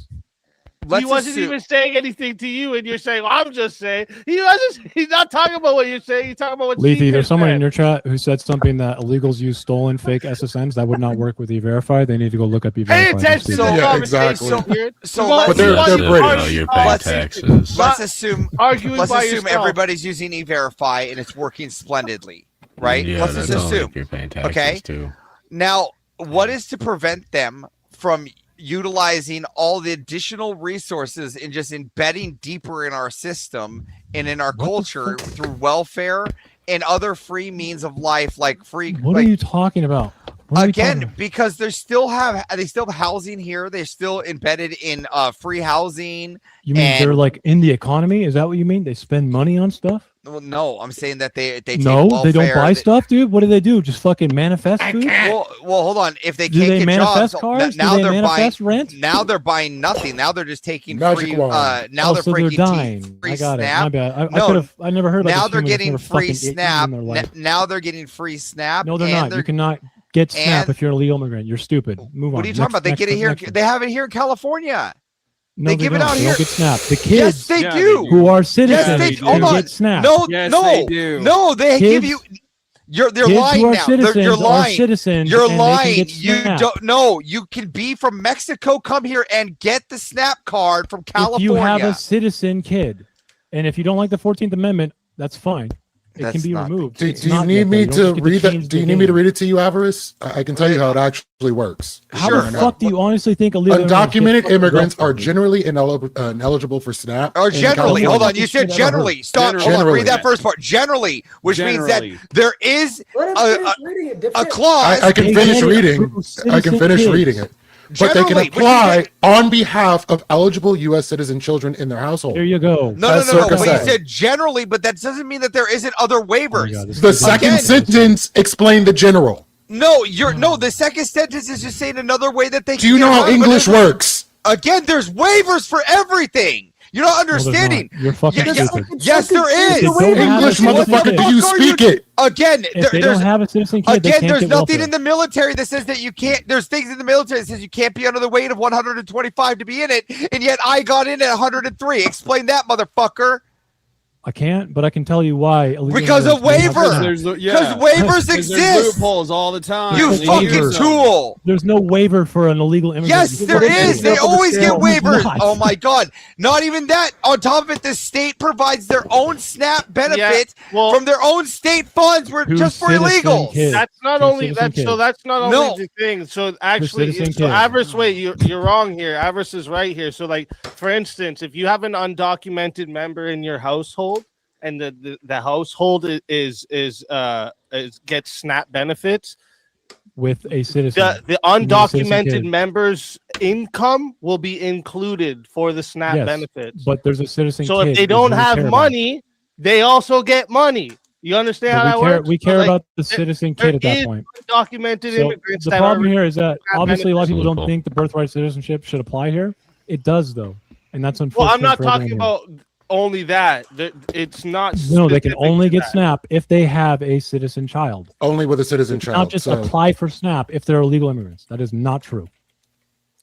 Let's He wasn't assume- even saying anything to you, and you're saying, well, I'm just saying. He wasn't. He's not talking about what you're saying. He's talking about what Leafy, Seeker there's someone said. in your chat who said something that illegals use stolen fake SSNs. That would not work with E-Verify. They need to go look up E-Verify. Pay attention to the Yeah, conversation. exactly. Kieran. So You want- But you they're want to British. argue- You're paying Let's- taxes. Let's assume arguing let's by assume yourself. everybody's using E-Verify and it's working splendidly, right? Yeah, Let's that just sounds like assume. you're paying taxes Okay. too. Now, what is to prevent them from utilizing all the additional resources and just embedding deeper in our system and in our culture through welfare and other free means of life, like free? What like, are you talking about? What are we talking Again, about? because they still have housing here. They're still embedded in free housing. You mean and- they're like in the economy? Is that what you mean? They spend money on stuff? Well, no, I'm saying that they take No, they don't welfare, buy stuff, dude. What do they do? Just fucking manifest food? Well, hold on. If they Do can't they get manifest jobs, cars? now Do they they're manifest buying rent? Now they're buying nothing. Now they're just taking Magic free. wand. Now Oh, they're so they're freaking dying. free I got it. My snap. bad. I No, could have. I never heard. Like, now a they're human that's getting never free fucking eaten snap. in their life. Now they're getting free snap. No, they're and not. You cannot get SNAP and- if you're an illegal immigrant. You're stupid. Move on. What are you talking about? They Next- get it here. next one. They have it here in California. No, they give it don't. out They here. don't get SNAP. The kids Yes, they do. who are citizens Yes, they can hold on. get SNAP. No, Yes, no, they do. no. They Kids- give you. They're kids lying who are now. citizens You're are lying. citizens You're and they can lying. get You SNAP. don't. No, you can be from Mexico, come here and get the SNAP card from California. If you have a citizen kid, and if you don't like the 14th Amendment, that's fine. It That's can be not- removed. Do, It's do you not need yet, though. me You don't to just get read change that? Do the you need me to game. read it to you, Avarice? I can tell you how it actually works. How Sure. the fuck do you honestly think illegal Undocumented immigrants are generally generally ineligible for SNAP. Or in generally, California. hold on. You said generally. Stop. Hold on. Generally. Read that first part. Generally, which means that Generally. there is Let him a, finish reading it. a dipshit. clause. I can They finish get it reading. through I can citizen finish kids. reading it. But they can Generally, which apply means on behalf of eligible U.S. citizen children in their household. There you go. No, As no, no, no. Circa But you said. said generally, but that doesn't mean that there isn't other waivers. God, this The is second Again- sentence explained the general. No, the second sentence is just saying another way that they Do you can know get how around, but English there's- works? Again, there's waivers for everything. You're not No, there's understanding. not. You're fucking Yeah, stupid. yes, there is. If they don't have a English, citizen motherfucker, kid- do you Fuck are you- speak it? Again, If they there's don't have a citizen kid, they again, can't there's get nothing welfare. in the military that says that you can't. There's things in the military that says you can't be under the weight of 125 to be in it, and yet I got in at 103. Explain that, motherfucker. I can't, but I can tell you why. illegal Because of immigrants don't have waiver. SNAP. Because waivers 'Cause there's exist. loopholes all the time. You They fucking use them. tool. There's no waiver for an illegal immigrant. Yes, You there fucking is. They idiot. always get No, waivers. not. Oh my god! Not even that. On top of it, the state provides their own SNAP benefit well- from their own state funds. Were To just for citizen illegals. kids. That's not To only citizen that's so kids. that's not No. only the thing. So actually, citizen so kids. Avarice, wait, you're wrong here. Avarice is right here. So like, for instance, if you have an undocumented member in your household, and the household is gets SNAP benefits, with a citizen. the You need a citizen undocumented kid. member's income will be included for the SNAP Yes, benefits. But there's a citizen So kid. if they which don't we have care about. money, they also get money. You understand how But that we care, works? we So, care like, about the citizen there kid at that is point. undocumented So immigrants the that problem are here is that SNAP obviously a lot of people benefits. don't think the birthright citizenship should apply here. It does though, and that's unfortunate. Well, I'm not for everyone talking here. about only that. It's not. No, they can specific only to get that. SNAP if they have a citizen child. Only with a citizen Not child. just So apply for SNAP if they're illegal immigrants. That is not true.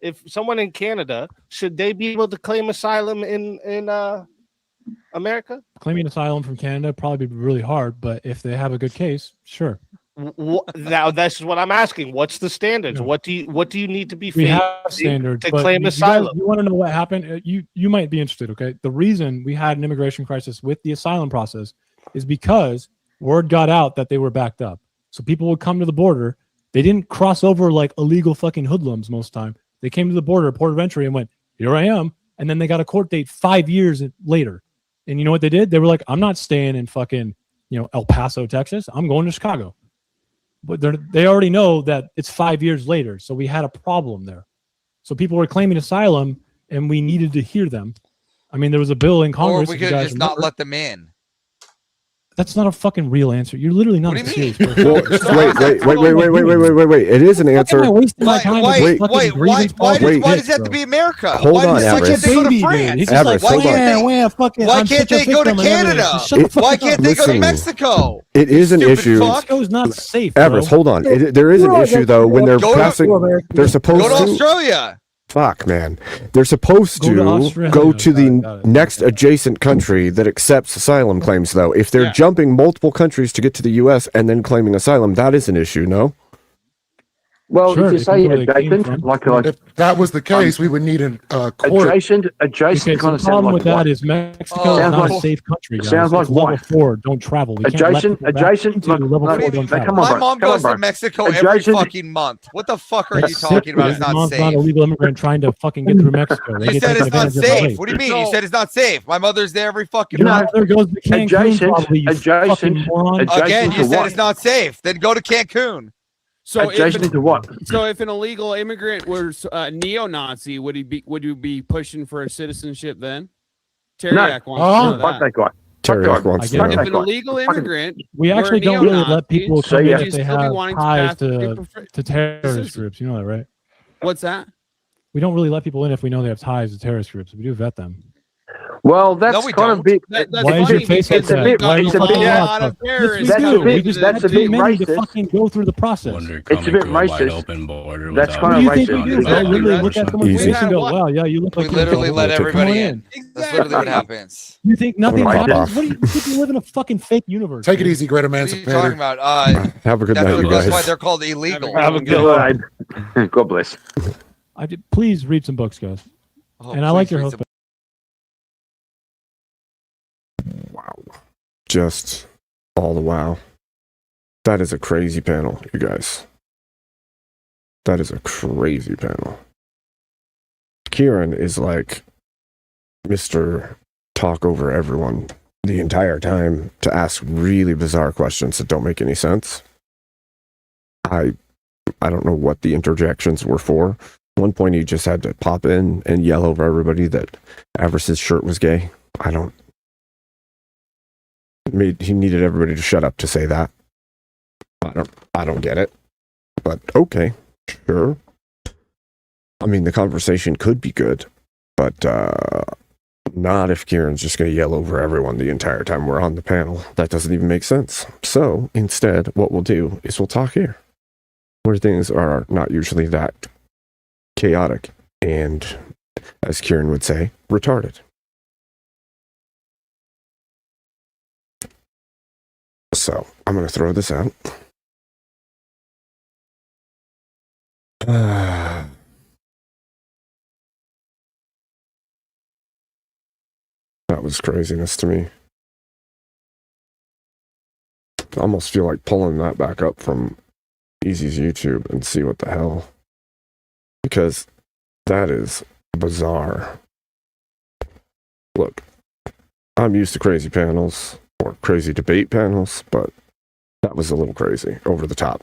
if someone in Canada, should they be able to claim asylum in America? Claiming asylum from Canada probably be really hard, but if they have a good case, sure. Now that's what I'm asking. What's the standards? What do you need to be We faced have standards to but claim asylum? You want to know what happened? You might be interested. Okay, the reason we had an immigration crisis with the asylum process is because word got out that they were backed up. So people would come to the border. They didn't cross over like illegal fucking hoodlums most time. They came to the border, port of entry, and went, here I am. And then they got a court date 5 years later. And you know what they did? They were like, I'm not staying in fucking, El Paso, Texas. I'm going to Chicago. But they already know that it's 5 years later. So we had a problem there. So people were claiming asylum, and we needed to hear them. I mean, there was a bill in Congress. Or we if you could guys just not remember. let them in. That's not a fucking real answer. You're literally not What a do you serious mean? person. Wait. It is an answer. Am I wasting my time with Wait, fucking grievance Why politics, does it have to bro? be America? Hold why on, why Everest. can't they go to Baby, dude. France? He's just like, why can't why can't they go to Canada? Why can't they go to Listen, Mexico? It is an Stupid issue. fuck. Mexico's not safe, bro. Everest, hold on. There is an issue though when they're passing. They're supposed Go to to. Australia. Fuck, man. They're supposed Go to to Australia. go to the Got it. next adjacent country that accepts asylum claims, though. If they're jumping multiple countries to get to the U.S. and then claiming asylum, that is an issue, no? Well, Sure, if you they say can go where they came adjacent, from. like If that was the case, we would need a court. adjacent Okay, so kind the of sounds problem like with that what? is Mexico Oh, is Sounds not a like- safe country, guys. sounds like It's level what? 4, don't travel. We can't let Adjacent, people back adjacent. into level 4, don't Come travel. on, My bro. mom Come on, goes bro. to Mexico every Adjacent- fucking month. What the fuck are you That's talking sick, about? man. It's Your not mom's not an safe. illegal immigrant trying to fucking get through Mexico. They You get said taken it's not advantage of safe. late. What do you mean? No. You said it's not safe. My mother's there every fucking Your month. mother goes to Cancun, Adjacent- probably, you fucking adjacent- moron. adjacent- Again, you to said what? it's not safe. Then go to Cancun. So Adjacent to what? So if an illegal immigrant was neo-Nazi, would you be pushing for a citizenship then? Teriak wants to know Fuck that. that guy. Teriyaki wants to I get know. it. If an illegal immigrant, We were actually a don't really let neo-Nazi, people Say come in yes. if they You'd still be have wanting to ties pass to people terrorist groups. You know that, right? What's that? We don't really let people in if we know they have ties to terrorist groups. We do vet them. Well, that's No, we kind of don't. big. That's Why is your funny face because like that? we've Why are you it's a got bit- fucking a yeah, lot of Yes, terrorists we That's a do. bit- We just that's a too bit many to racist. fucking go through the process. Wonder It's a coming bit to a wide racist. open border That's without kinda What do you think racist. we do? They literally look at someone's Easy. face and go, What? "Wow, yeah, you look We like you're literally in let trouble. Come on everybody in." in. That's literally what happens. You think nothing Right happens? off. What do you think? You live in a fucking fake universe. Take it dude. easy, great What are you talking emancipator. about? Have a good That's, night, you that's why guys. they're called illegal. Have a good God. God bless. I did. Please read some books, guys. Oh, And I like please your read host. some- Wow. Just all the wow. That is a crazy panel, you guys. That is a crazy panel. Kieran is like Mr. Talk over everyone the entire time to ask really bizarre questions that don't make any sense. I don't know what the interjections were for. At one point he just had to pop in and yell over everybody that Avarice's shirt was gay. He needed everybody to shut up to say that. I don't get it. But okay, sure. I mean, the conversation could be good, but not if Kieran's just going to yell over everyone the entire time we're on the panel. That doesn't even make sense. So instead, what we'll do is we'll talk here, where things are not usually that chaotic and, as Kieran would say, retarded. So I'm going to throw this out. That was craziness to me. I almost feel like pulling that back up from Easy's YouTube and see what the hell. Because that is bizarre. Look, I'm used to crazy panels or crazy debate panels, but that was a little crazy, over the top.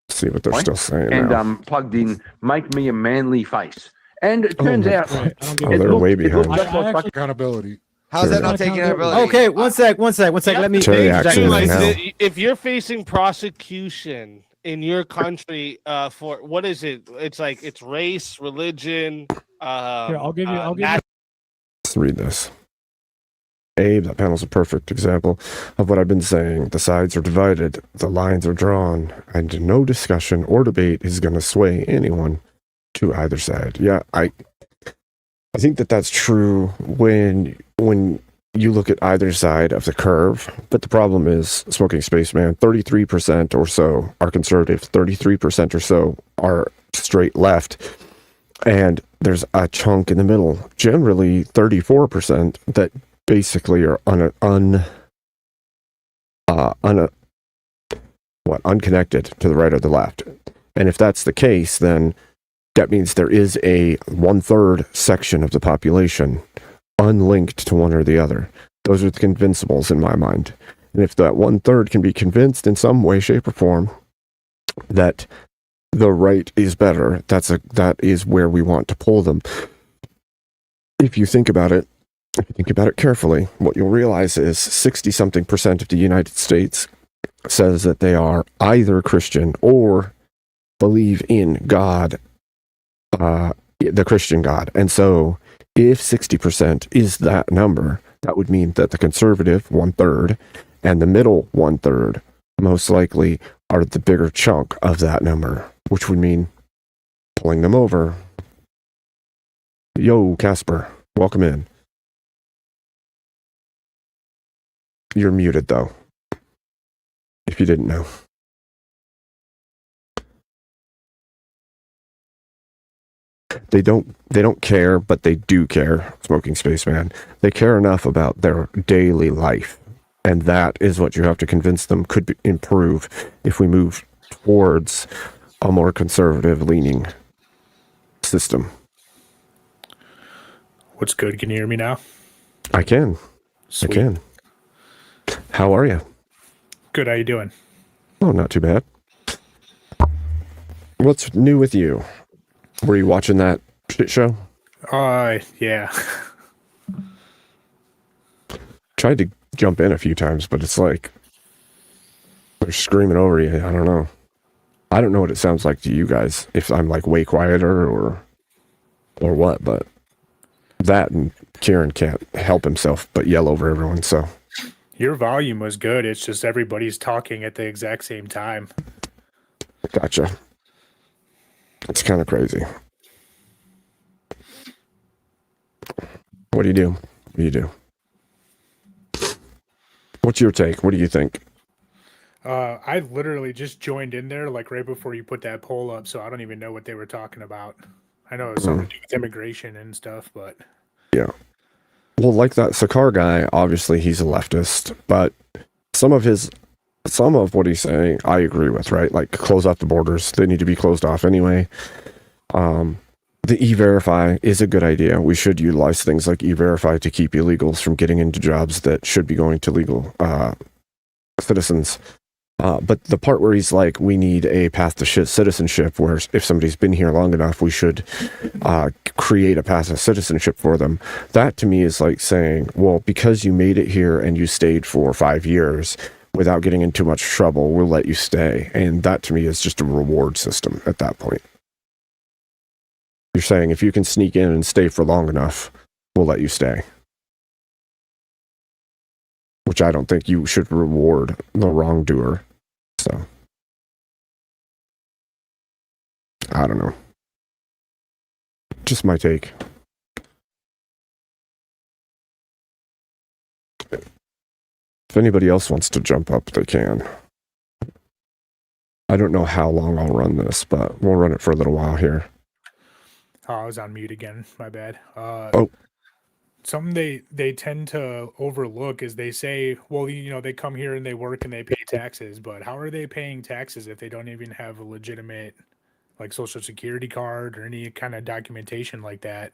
See what they're still saying And now. plugged in, make me a manly face. And it turns out, They're way behind. Accountability. How's that not taking accountability? Okay, one sec. Let me. Terry actually Like, now. if you're facing prosecution in your country for what is it? It's like it's race, religion. Here, I'll give you. Let's read this. Abe, that panel's a perfect example of what I've been saying. The sides are divided, the lines are drawn, and no discussion or debate is going to sway anyone to either side. Yeah, I think that's true when you look at either side of the curve. But the problem is, Smoking Spaceman, 33% or so are conservative, 33% or so are straight left. And there's a chunk in the middle, generally 34%, that basically are unconnected to the right or the left. And if that's the case, then that means there is a 1/3 section of the population unlinked to one or the other. Those are the convincibles in my mind. And if that 1/3 can be convinced in some way, shape, or form that the right is better, that is where we want to pull them. If you think about it carefully, what you'll realize is 60-something% of the United States says that they are either Christian or believe in God, the Christian God. And so if 60% is that number, that would mean that the conservative 1/3 and the middle 1/3 most likely are the bigger chunk of that number, which would mean pulling them over. Yo, Casper, welcome in. You're muted, though, if you didn't know. They don't care, but they do care, Smoking Spaceman. They care enough about their daily life. And that is what you have to convince them could improve if we move towards a more conservative-leaning system. What's good? Can you hear me now? I can. Sweet. I can. How are you? Good. How you doing? Oh, not too bad. What's new with you? Were you watching that shit show? Yeah. Tried to jump in a few times, but it's like they're screaming over you. I don't know. I don't know what it sounds like to you guys, if I'm like way quieter or what, but that and Kieran can't help himself but yell over everyone, so. Your volume was good. It's just everybody's talking at the exact same time. Gotcha. It's kind of crazy. What do you do? What do you do? What's your take? What do you think? I literally just joined in there like right before you put that poll up, so I don't even know what they were talking about. I know it was something to do with immigration and stuff, but yeah. Well, like that Sakar guy, obviously he's a leftist, but some of what he's saying, I agree with, right? Like close off the borders. They need to be closed off anyway. The E-Verify is a good idea. We should utilize things like E-Verify to keep illegals from getting into jobs that should be going to legal citizens. But the part where he's like, we need a path to citizenship, where if somebody's been here long enough, we should create a path to citizenship for them. That to me is like saying, well, because you made it here and you stayed for 5 years without getting into much trouble, we'll let you stay. And that to me is just a reward system at that point. You're saying if you can sneak in and stay for long enough, we'll let you stay. Which I don't think you should reward the wrongdoer. So, I don't know. Just my take. If anybody else wants to jump up, they can. I don't know how long I'll run this, but we'll run it for a little while here. oh, I was on mute again. My bad. Oh. Something they tend to overlook is they say, well, they come here and they work and they pay taxes, but how are they paying taxes if they don't even have a legitimate like social security card or any kind of documentation like that?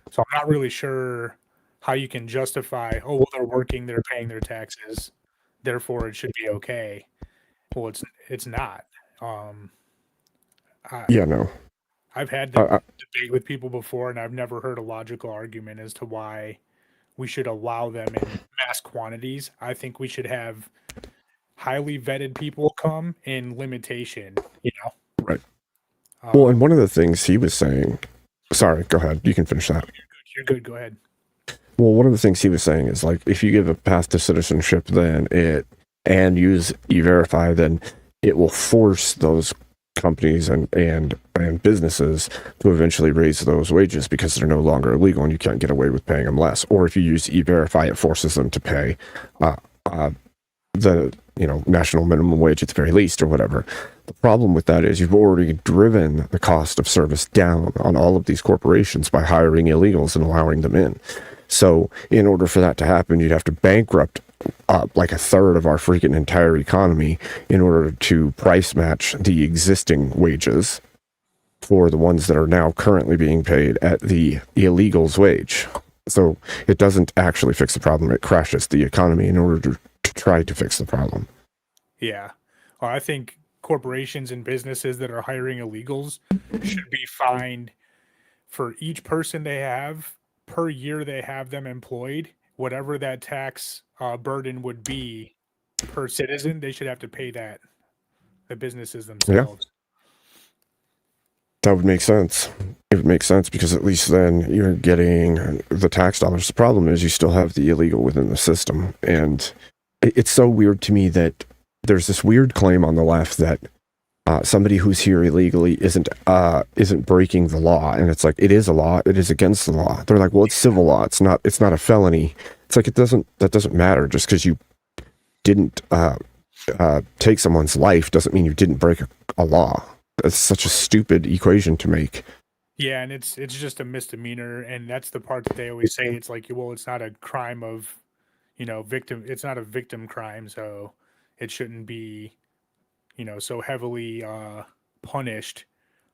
So I'm not really sure how you can justify, oh, well, they're working, they're paying their taxes, therefore it should be okay. Well, it's not. Yeah, no. I've had the debate with people before, and I've never heard a logical argument as to why we should allow them in mass quantities. I think we should have highly vetted people come in limitation, Right. Well, and one of the things he was saying, sorry, go ahead. You can finish that. You're good. Go ahead. Well, one of the things he was saying is like, if you give a path to citizenship, and use E-Verify, then it will force those companies and businesses to eventually raise those wages because they're no longer illegal and you can't get away with paying them less. Or if you use E-Verify, it forces them to pay the national minimum wage at the very least or whatever. The problem with that is you've already driven the cost of service down on all of these corporations by hiring illegals and allowing them in. So in order for that to happen, you'd have to bankrupt like a third of our freaking entire economy in order to price match the existing wages for the ones that are now currently being paid at the illegals' wage. So it doesn't actually fix the problem. It crashes the economy in order to try to fix the problem. Yeah. Well, I think corporations and businesses that are hiring illegals should be fined for each person they have per year they have them employed. Whatever that tax burden would be per citizen, they should have to pay that, the businesses themselves. That would make sense. It would make sense because at least then you're getting the tax dollars. The problem is you still have the illegal within the system. And it's so weird to me that there's this weird claim on the left that somebody who's here illegally isn't breaking the law. And it's like, it is a law. It is against the law. They're like, well, it's civil law. It's not a felony. It's like, that doesn't matter. Just because you didn't take someone's life doesn't mean you didn't break a law. That's such a stupid equation to make. Yeah, and it's just a misdemeanor, and that's the part that they always say. It's like, well, it's not a crime of, victim. It's not a victim crime, so it shouldn't be, so heavily punished.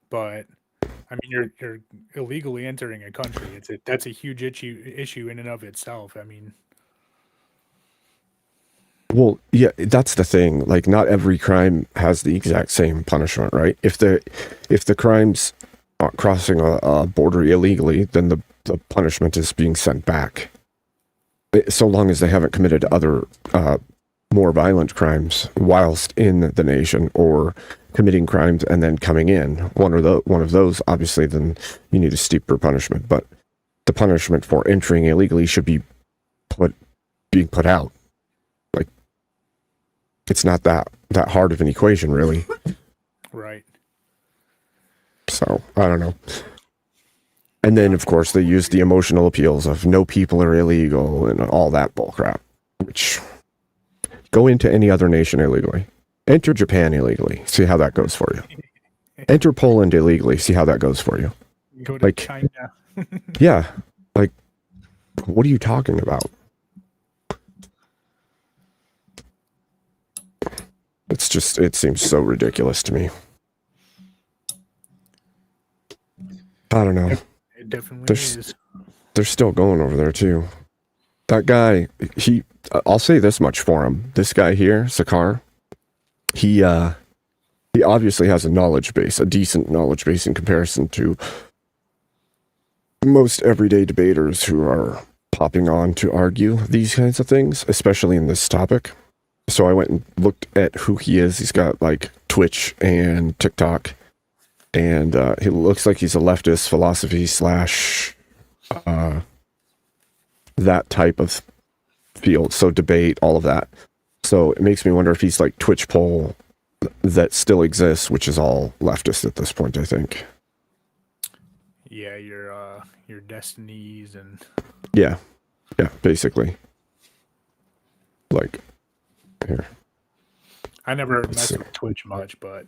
But I mean, you're illegally entering a country. That's a huge issue in and of itself. I mean. Well, yeah, that's the thing. Like, not every crime has the exact same punishment, right? If the crime's crossing a border illegally, then the punishment is being sent back. So long as they haven't committed other more violent crimes whilst in the nation, or committing crimes and then coming in, one of those, obviously, then you need a steeper punishment. But the punishment for entering illegally should be being put out. It's not that hard of an equation, really. Right. So, I don't know. And then, of course, they use the emotional appeals of no people are illegal and all that bullcrap. Which, go into any other nation illegally. Enter Japan illegally. See how that goes for you. Enter Poland illegally. See how that goes for you. Go to China. Yeah. Like, what are you talking about? It seems so ridiculous to me. I don't know. It definitely is. They're still going over there too. That guy, I'll say this much for him. This guy here, Sakar, he obviously has a decent knowledge base in comparison to most everyday debaters who are popping on to argue these kinds of things, especially in this topic. So I went and looked at who he is. He's got like Twitch and TikTok, and he looks like he's a leftist philosophy / that type of field. So debate, all of that. So it makes me wonder if he's like Twitch poll that still exists, which is all leftist at this point, I think. Yeah, your destinies and. Yeah, basically. Like. Here. I never messed with Twitch much, but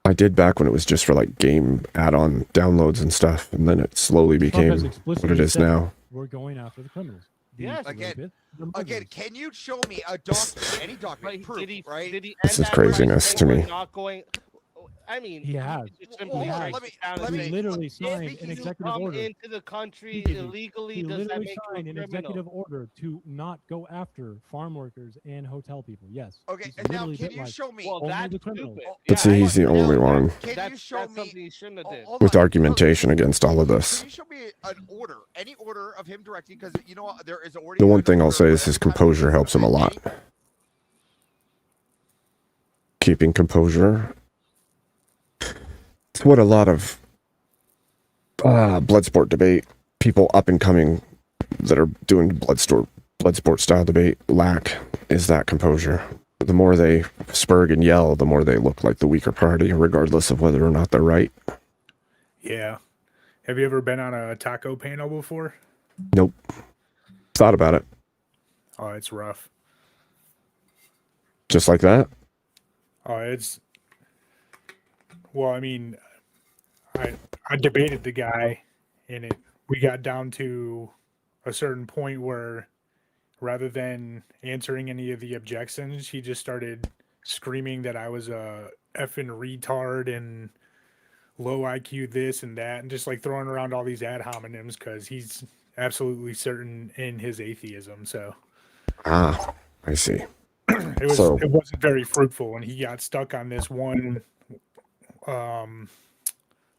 I did back when it was just for like game add-on downloads and stuff, and then it slowly became what it is now. We're going after the criminals. Yes. Again, can you show me a any document proof, right? This is craziness to me. I mean, he has. Let me literally signed an executive order into the country illegally. He Does that literally make signed you an a criminal? executive order to not go after farm workers and hotel people. Yes. Okay, He's now literally can been you like, show me? Well, only that's the criminals. stupid. But see, he's the only one Can you show That's me something you shouldn't have did. with argumentation against all of this. Can you show me an order, any order of him directing? Because there is already. The one thing I'll say is his composure helps him a lot. Keeping composure. It's what a lot of Bloodsport debate, people up and coming that are doing Bloodsport style debate lack, is that composure. The more they spurg and yell, the more they look like the weaker party, regardless of whether or not they're right. yeah. Have you ever been on a taco panel before? Nope. Thought about it. Oh, it's rough. Just like that? It's well, I mean, I debated the guy, and we got down to a certain point where rather than answering any of the objections, he just started screaming that I was a effing retard and low IQ this and that, and just like throwing around all these ad hominems because he's absolutely certain in his atheism. So I see. it wasn't very fruitful, and he got stuck on this one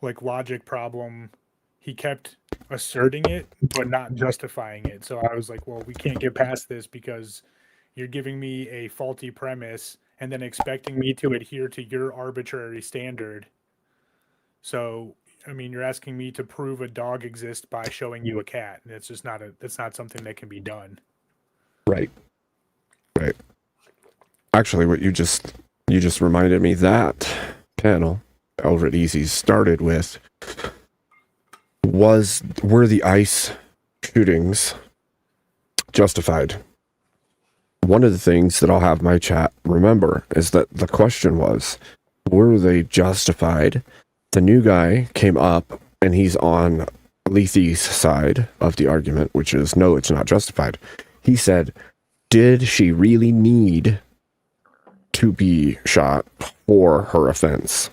like logic problem. He kept asserting it but not justifying it. So I was like, well, we can't get past this because you're giving me a faulty premise and then expecting me to adhere to your arbitrary standard. So I mean, you're asking me to prove a dog exists by showing you a cat, and it's just that's not something that can be done. Right. Actually, what you just reminded me, that panel over at Easy's started with were the ICE shootings justified? One of the things that I'll have my chat remember is that the question was, were they justified? The new guy came up and he's on Lethe's side of the argument, which is, no, it's not justified. He said, did she really need to be shot for her offense?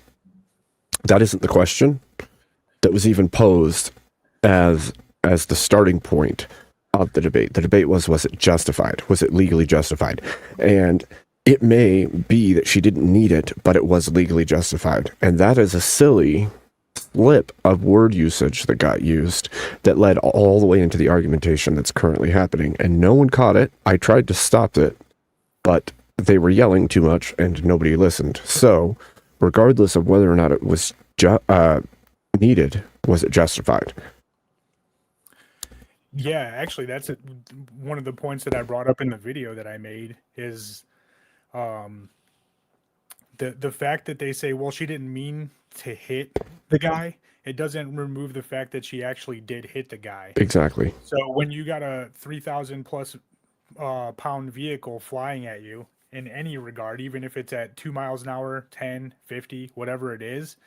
That isn't the question that was even posed as the starting point of the debate. The debate was it justified? Was it legally justified? And it may be that she didn't need it, but it was legally justified. And that is a silly slip of word usage that got used that led all the way into the argumentation that's currently happening. And no one caught it. I tried to stop it, but they were yelling too much and nobody listened. So regardless of whether or not it was needed, was it justified? Yeah, actually, that's one of the points that I brought up in the video that I made is the fact that they say, well, she didn't mean to hit the guy. It doesn't remove the fact that she actually did hit the guy. Exactly. So when you got a 3,000 plus pound vehicle flying at you in any regard, even if it's at 2 miles an hour, 10, 50, whatever it is,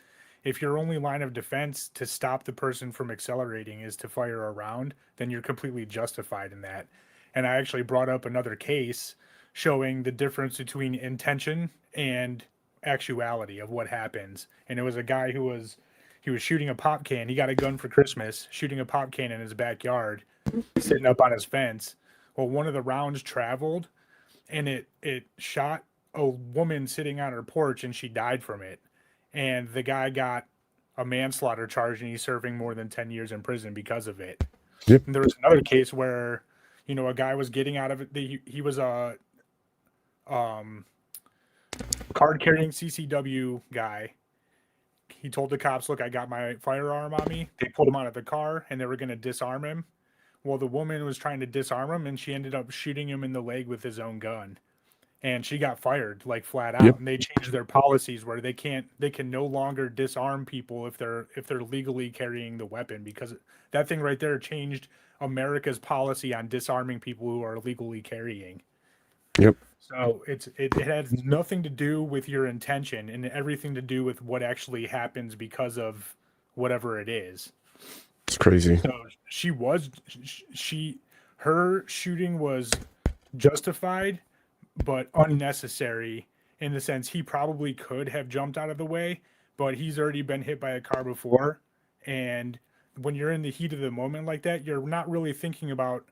if your only line of defense to stop the person from accelerating is to fire a round, then you're completely justified in that. And I actually brought up another case showing the difference between intention and actuality of what happens. And it was a guy who was shooting a pop can. He got a gun for Christmas, shooting a pop can in his backyard, sitting up on his fence. Well, one of the rounds traveled and it shot a woman sitting on her porch and she died from it. And the guy got a manslaughter charge and he's serving more than 10 years in prison because of it. Yep. And there was another case where, a guy was getting out of it. He was a card-carrying CCW guy. He told the cops, look, I got my firearm on me. They pulled him out of the car and they were going to disarm him. Well, the woman was trying to disarm him and she ended up shooting him in the leg with his own gun. And she got fired, like, flat out. Yep. And they changed their policies where they can no longer disarm people if they're legally carrying the weapon, because that thing right there changed America's policy on disarming people who are legally carrying. Yep. So it has nothing to do with your intention and everything to do with what actually happens because of whatever it is. It's crazy. So her shooting was justified, but unnecessary in the sense he probably could have jumped out of the way, but he's already been hit by a car before. And when you're in the heat of the moment like that, you're not really thinking about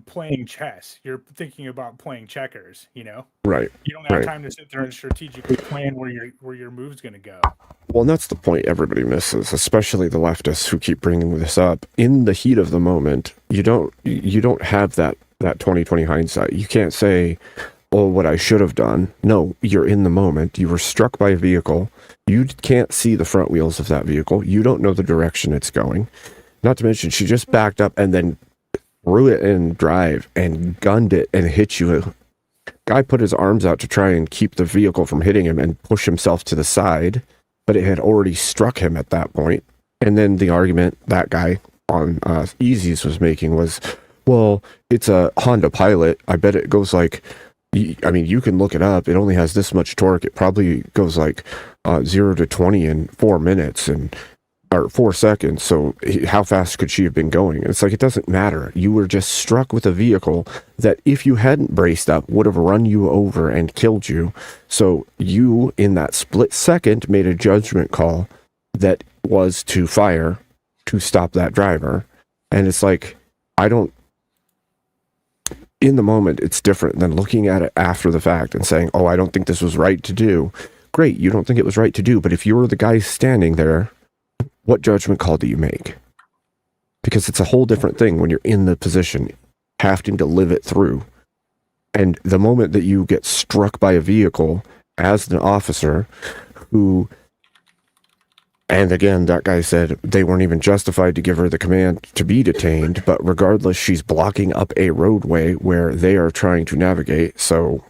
playing chess. You're thinking about playing checkers, Right. You don't have time to sit there and strategically plan where your move's going to go. Well, and that's the point everybody misses, especially the leftists who keep bringing this up. In the heat of the moment, you don't have that 20/20 hindsight. You can't say, oh, what I should have done. No, you're in the moment. You were struck by a vehicle. You can't see the front wheels of that vehicle. You don't know the direction it's going. Not to mention, she just backed up and then threw it in drive and gunned it and hit you. Guy put his arms out to try and keep the vehicle from hitting him and push himself to the side, but it had already struck him at that point. And then the argument that guy on Easy's was making was, well, it's a Honda Pilot. I bet it goes like I mean, you can look it up. It only has this much torque. It probably goes like 0 to 20 in 4 minutes or 4 seconds. So how fast could she have been going? It's like, it doesn't matter. You were just struck with a vehicle that, if you hadn't braced up, would have run you over and killed you. So you, in that split second, made a judgment call that was to fire to stop that driver. And it's like, in the moment, it's different than looking at it after the fact and saying, oh, I don't think this was right to do. Great, you don't think it was right to do, but if you were the guy standing there, what judgment call do you make? Because it's a whole different thing when you're in the position, having to live it through. And the moment that you get struck by a vehicle as an officer who, and again, that guy said they weren't even justified to give her the command to be detained, but regardless, she's blocking up a roadway where they are trying to navigate. So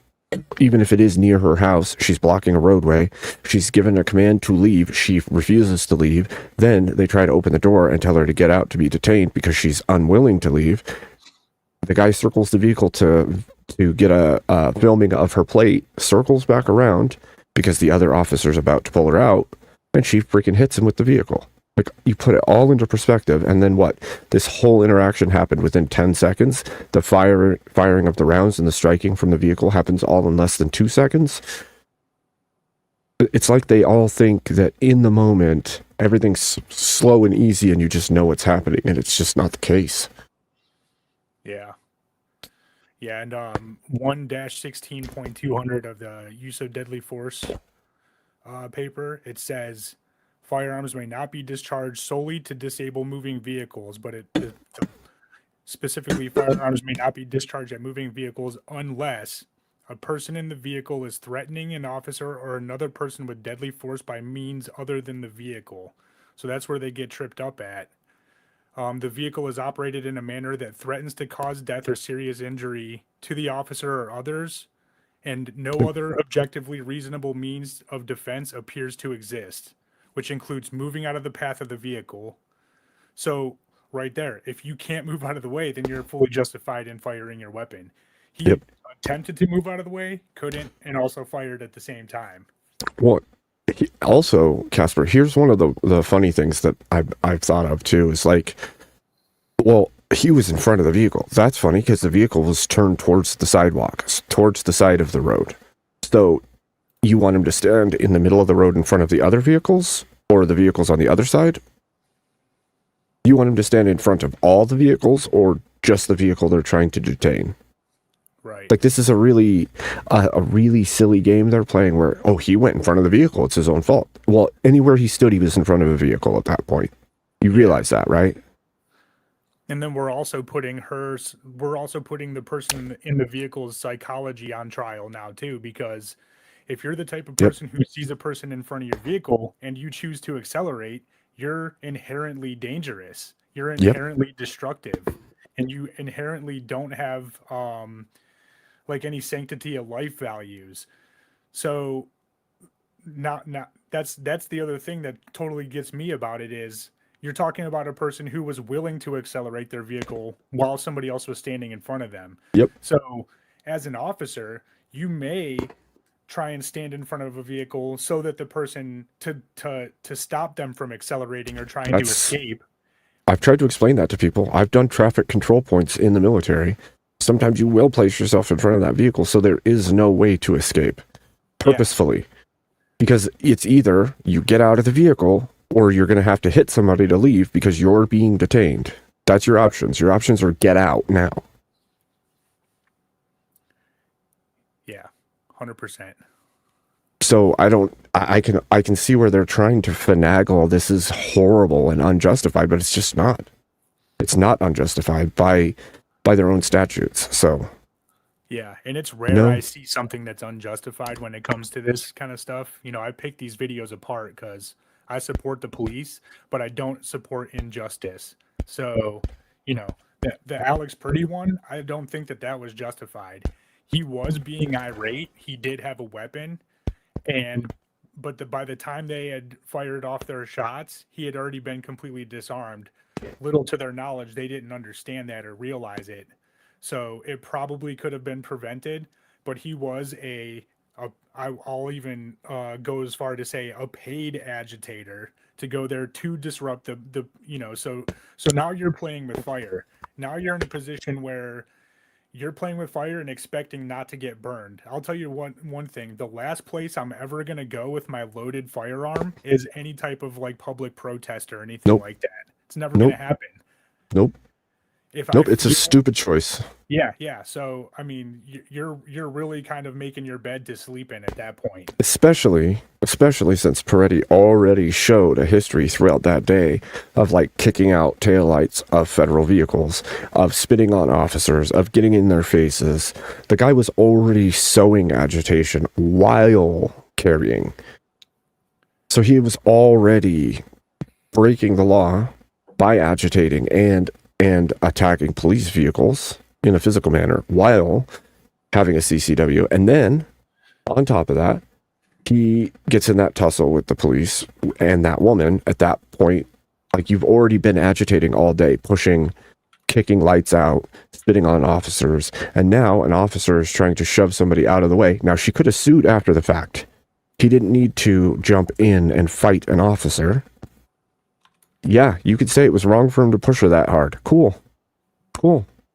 even if it is near her house, she's blocking a roadway. She's given a command to leave. She refuses to leave. Then they try to open the door and tell her to get out to be detained because she's unwilling to leave. The guy circles the vehicle to get a filming of her plate, circles back around because the other officer's about to pull her out, and she freaking hits him with the vehicle. Like, you put it all into perspective, and then what? This whole interaction happened within 10 seconds. The firing of the rounds and the striking from the vehicle happens all in less than 2 seconds. It's like they all think that in the moment, everything's slow and easy and you just know what's happening, and it's just not the case. Yeah. Yeah, and 1-16.200 of the use of deadly force paper, it says firearms may not be discharged solely to disable moving vehicles, but specifically firearms may not be discharged at moving vehicles unless a person in the vehicle is threatening an officer or another person with deadly force by means other than the vehicle. So that's where they get tripped up at. The vehicle is operated in a manner that threatens to cause death or serious injury to the officer or others, and no other objectively reasonable means of defense appears to exist, which includes moving out of the path of the vehicle. So right there, if you can't move out of the way, then you're fully justified in firing your weapon. He attempted to move out of the way, couldn't, and also fired at the same time. Well, also, Casper, here's one of the funny things that I've thought of too, is like, well, he was in front of the vehicle. That's funny because the vehicle was turned towards the sidewalk, towards the side of the road. So you want him to stand in the middle of the road in front of the other vehicles, or the vehicles on the other side? You want him to stand in front of all the vehicles, or just the vehicle they're trying to detain? Right. Like, this is a really silly game they're playing where, oh, he went in front of the vehicle, it's his own fault. Well, anywhere he stood, he was in front of a vehicle at that point. You realize that, right? And then we're also putting the person in the vehicle's psychology on trial now too, because if you're the type of person who sees a person in front of your vehicle and you choose to accelerate, you're inherently dangerous. You're inherently destructive, and you inherently don't have like any sanctity of life values. So that's the other thing that totally gets me about it is you're talking about a person who was willing to accelerate their vehicle while somebody else was standing in front of them. Yep. So as an officer, you may try and stand in front of a vehicle so that the person to stop them from accelerating or trying to escape. I've tried to explain that to people. I've done traffic control points in the military. Sometimes you will place yourself in front of that vehicle so there is no way to escape purposefully. Because it's either you get out of the vehicle or you're going to have to hit somebody to leave because you're being detained. That's your options. Your options are get out now. Yeah, 100%. So I can see where they're trying to finagle. This is horrible and unjustified, but it's just not. It's not unjustified by their own statutes. So yeah, and it's rare I see something that's unjustified when it comes to this kind of stuff. You know, I pick these videos apart because I support the police, but I don't support injustice. So, you know, the Alex Purdy one, I don't think that was justified. He was being irate. He did have a weapon, but by the time they had fired off their shots, he had already been completely disarmed. Little to their knowledge, they didn't understand that or realize it. So it probably could have been prevented, but he was I'll even go as far to say a paid agitator to go there to disrupt the so now you're playing with fire. Now you're in a position where you're playing with fire and expecting not to get burned. I'll tell you one thing. The last place I'm ever going to go with my loaded firearm is any type of like public protest or anything like that. It's never going to happen. Nope. It's a stupid choice. Yeah. So I mean, you're really kind of making your bed to sleep in at that point. Especially since Peretti already showed a history throughout that day of like kicking out taillights of federal vehicles, of spitting on officers, of getting in their faces. The guy was already sowing agitation while carrying. So he was already breaking the law by agitating and attacking police vehicles in a physical manner while having a CCW. And then, on top of that, he gets in that tussle with the police and that woman. At that point, like, you've already been agitating all day, pushing, kicking lights out, spitting on officers, and now an officer is trying to shove somebody out of the way. Now, she could have sued after the fact. He didn't need to jump in and fight an officer. Yeah, you could say it was wrong for him to push her that hard. Cool.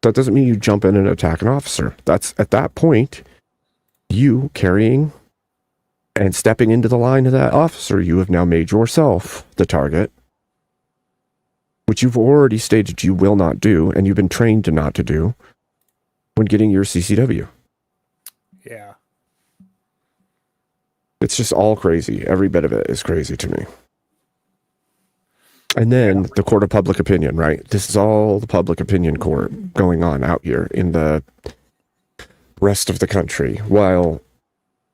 That doesn't mean you jump in and attack an officer. That's, at that point, you carrying and stepping into the line of that officer. You have now made yourself the target, which you've already stated you will not do, and you've been trained to not to do when getting your CCW. Yeah. It's just all crazy. Every bit of it is crazy to me. And then the court of public opinion, right? This is all the public opinion court going on out here in the rest of the country. While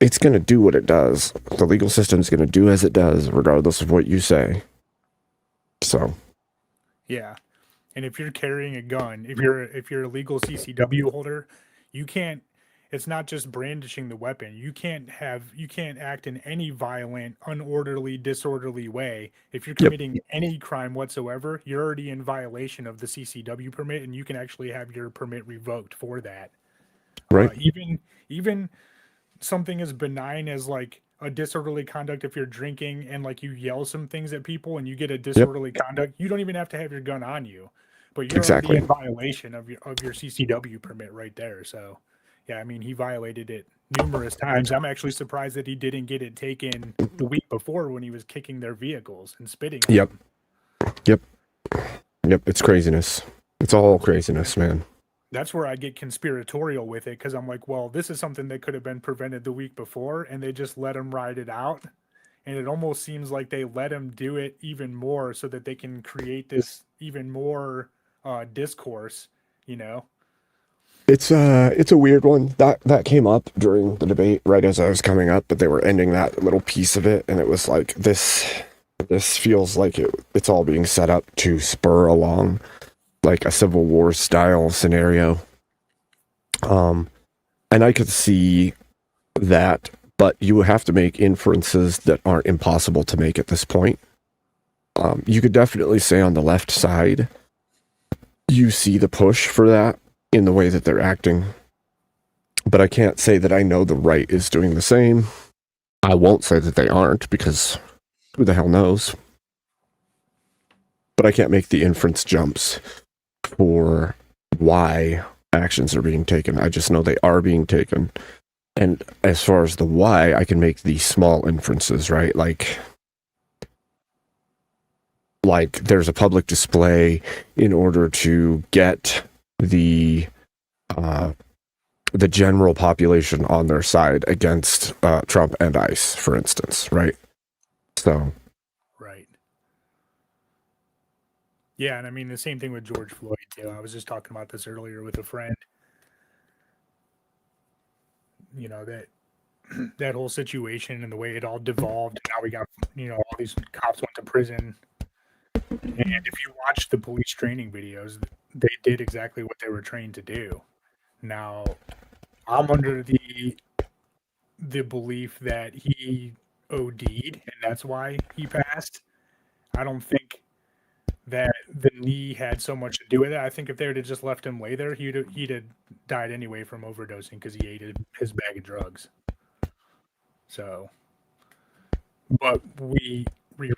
it's going to do what it does, the legal system is going to do as it does, regardless of what you say. So. Yeah. And if you're carrying a gun, if you're a legal CCW holder, you can't, it's not just brandishing the weapon. You can't act in any violent, unorderly, disorderly way. If you're committing any crime whatsoever, you're already in violation of the CCW permit, and you can actually have your permit revoked for that. Right. Even something as benign as like a disorderly conduct, if you're drinking and like you yell some things at people and you get a disorderly conduct, you don't even have to have your gun on you, but you're already in violation of your CCW permit right there. So. Yeah, I mean, he violated it numerous times. I'm actually surprised that he didn't get it taken the week before when he was kicking their vehicles and spitting. Yep. It's craziness. It's all craziness, man. That's where I get conspiratorial with it, because I'm like, well, this is something that could have been prevented the week before, and they just let him ride it out. And it almost seems like they let him do it even more so that they can create this even more discourse, you know? It's a weird one that came up during the debate right as I was coming up, but they were ending that little piece of it, and it was like this feels like it's all being set up to spur along like a Civil War style scenario. And I could see that, but you have to make inferences that aren't impossible to make at this point. You could definitely say on the left side, you see the push for that in the way that they're acting, but I can't say that I know the right is doing the same. I won't say that they aren't, because who the hell knows? But I can't make the inference jumps for why actions are being taken. I just know they are being taken. And as far as the why, I can make these small inferences, right? Like there's a public display in order to get the general population on their side against Trump and ICE, for instance, right? So, right. Yeah, and I mean the same thing with George Floyd too. I was just talking about this earlier with a friend. You know, that whole situation and the way it all devolved. Now we got, you know, all these cops went to prison. And if you watch the police training videos, they did exactly what they were trained to do. Now, I'm under the belief that he OD'd, and that's why he passed. I don't think that the knee had so much to do with it. I think if they would have just left him lay there, he'd have died anyway from overdosing because he ate his bag of drugs. So, but we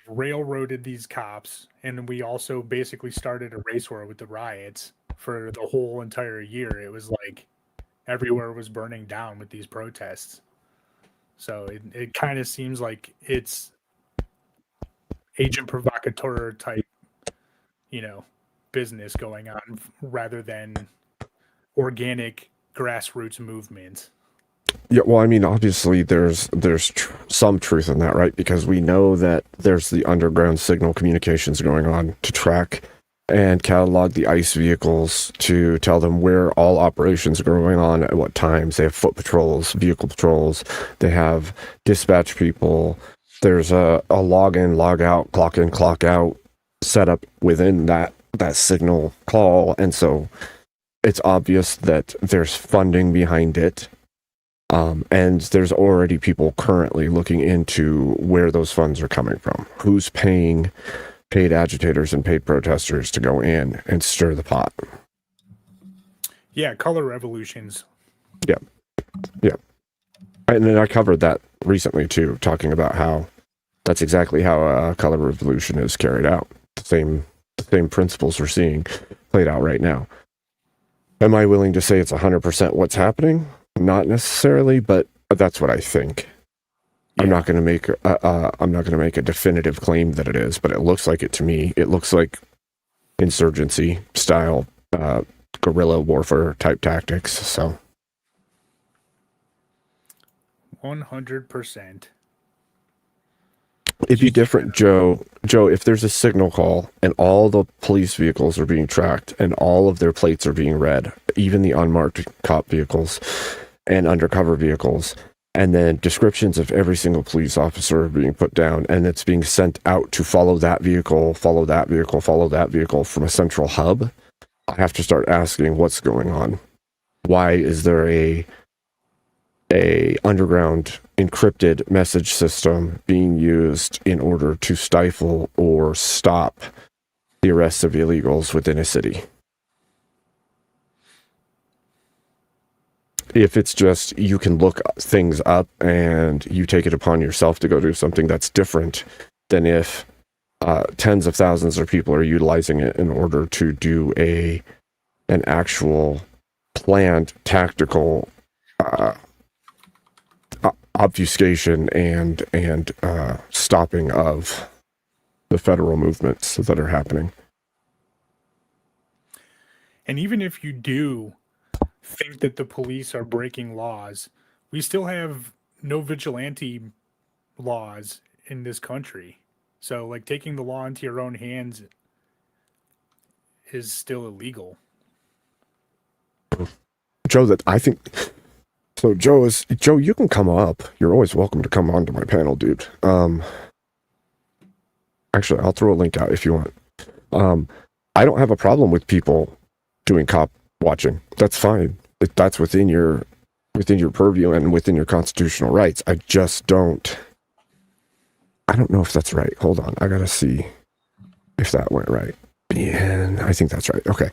railroaded these cops, and we also basically started a race war with the riots for the whole entire year. It was like everywhere was burning down with these protests. So it kind of seems like it's agent provocateur type, business going on rather than organic grassroots movements. Yeah, well, I mean, obviously there's some truth in that, right? Because we know that there's the underground signal communications going on to track and catalog the ICE vehicles to tell them where all operations are going on at what times. They have foot patrols, vehicle patrols. They have dispatch people. There's a log in, log out, clock in, clock out setup within that signal call. And so it's obvious that there's funding behind it. And there's already people currently looking into where those funds are coming from. Who's paying paid agitators and paid protesters to go in and stir the pot? Yeah, color revolutions. Yeah. And then I covered that recently too, talking about how that's exactly how a color revolution is carried out. The same principles we're seeing played out right now. Am I willing to say it's 100% what's happening? Not necessarily, but that's what I think. Yeah. I'm not going to make a definitive claim that it is, but it looks like it to me. It looks like insurgency style, guerrilla warfare type tactics. So 100%. It'd be different, Joe. If there's a signal call and all the police vehicles are being tracked and all of their plates are being read, even the unmarked cop vehicles and undercover vehicles, and then descriptions of every single police officer are being put down, and it's being sent out to follow that vehicle, follow that vehicle, follow that vehicle from a central hub, I have to start asking what's going on. Why is there a underground encrypted message system being used in order to stifle or stop the arrests of illegals within a city? If it's just you can look things up and you take it upon yourself to go do something that's different than if tens of thousands of people are utilizing it in order to do an actual planned tactical obfuscation and stopping of the federal movements that are happening. And even if you do think that the police are breaking laws, we still have no vigilante laws in this country. So, like, taking the law into your own hands is still illegal. Joe, that I think... So Joe, you can come up. You're always welcome to come onto my panel, dude. Actually, I'll throw a link out if you want. I don't have a problem with people doing cop watching. That's fine. That's within your purview and within your constitutional rights. I just don't. I don't know if that's right. Hold on, I gotta see if that went right. And I think that's right. Okay.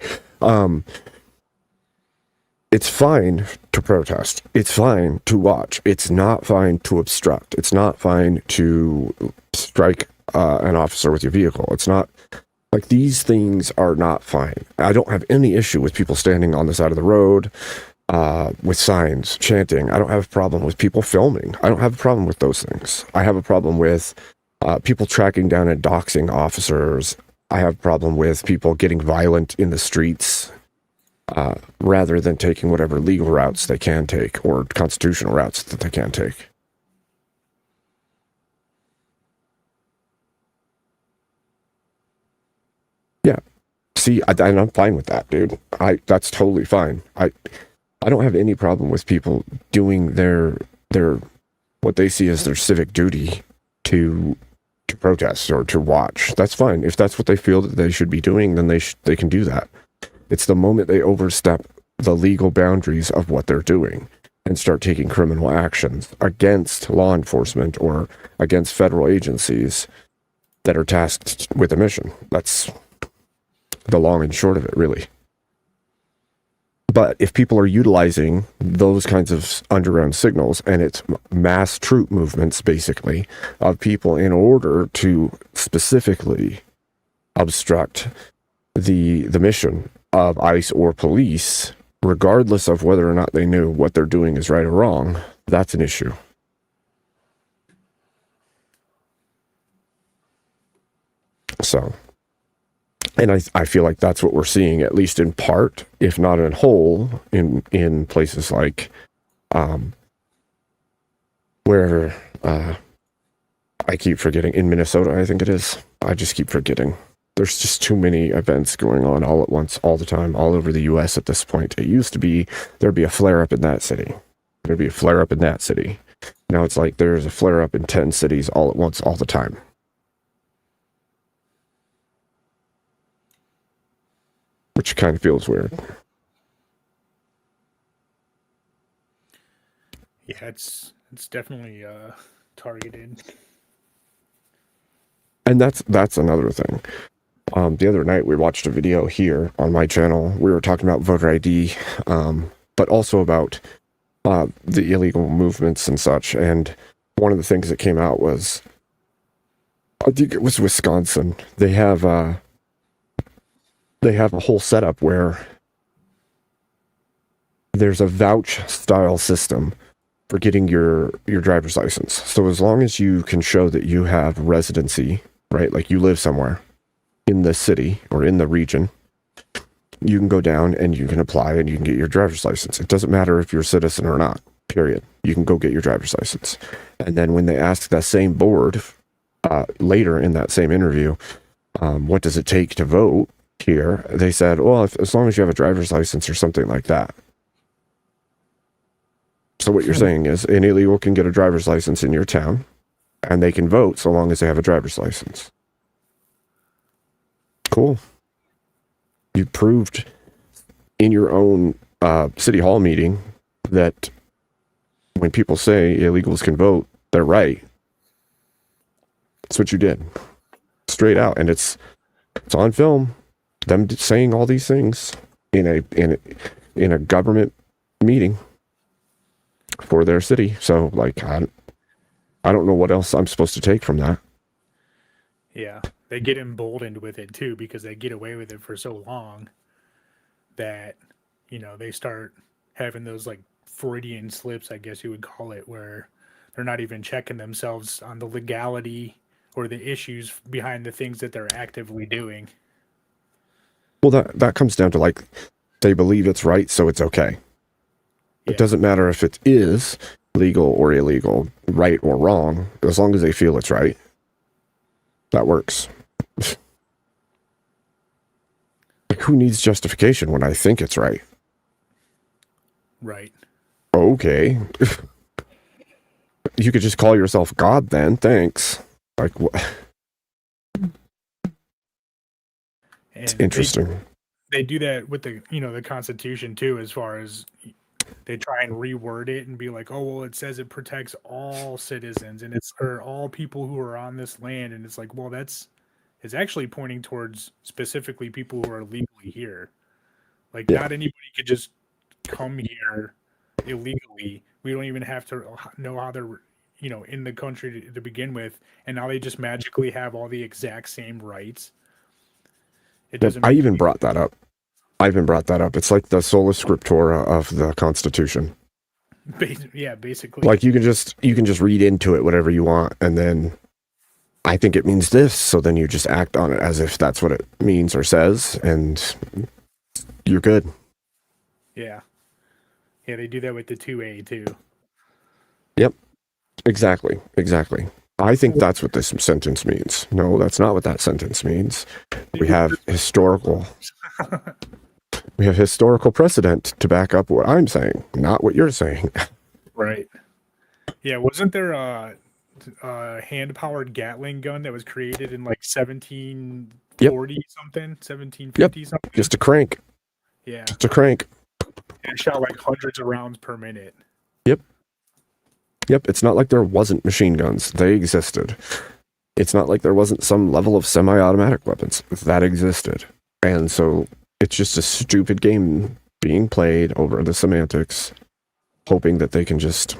It's fine to protest. It's fine to watch. It's not fine to obstruct. It's not fine to strike an officer with your vehicle. It's not like these things are not fine. I don't have any issue with people standing on the side of the road with signs, chanting. I don't have a problem with people filming. I don't have a problem with those things. I have a problem with people tracking down and doxing officers. I have a problem with people getting violent in the streets. Rather than taking whatever legal routes they can take or constitutional routes that they can take. Yeah. See, and I'm fine with that, dude. That's totally fine. I don't have any problem with people doing their what they see as their civic duty to protest or to watch. That's fine. If that's what they feel that they should be doing, then they can do that. It's the moment they overstep the legal boundaries of what they're doing and start taking criminal actions against law enforcement or against federal agencies that are tasked with a mission. the long and short of it, really. But if people are utilizing those kinds of underground signals, and it's mass troop movements, basically, of people in order to specifically obstruct the mission of ICE or police, regardless of whether or not they knew what they're doing is right or wrong, that's an issue. So, and I feel like that's what we're seeing, at least in part, if not in whole, in places like where I keep forgetting, in Minnesota, I think it is. I just keep forgetting. There's just too many events going on all at once, all the time, all over the U.S. at this point. It used to be there'd be a flare-up in that city. There'd be a flare-up in that city. Now it's like there's a flare-up in 10 cities all at once, all the time. Which kind of feels weird. Yeah, it's definitely targeted. And that's another thing. The other night we watched a video here on my channel. We were talking about voter ID, but also about the illegal movements and such. And one of the things that came out was, I think it was Wisconsin. They have a whole setup where there's a vouch style system for getting your driver's license. So as long as you can show that you have residency, right? Like you live somewhere in the city or in the region, you can go down and you can apply and you can get your driver's license. It doesn't matter if you're a citizen or not, period. You can go get your driver's license. And then when they ask that same board later in that same interview, what does it take to vote here? They said, well, as long as you have a driver's license or something like that. So what you're saying is an illegal can get a driver's license in your town and they can vote so long as they have a driver's license. Cool. You proved in your own city hall meeting that when people say illegals can vote, they're right. That's what you did. Straight out. And it's on film. Them saying all these things in a government meeting for their city. So like I don't know what else I'm supposed to take from that. Yeah, they get emboldened with it too because they get away with it for so long that, you know, they start having those like Freudian slips, I guess you would call it, where they're not even checking themselves on the legality or the issues behind the things that they're actively doing. Well, that comes down to like they believe it's right, so it's okay. Yeah. It doesn't matter if it is legal or illegal, right or wrong, as long as they feel it's right. That works. Like, who needs justification when I think it's right? Right. Okay. You could just call yourself God then. Thanks. Like, what? It's interesting. They do that with the, you know, the Constitution too, as far as they try and reword it and be like, oh, well, it says it protects all citizens and it's or all people who are on this land. And it's like, well, it's actually pointing towards specifically people who are legally here. Like, not anybody could just come here illegally. We don't even have to know how they're, you know, in the country to begin with. And now they just magically have all the exact same rights. It doesn't. I even brought that up. It's like the sola scriptura of the Constitution. Yeah, basically. Like you can just read into it whatever you want, and then I think it means this, so then you just act on it as if that's what it means or says, and you're good. Yeah. Yeah, they do that with the 2A too. Yep. Exactly. I think that's what this sentence means. No, that's not what that sentence means. We have historical precedent to back up what I'm saying, not what you're saying. Right. Yeah, wasn't there a hand-powered Gatling gun that was created in like 1740 something, 1750 something? Just a crank. Yeah. Just a crank. And it shot like hundreds of rounds per minute. Yep, it's not like there wasn't machine guns. They existed. It's not like there wasn't some level of semi-automatic weapons. That existed. And so it's just a stupid game being played over the semantics, hoping that they can just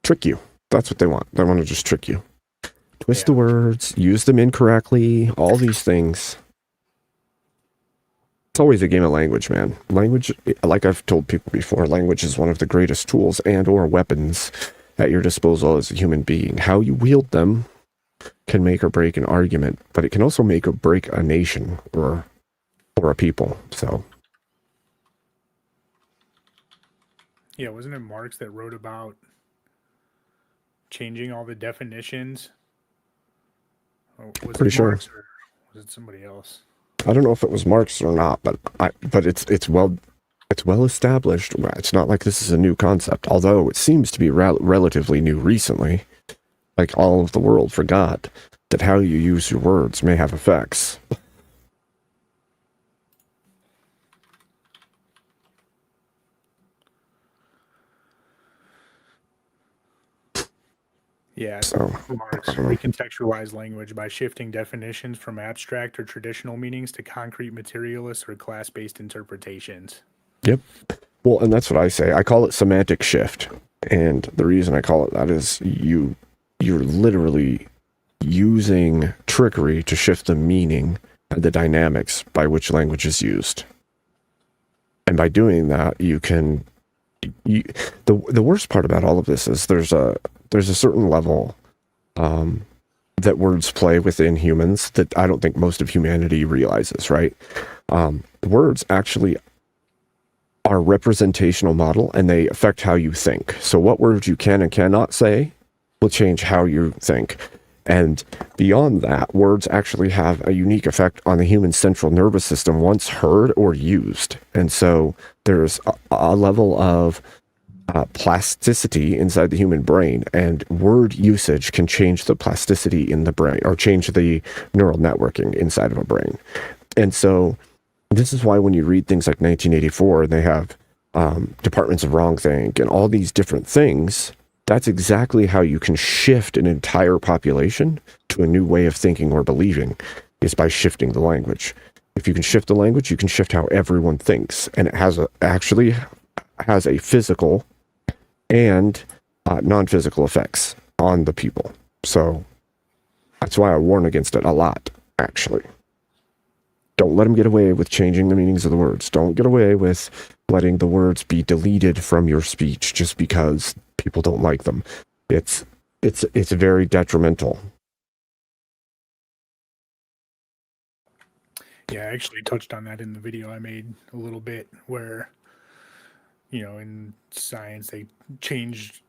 trick you. That's what they want. They want to just trick you. Twist the words, use them incorrectly, all these things. It's always a game of language, man. Language, like I've told people before, language is one of the greatest tools and or weapons at your disposal as a human being. How you wield them can make or break an argument, but it can also make or break a nation or a people. So Yeah, wasn't it Marx that wrote about changing all the definitions? Was Pretty it sure. Marx or was it somebody else? I don't know if it was Marx or not, but it's well established. It's not like this is a new concept, although it seems to be relatively new recently. Like all of the world forgot that how you use your words may have effects. Yeah, So, Marx I don't know. recontextualized language by shifting definitions from abstract or traditional meanings to concrete materialist or class-based interpretations. Yep. Well, and that's what I say. I call it semantic shift. And the reason I call it that is you're literally using trickery to shift the meaning and the dynamics by which language is used. And by doing that, the worst part about all of this is there's a certain level that words play within humans that I don't think most of humanity realizes, right? Words actually are a representational model, and they affect how you think. So what words you can and cannot say will change how you think. And beyond that, words actually have a unique effect on the human central nervous system once heard or used. And so there's a level of plasticity inside the human brain, and word usage can change the plasticity in the brain or change the neural networking inside of a brain. And so this is why when you read things like 1984 and they have departments of wrongthink and all these different things, that's exactly how you can shift an entire population to a new way of thinking or believing, is by shifting the language. If you can shift the language, you can shift how everyone thinks, and it actually has a physical and non-physical effects on the people. So that's why I warn against it a lot, actually. Don't let them get away with changing the meanings of the words. Don't get away with letting the words be deleted from your speech just because people don't like them. It's very detrimental. Yeah, I actually touched on that in the video I made a little bit, where, you know, in science, they changed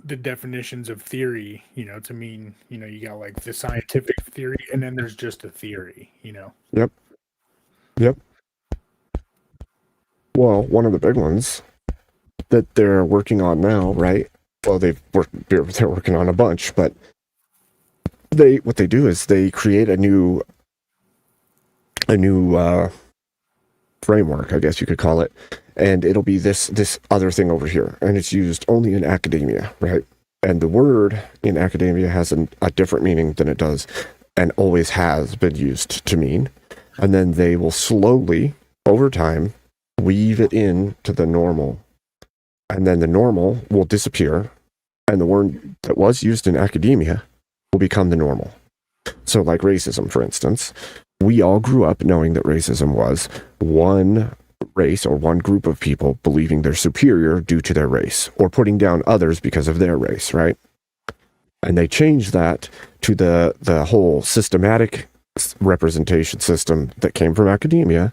the definitions of theory, you know, to mean, you know, you got like the scientific theory, and then there's just a theory, you know. Yep. Well, one of the big ones that they're working on now, right? Well, they're working on a bunch, but what they do is they create a new framework, I guess you could call it, and it'll be this other thing over here, and it's used only in academia, right? And the word in academia has a different meaning than it does and always has been used to mean. And then they will slowly, over time, weave it into the normal. And then the normal will disappear, and the word that was used in academia will become the normal. So like racism, for instance, we all grew up knowing that racism was one race or one group of people believing they're superior due to their race, or putting down others because of their race, right? And they changed that to the whole systematic representation system that came from academia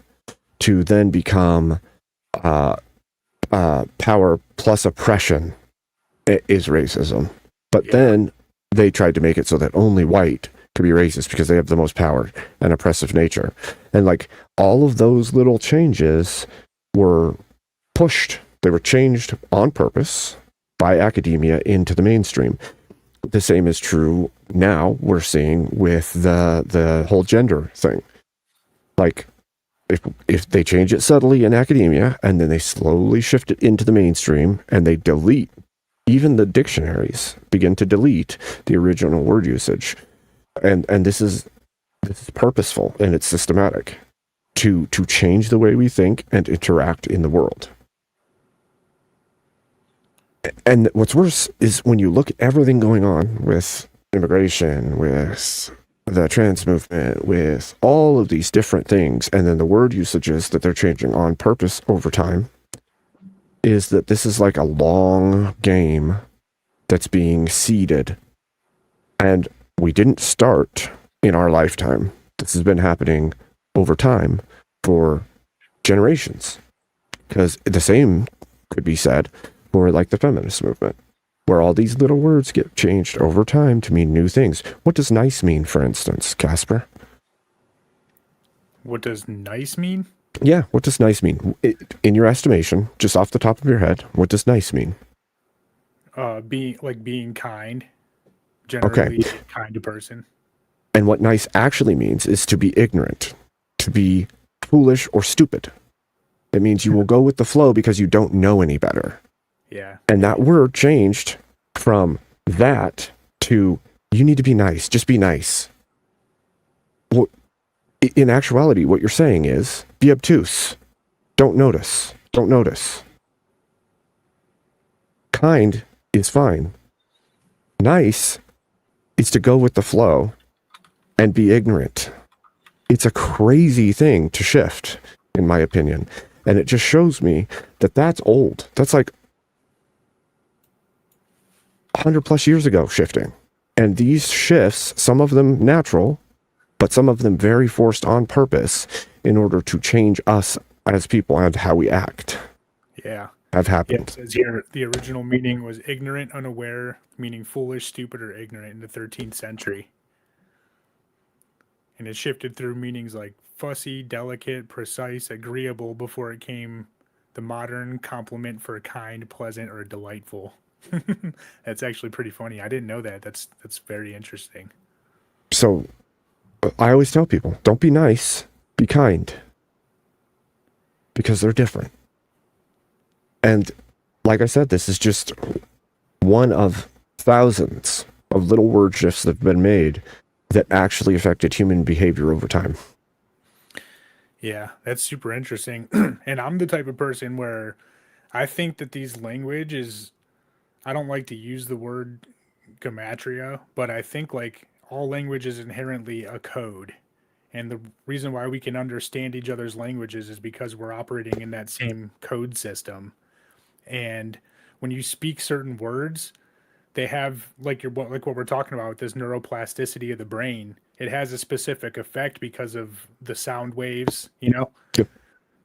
to then become power plus oppression is racism. But then they tried to make it so that only white could be racist because they have the most power and oppressive nature. And like all of those little changes were pushed, they were changed on purpose by academia into the mainstream. The same is true now, we're seeing with the whole gender thing. Like if they change it subtly in academia and then they slowly shift it into the mainstream and they delete, even the dictionaries begin to delete the original word usage. And this is purposeful and it's systematic. to change the way we think and interact in the world. And what's worse is when you look at everything going on with immigration, with the trans movement, with all of these different things, and then the word usages that they're changing on purpose over time, is that this is like a long game that's being seeded. And we didn't start in our lifetime. This has been happening over time for generations. Because the same could be said for like the feminist movement, where all these little words get changed over time to mean new things. What does nice mean, for instance, Casper? What does nice mean? Yeah, what does nice mean? In your estimation, just off the top of your head, what does nice mean? Being kind. Generally a kind person. And what nice actually means is to be ignorant, to be foolish or stupid. It means you will go with the flow because you don't know any better. Yeah. And that word changed from that to you need to be nice, just be nice. Well, in actuality, what you're saying is be obtuse. Don't notice. Don't notice. Kind is fine. Nice is to go with the flow and be ignorant. It's a crazy thing to shift, in my opinion. And it just shows me that that's old. That's like 100 plus years ago shifting. And these shifts, some of them natural, but some of them very forced on purpose in order to change us as people and how we act. Yeah. Have happened. Yeah, it says here the original meaning was ignorant, unaware, meaning foolish, stupid, or ignorant in the 13th century. And it shifted through meanings like fussy, delicate, precise, agreeable before it came the modern complement for kind, pleasant, or delightful. That's actually pretty funny. I didn't know that. That's very interesting. So I always tell people, don't be nice, be kind. Because they're different. And like I said, this is just one of thousands of little word shifts that have been made that actually affected human behavior over time. Yeah, that's super interesting. And I'm the type of person where I think that these languages, I don't like to use the word gematria, but I think like all language is inherently a code. And the reason why we can understand each other's languages is because we're operating in that same code system. And when you speak certain words, they have like what we're talking about with this neuroplasticity of the brain. It has a specific effect because of the sound waves, you know? Yep.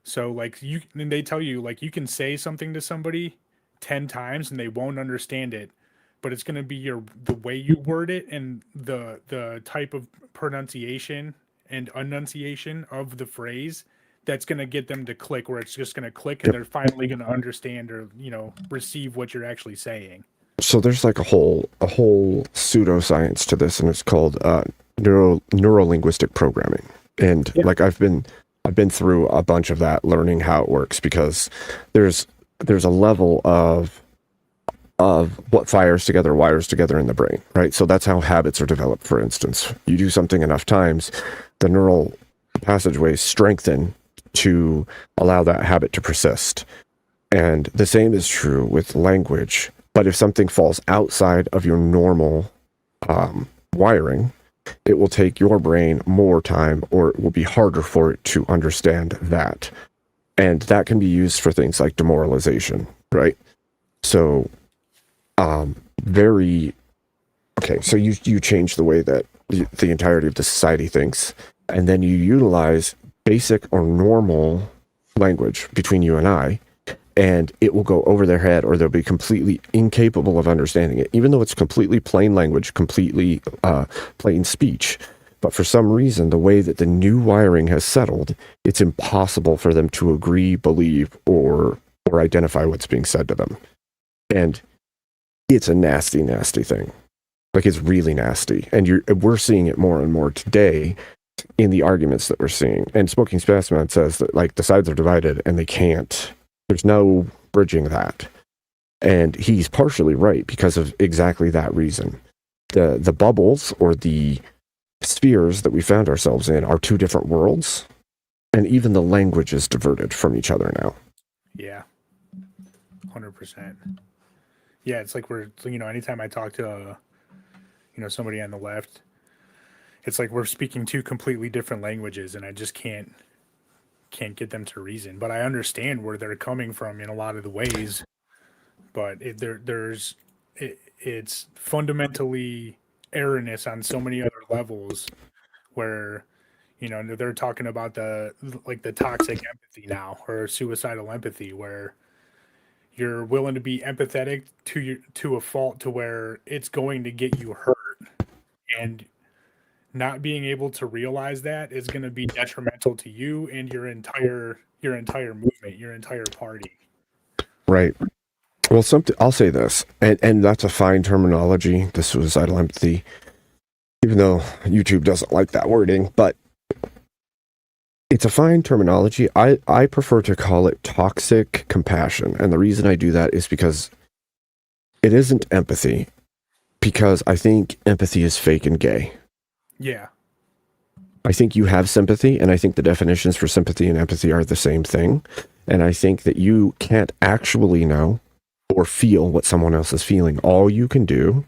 So like and they tell you like you can say something to somebody 10 times and they won't understand it, but it's going to be the way you word it and the type of pronunciation and enunciation of the phrase that's going to get them to click, where it's just going to click and they're finally going to understand or, receive what you're actually saying. So there's like a whole pseudoscience to this, and it's called neurolinguistic programming. And like I've been through a bunch of that, learning how it works, because there's a level of what wires together in the brain, right? So that's how habits are developed. For instance, you do something enough times, the neural passageways strengthen to allow that habit to persist. And the same is true with language. But if something falls outside of your normal wiring, it will take your brain more time, or it will be harder for it to understand that. And that can be used for things like demoralization, right? So, so you change the way that the entirety of the society thinks, and then you utilize basic or normal language between you and I, and it will go over their head, or they'll be completely incapable of understanding it, even though it's completely plain language, completely plain speech. But for some reason, the way that the new wiring has settled, it's impossible for them to agree, believe, or identify what's being said to them. And it's a nasty, nasty thing. Like, it's really nasty. And we're seeing it more and more today in the arguments that we're seeing. And Smoking Spaceman says that, like, the sides are divided and they can't. There's no bridging that. And he's partially right because of exactly that reason. The bubbles or the spheres that we found ourselves in are two different worlds. And even the language is diverted from each other now. Yeah, 100%. Yeah, it's like anytime I talk to somebody on the left, it's like we're speaking two completely different languages, and I just can't get them to reason. But I understand where they're coming from in a lot of the ways. But it's fundamentally erroneous on so many other levels, where they're talking about the toxic empathy now, or suicidal empathy, where you're willing to be empathetic to a fault to where it's going to get you hurt, and not being able to realize that is going to be detrimental to you and your entire movement, your entire party. Right. Well, I'll say this, and that's a fine terminology, the suicidal empathy, even though YouTube doesn't like that wording, but it's a fine terminology. I prefer to call it toxic compassion. And the reason I do that is because it isn't empathy, because I think empathy is fake and gay. Yeah. I think you have sympathy, and I think the definitions for sympathy and empathy are the same thing. And I think that you can't actually know or feel what someone else is feeling. All you can do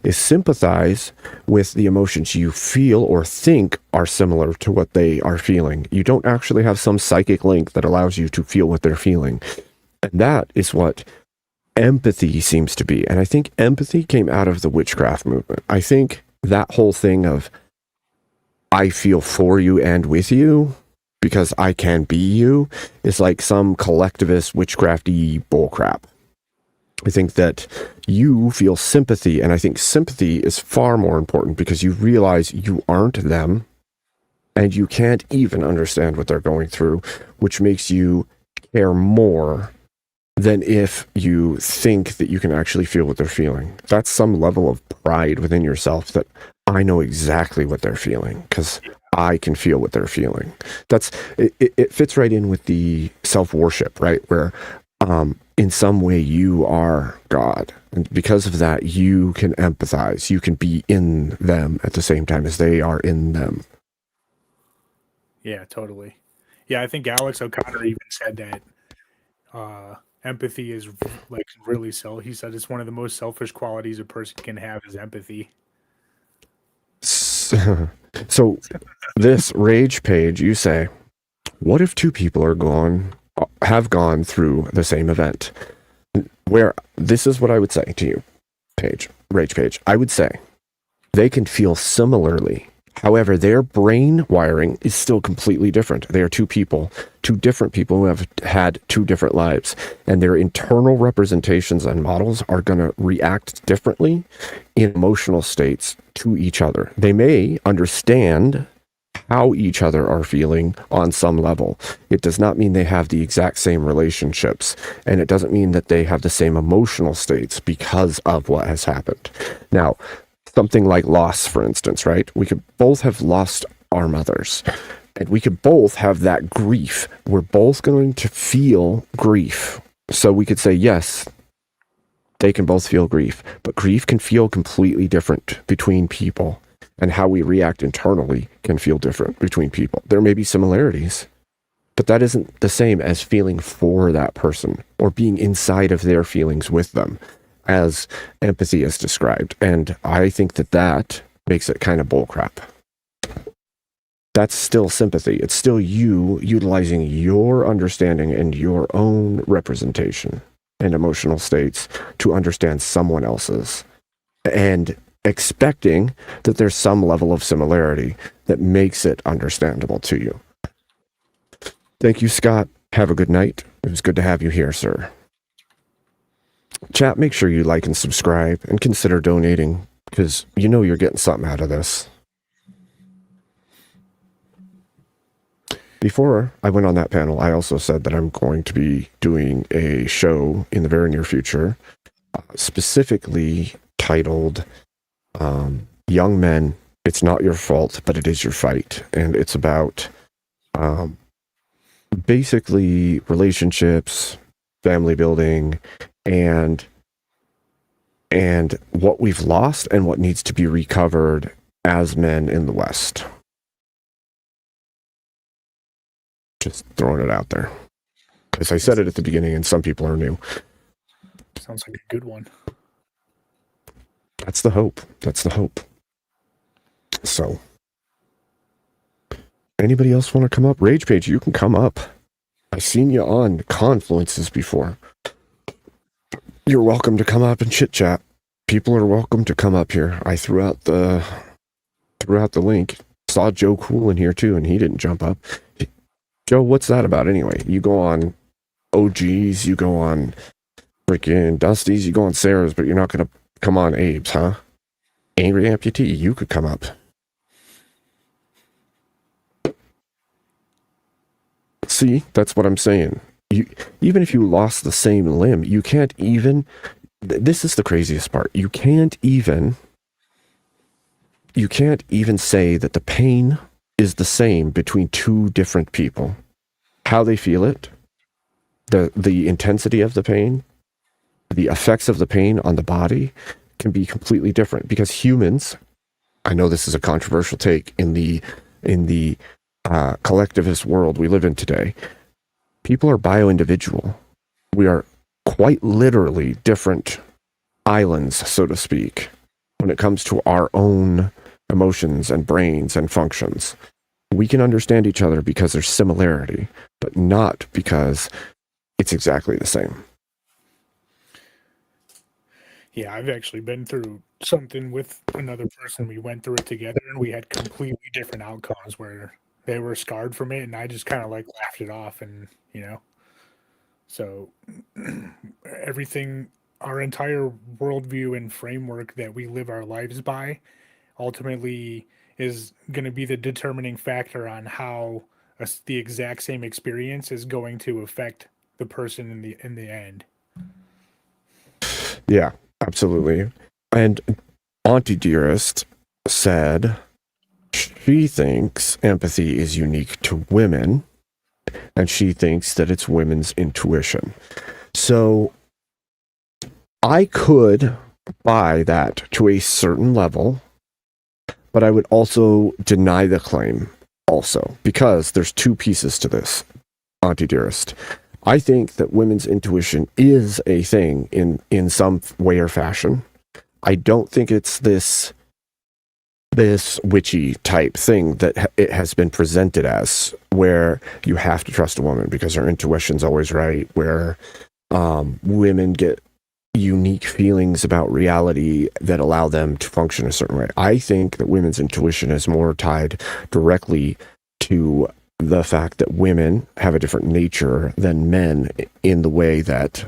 is sympathize with the emotions you feel or think are similar to what they are feeling. You don't actually have some psychic link that allows you to feel what they're feeling. And that is what empathy seems to be. And I think empathy came out of the witchcraft movement. I think that whole thing of, I feel for you and with you because I can be you, is like some collectivist witchcrafty bullcrap. I think that you feel sympathy, and I think sympathy is far more important because you realize you aren't them, and you can't even understand what they're going through, which makes you care more than if you think that you can actually feel what they're feeling. That's some level of pride within yourself, that I know exactly what they're feeling because I can feel what they're feeling. It fits right in with the self-worship, right? Where in some way you are God, and because of that you can empathize, you can be in them at the same time as they are in them. Yeah, totally. Yeah, I think Alex O'Connor even said that empathy is like really he said it's one of the most selfish qualities a person can have is empathy. So this rage page, you say, what if two people have gone through the same event? Where this is what I would say to you, rage page. I would say they can feel similarly. However, their brain wiring is still completely different. They are two different people who have had two different lives, and their internal representations and models are going to react differently in emotional states to each other. They may understand how each other are feeling on some level. It does not mean they have the exact same relationships, and it doesn't mean that they have the same emotional states because of what has happened. Now, something like loss, for instance, right? We could both have lost our mothers, and we could both have that grief. We're both going to feel grief. So we could say, yes, they can both feel grief, but grief can feel completely different between people, and how we react internally can feel different between people. There may be similarities, but that isn't the same as feeling for that person or being inside of their feelings with them, as empathy is described. And I think that makes it kind of bullcrap. That's still sympathy. It's still you utilizing your understanding and your own representation and emotional states to understand someone else's, and expecting that there's some level of similarity that makes it understandable to you. Thank you, Scott. Have a good night. It was good to have you here, sir. Chat, make sure you like and subscribe and consider donating, because you know you're getting something out of this. Before I went on that panel, I also said that I'm going to be doing a show in the very near future, specifically titled Young Men, It's Not Your Fault, But It Is Your Fight. And it's about basically relationships, family building, and what we've lost and what needs to be recovered as men in the West. Just throwing it out there. As I said it at the beginning, and some people are new. Sounds like a good one. That's the hope. That's the hope. So, anybody else want to come up? Rage Page, you can come up. I've seen you on Confluences before. You're welcome to come up and chit chat. People are welcome to come up here. I threw out the link. Saw Joe Cool in here too, and he didn't jump up. Joe, what's that about anyway? You go on OGs, you go on freaking Dusty's, you go on Sarah's, but you're not going to come on Abe's, huh? Angry Amputee, you could come up. See, that's what I'm saying. Even if you lost the same limb, you can't even... This is the craziest part. You can't even say that the pain is the same between two different people. How they feel it, the intensity of the pain, the effects of the pain on the body can be completely different, because humans, I know this is a controversial take in the collectivist world we live in today, people are bio-individual. We are quite literally different islands, so to speak, when it comes to our own emotions and brains and functions. We can understand each other because there's similarity, but not because it's exactly the same. Yeah, I've actually been through something with another person. We went through it together, and we had completely different outcomes where they were scarred from it, and I just kind of like laughed it off, and so everything, our entire worldview and framework that we live our lives by, ultimately is going to be the determining factor on how the exact same experience is going to affect the person in the end. Yeah, absolutely. And Auntie Dearest said she thinks empathy is unique to women, and she thinks that it's women's intuition. So I could buy that to a certain level, but I would also deny the claim also, because there's two pieces to this, Auntie Dearest. I think that women's intuition is a thing in some way or fashion. I don't think it's this witchy type thing that it has been presented as, where you have to trust a woman because her intuition's always right, where women get unique feelings about reality that allow them to function a certain way. I think that women's intuition is more tied directly to the fact that women have a different nature than men in the way that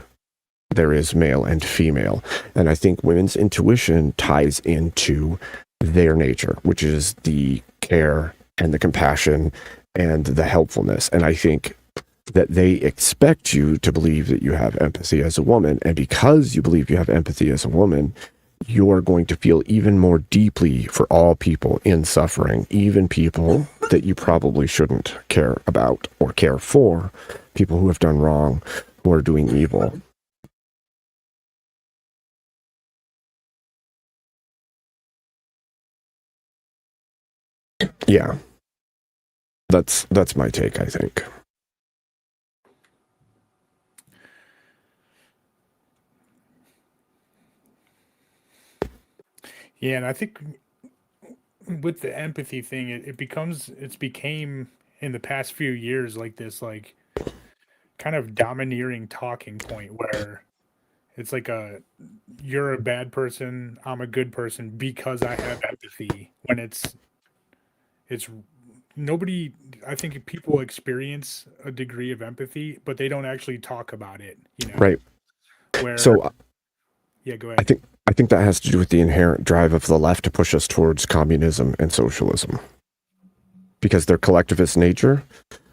there is male and female. And I think women's intuition ties into their nature, which is the care and the compassion and the helpfulness. And I think that they expect you to believe that you have empathy as a woman. And because you believe you have empathy as a woman, you're going to feel even more deeply for all people in suffering, even people that you probably shouldn't care about or care for, people who have done wrong, who are doing evil. Yeah. That's my take, I think. Yeah, and I think with the empathy thing, it's became in the past few years like this, like kind of domineering talking point where it's like you're a bad person, I'm a good person because I have empathy, when it's nobody. I think people experience a degree of empathy, but they don't actually talk about it, Right. Where, so yeah, go ahead. I think that has to do with the inherent drive of the left to push us towards communism and socialism, because their collectivist nature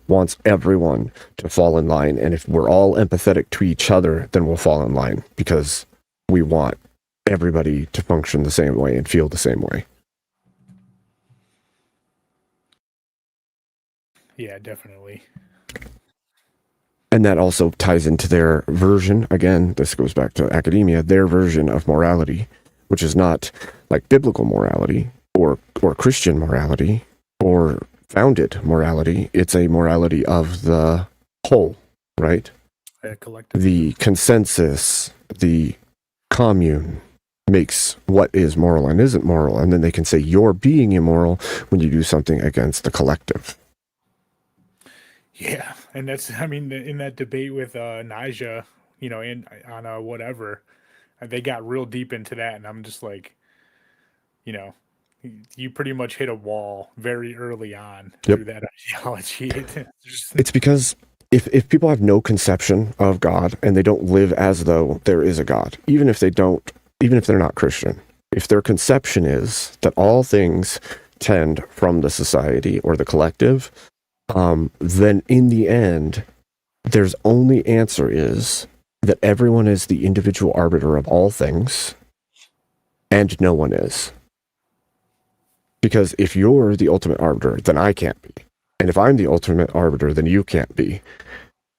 wants everyone to fall in line. And if we're all empathetic to each other, then we'll fall in line, because we want everybody to function the same way and feel the same way. Yeah, definitely. And that also ties into their version, again, this goes back to academia, their version of morality, which is not like biblical morality or Christian morality or founded morality. It's a morality of the whole, right? Collective. The consensus, the commune makes what is moral and isn't moral, and then they can say you're being immoral when you do something against the collective. Yeah, and that's, I mean, in that debate with Nija, you know, on whatever, they got real deep into that, and I'm just like, you know, you pretty much hit a wall very early on through that ideology. It's because if people have no conception of God and they don't live as though there is a God, even if they're not Christian, if their conception is that all things tend from the society or the collective, then in the end, there's only answer is that everyone is the individual arbiter of all things, and no one is. Because if you're the ultimate arbiter, then I can't be. And if I'm the ultimate arbiter, then you can't be.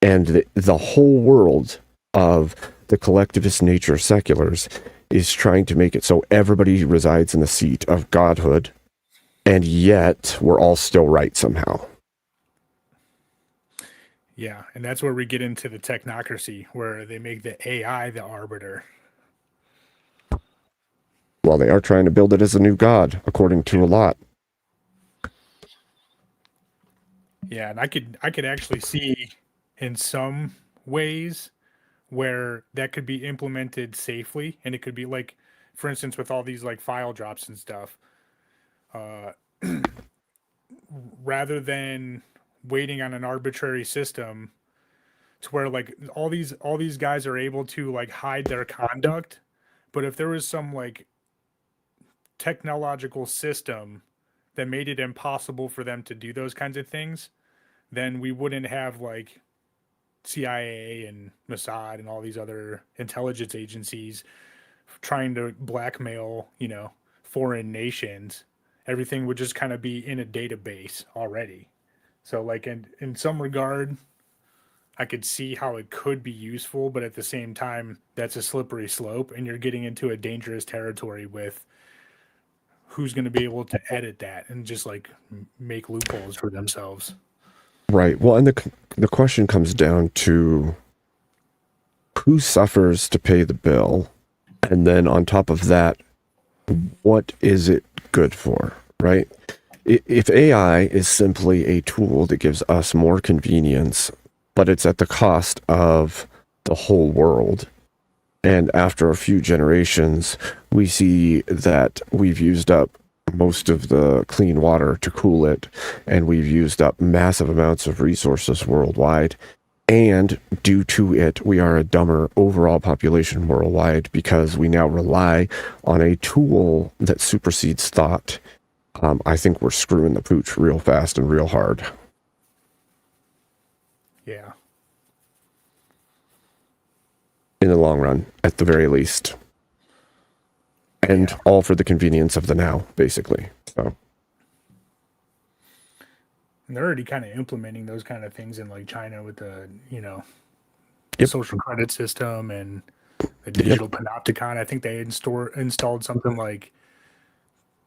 And the whole world of the collectivist nature seculars is trying to make it so everybody resides in the seat of godhood, and yet we're all still right somehow. Yeah, and that's where we get into the technocracy, where they make the AI the arbiter. Well, they are trying to build it as a new god, according to a lot. Yeah, and I could actually see in some ways where that could be implemented safely, and it could be like, for instance, with all these like file drops and stuff, rather than waiting on an arbitrary system to where like all these guys are able to like hide their conduct, but if there was some like technological system that made it impossible for them to do those kinds of things, then we wouldn't have like CIA and Mossad and all these other intelligence agencies trying to blackmail, you know, foreign nations. Everything would just kind of be in a database already. So like in some regard, I could see how it could be useful, but at the same time, that's a slippery slope, and you're getting into a dangerous territory with who's going to be able to edit that and just like make loopholes for themselves. Right. Well, and the question comes down to who suffers to pay the bill, and then on top of that, what is it good for, right? If AI is simply a tool that gives us more convenience, but it's at the cost of the whole world, and after a few generations, we see that we've used up most of the clean water to cool it, and we've used up massive amounts of resources worldwide, and due to it, we are a dumber overall population worldwide because we now rely on a tool that supersedes thought. I think we're screwing the pooch real fast and real hard. Yeah. In the long run, at the very least. And all for the convenience of the now, basically. So. And they're already kind of implementing those kind of things in like China with the, you know, Yep. social credit system and the digital panopticon. I think they installed something like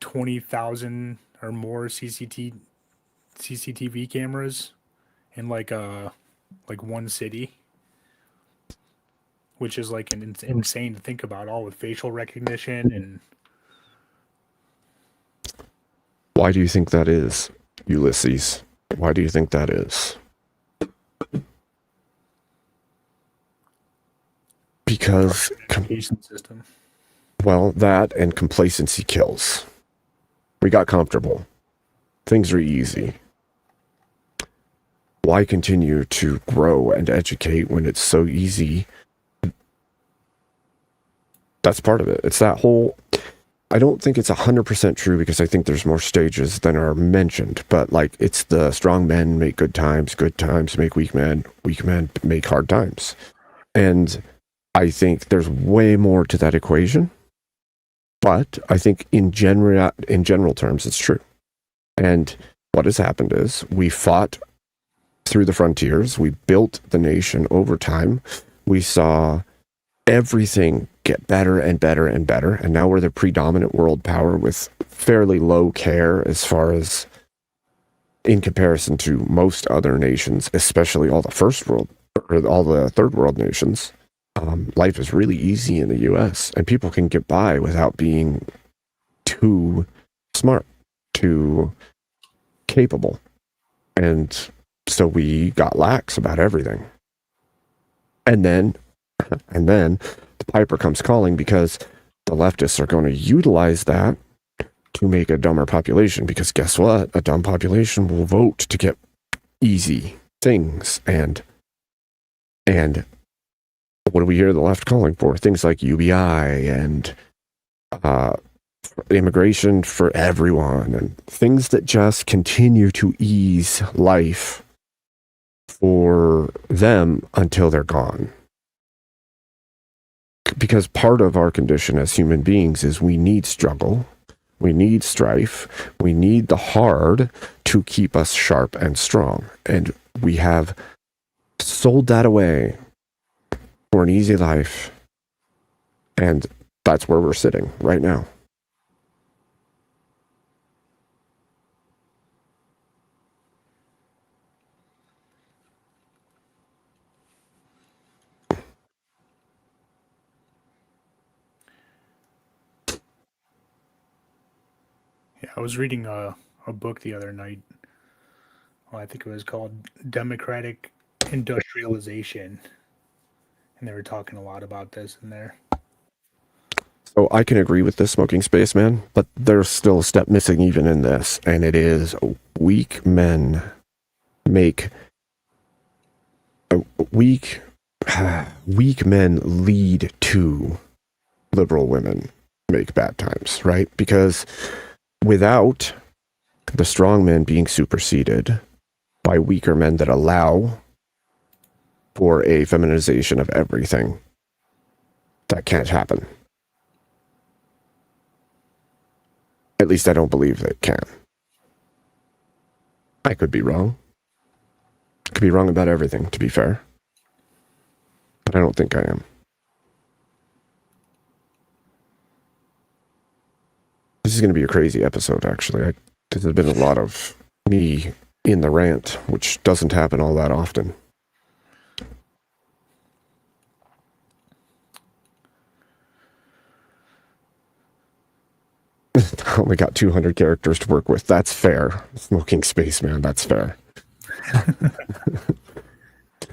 20,000 or more CCTV cameras in like one city, which is like insane to think about, all with facial recognition. And Why do you think that is, Ulysses? Why do you think that is? Because communication system. Well, that and complacency kills. We got comfortable. Things are easy. Why continue to grow and educate when it's so easy? That's part of it. It's that whole... I don't think it's 100% true because I think there's more stages than are mentioned, but like it's the strong men make good times make weak men make hard times. And I think there's way more to that equation, but I think in general terms, it's true. And what has happened is we fought through the frontiers. We built the nation over time. We saw everything get better and better and better. And now we're the predominant world power with fairly low care as far as in comparison to most other nations, especially all the first world or all the third world nations, life is really easy in the US, and people can get by without being too smart, too capable. And so we got lax about everything. And then the piper comes calling, because the leftists are going to utilize that to make a dumber population, because guess what? A dumb population will vote to get easy things. And what do we hear the left calling for? Things like UBI and immigration for everyone, and things that just continue to ease life for them until they're gone. Because part of our condition as human beings is we need struggle, we need strife, we need the hard to keep us sharp and strong. And we have sold that away for an easy life. And that's where we're sitting right now. Yeah, I was reading a book the other night. Well, I think it was called Democratic Industrialization. And they were talking a lot about this in there. So I can agree with this, Smoking Spaceman, but there's still a step missing even in this, and it is weak men make weak men lead to liberal women make bad times, right? Because without the strong men being superseded by weaker men that allow for a feminization of everything, that can't happen. At least I don't believe that it can. I could be wrong. I could be wrong about everything, to be fair. But I don't think I am. This is going to be a crazy episode, actually. There's been a lot of me in the rant, which doesn't happen all that often. I only got 200 characters to work with. That's fair. Smoking Spaceman, that's fair.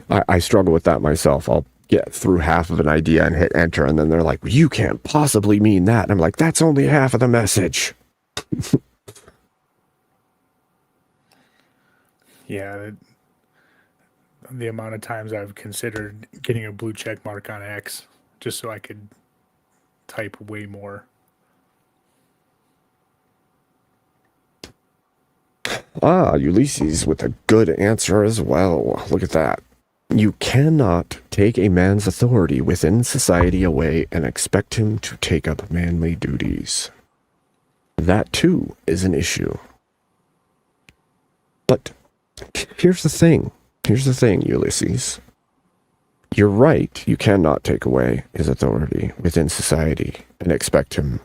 I struggle with that myself. I'll get through half of an idea and hit enter, and then they're like, well, you can't possibly mean that. And I'm like, that's only half of the message. Yeah, the amount of times I've considered getting a blue check mark on X just so I could type way more. Ulysses with a good answer as well. Look at that. You cannot take a man's authority within society away and expect him to take up manly duties. That too is an issue. But here's the thing. Ulysses. You're right. You cannot take away his authority within society and expect him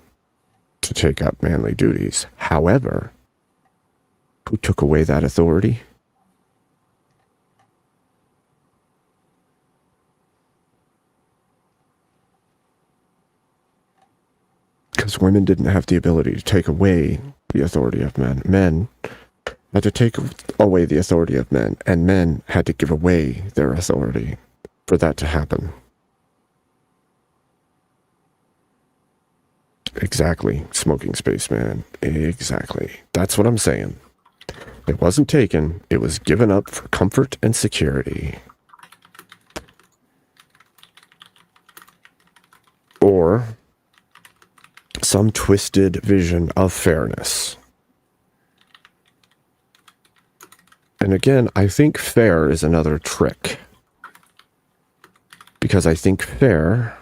to take up manly duties. However, who took away that authority? Because women didn't have the ability to take away the authority of men. Men had to take away the authority of men, and men had to give away their authority for that to happen. Exactly, Smoking Spaceman. Exactly. That's what I'm saying. It wasn't taken, it was given up for comfort and security. Or some twisted vision of fairness. And again, I think fair is another trick. Because I think fair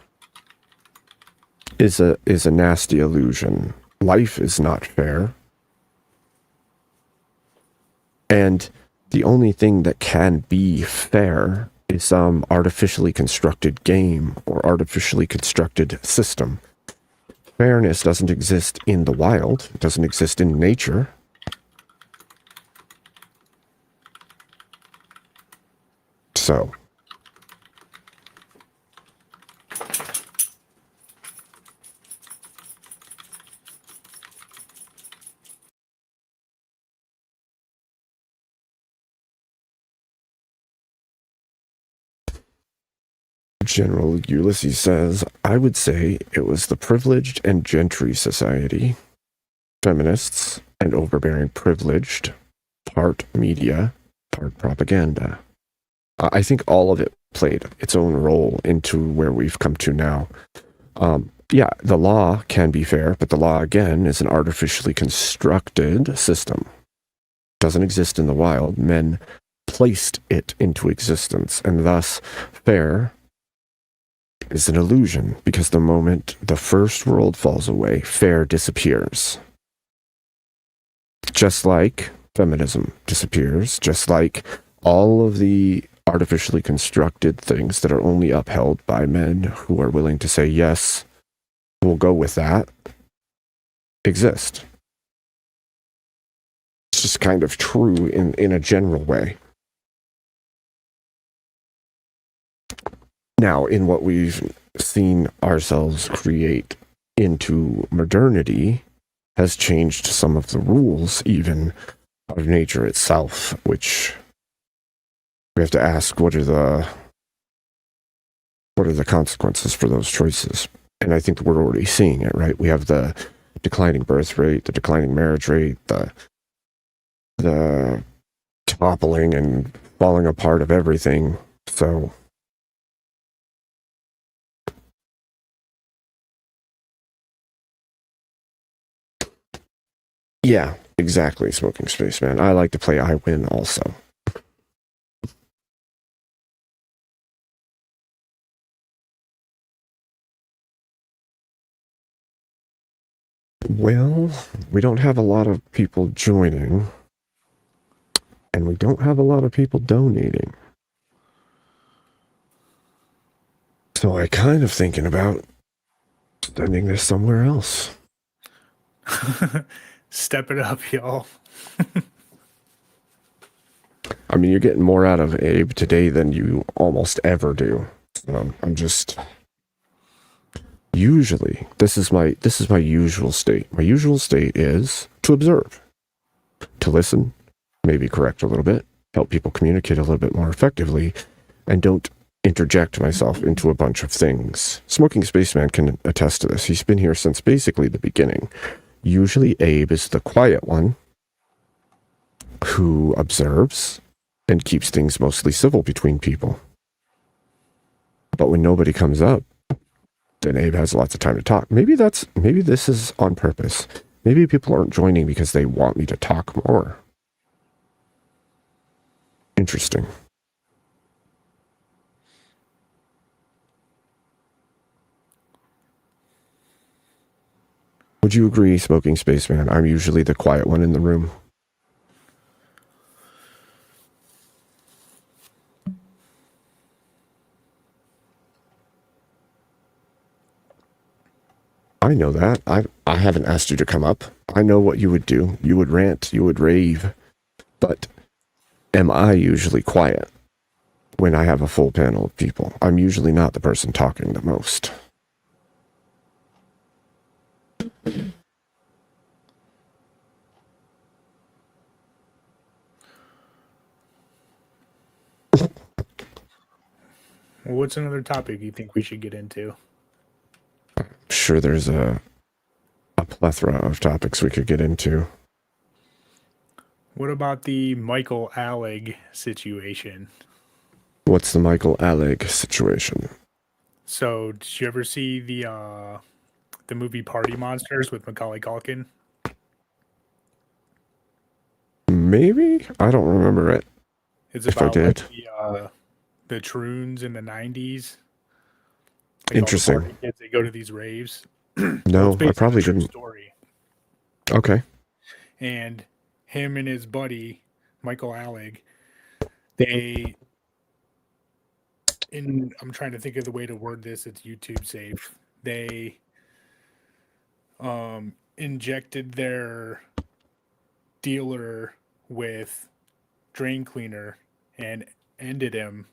is a nasty illusion. Life is not fair. And the only thing that can be fair is some artificially constructed game or artificially constructed system. Fairness doesn't exist in the wild. It doesn't exist in nature. So, General Ulysses says, I would say it was the privileged and gentry society, feminists and overbearing privileged, part media, part propaganda. I think all of it played its own role into where we've come to now. Yeah, the law can be fair, but the law, again, is an artificially constructed system. Doesn't exist in the wild. Men placed it into existence, and thus fair is an illusion, because the moment the first world falls away, fair disappears. Just like feminism disappears, just like all of the artificially constructed things that are only upheld by men who are willing to say, yes, we'll go with that, exist. It's just kind of true in a general way. Now, in what we've seen ourselves create into modernity has changed some of the rules, even of nature itself, which we have to ask, what are the consequences for those choices? And I think we're already seeing it, right? We have the declining birth rate, the declining marriage rate, the toppling and falling apart of everything. So yeah, exactly, Smoking Spaceman. I like to play I Win also. Well, we don't have a lot of people joining, and we don't have a lot of people donating. So I kind of thinking about sending this somewhere else. Step it up, y'all. I mean, you're getting more out of Abe today than you almost ever do. I'm just... Usually, this is my usual state. My usual state is to observe, to listen, maybe correct a little bit, help people communicate a little bit more effectively, and don't interject myself into a bunch of things. Smoking Spaceman can attest to this. He's been here since basically the beginning. Usually Abe is the quiet one who observes and keeps things mostly civil between people. But when nobody comes up, then Abe has lots of time to talk. Maybe this is on purpose. Maybe people aren't joining because they want me to talk more. Interesting. Would you agree, Smoking Spaceman? I'm usually the quiet one in the room. I know that. I haven't asked you to come up. I know what you would do. You would rant, you would rave. But am I usually quiet when I have a full panel of people? I'm usually not the person talking the most. Well, what's another topic you think we should get into? Sure, there's a plethora of topics we could get into. What about the Michael Alec situation? What's the Michael Alec situation? So, did you ever see the movie Party Monsters with Macaulay Culkin? Maybe? I don't remember it. It's if I about did. like, the Troons in the 90s. Like Interesting. All the party kids, they go to these raves. No, It's I based on probably a true didn't. Story. Okay. And him and his buddy Michael Alec, I'm trying to think of the way to word this. It's YouTube safe. They injected their dealer with drain cleaner and ended him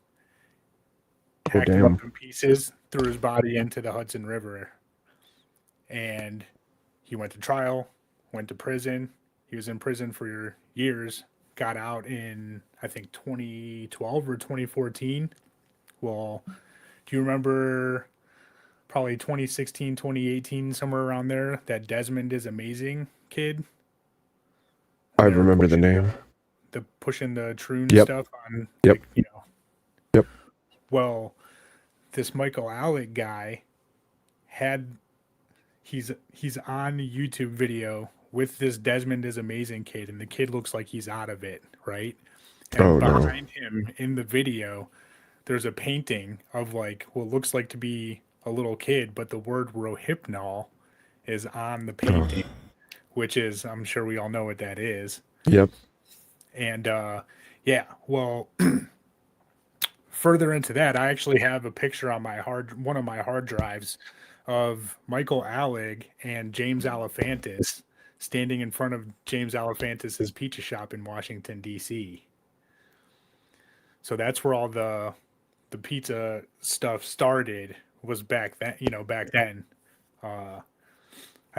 hacked him damn. up in pieces, threw his body into the Hudson River. And he went to trial, went to prison. He was in prison for years, got out in, I think, 2012 or 2014. Well, do you remember probably 2016, 2018, somewhere around there, that Desmond is Amazing kid? I remember the name. The pushing the Troon Yep. stuff on, Yep. like, you know. Yep. Well, this Michael Alec guy he's on a YouTube video with this Desmond is Amazing kid, and the kid looks like he's out of it, right? And Oh, no. behind him in the video, there's a painting of like what looks like to be a little kid, but the word Rohypnol is on the painting, which is, I'm sure we all know what that is. Yep. And yeah, well, further into that, I actually have a picture on one of my hard drives of Michael Alec and James Alefantis standing in front of James Alefantis' pizza shop in Washington, D.C. So that's where all the pizza stuff started, was back then. I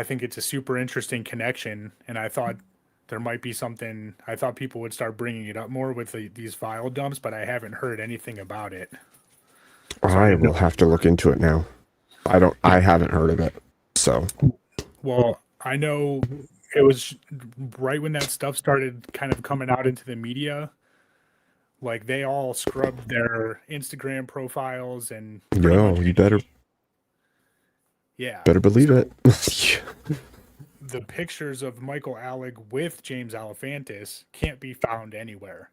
think it's a super interesting connection, and I thought there might be something. I thought people would start bringing it up more with these file dumps, but I haven't heard anything about it. I will have to look into it now. I haven't heard of it. So, Well, I know it was right when that stuff started kind of coming out into the media. Like, they all scrubbed their Instagram profiles and you better yeah, believe it. the pictures of Michael Alec with James Alefantis can't be found anywhere.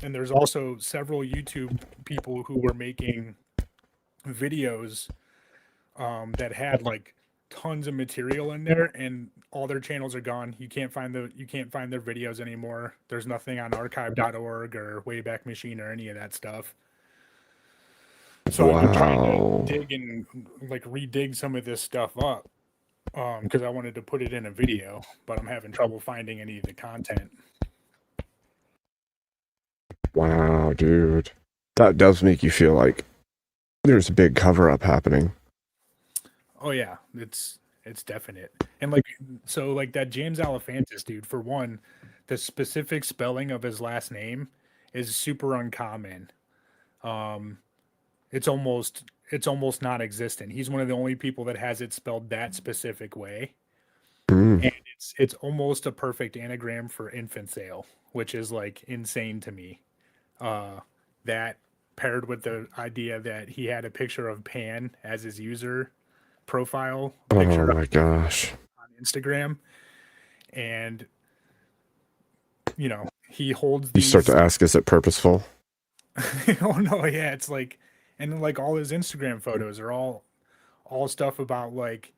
And there's also several YouTube people who were making videos that had like tons of material in there, and all their channels are gone. You can't find their videos anymore. There's nothing on archive.org or Wayback Machine or any of that stuff. So I've been trying to dig and like redig some of this stuff up because I wanted to put it in a video, but I'm having trouble finding any of the content. Wow, dude. That does make you feel like there's a big cover up happening. Oh yeah, it's definite. And like, so like that James Alefantis dude, for one, the specific spelling of his last name is super uncommon. It's almost non-existent. He's one of the only people that has it spelled that specific way. And it's almost a perfect anagram for infant sale, which is like insane to me. That paired with the idea that he had a picture of Pan as his user profile picture Oh my gosh. on Instagram, and you know, he holds You start to ask, is it purposeful? oh no, yeah, it's like, and like all his Instagram photos are all stuff about like,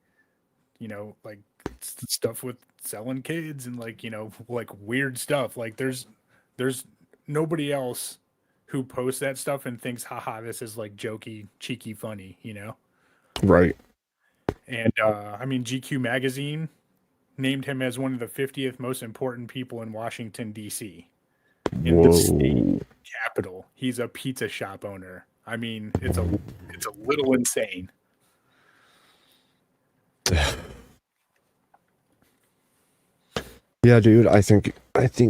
you know, like stuff with selling kids and like, you know, like weird stuff. Like there's nobody else who posts that stuff and thinks, haha, this is like jokey, cheeky, funny, you know? Right. And I mean, GQ magazine named him as one of the 50th most important people in Washington, D.C. in the state capital. He's a pizza shop owner. I mean, it's a little insane. Yeah, dude, I think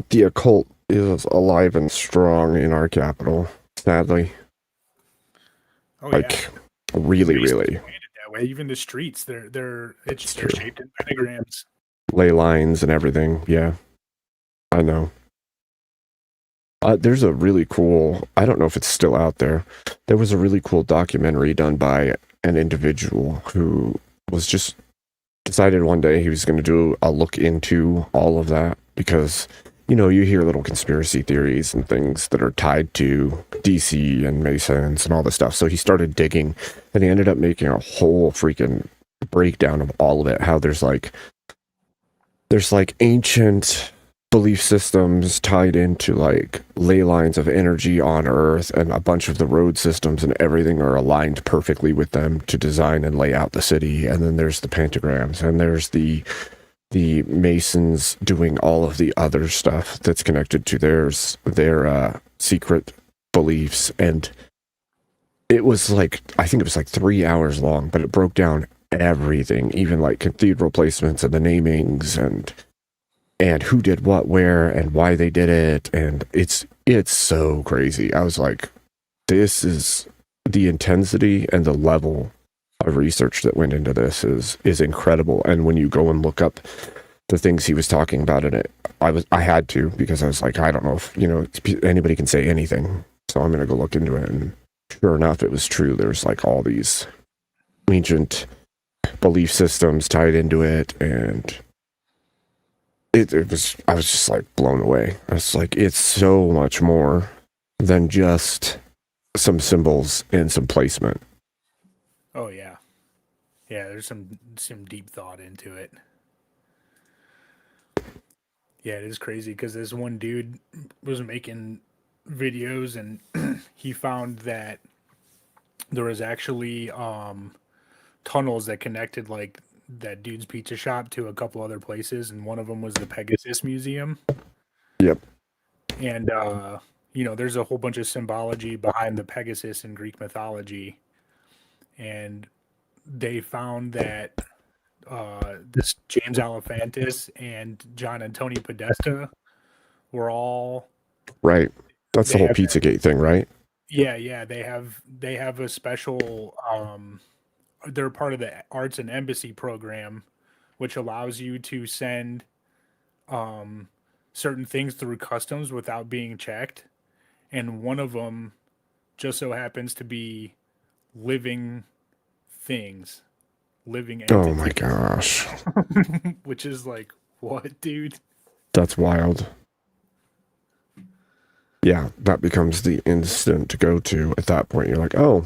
the occult is alive and strong in our capital, sadly. Oh, like, really. That way, even the streets, they're shaped in pentagrams. Ley lines and everything. Yeah, I know. There's a really cool, I don't know if it's still out there. There was a really cool documentary done by an individual who was just decided one day he was going to do a look into all of that because, you know, you hear little conspiracy theories and things that are tied to DC and Masons and all this stuff. So he started digging and he ended up making a whole freaking breakdown of all of it. How there's like ancient belief systems tied into like ley lines of energy on Earth, and a bunch of the road systems and everything are aligned perfectly with them to design and lay out the city. And then there's the pentagrams, and there's the Masons doing all of the other stuff that's connected to their secret beliefs. And it was like, I think it was like 3 hours long, but it broke down everything, even like cathedral placements and the namings and who did what where and why they did it. And it's so crazy. I was like, this is the intensity and the level of research that went into this is incredible. And when you go and look up the things he was talking about in it, I had to, because I was like, I don't know if, you know, anybody can say anything. So I'm going to go look into it. And sure enough, it was true. There's like all these ancient belief systems tied into it. And I was just like blown away. I was like, it's so much more than just some symbols and some placement. Oh yeah, yeah. There's some deep thought into it. Yeah, it is crazy because this one dude was making videos and he found that there was actually tunnels that connected like that dude's pizza shop to a couple other places, and one of them was the Pegasus Museum. Yep. And you know, there's a whole bunch of symbology behind the Pegasus in Greek mythology, and they found that this James Alefantis and John Antonio Podesta were all Right. That's the they whole have- Pizzagate thing, right? yeah, they have a special they're part of the Arts and Embassy program, which allows you to send certain things through customs without being checked, and one of them just so happens to be living things, living Oh my entities. gosh. Which is like, what, dude? That's wild. Yeah, that becomes the instant go-to at that point. You're like, oh,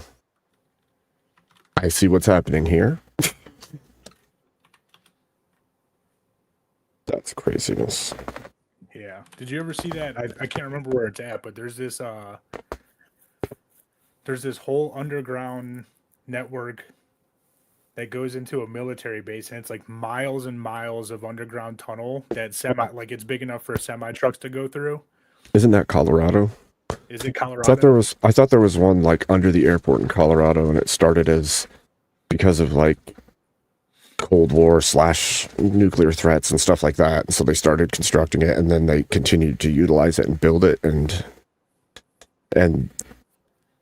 I see what's happening here. That's craziness. Yeah. Did you ever see that? I can't remember where it's at, but there's this whole underground network that goes into a military base, and it's like miles and miles of underground tunnel that it's big enough for semi trucks to go through. Isn't that Colorado? Is it Colorado? I thought there was one like under the airport in Colorado, and it started as because of like Cold War / nuclear threats and stuff like that. And so they started constructing it, and then they continued to utilize it and build it, and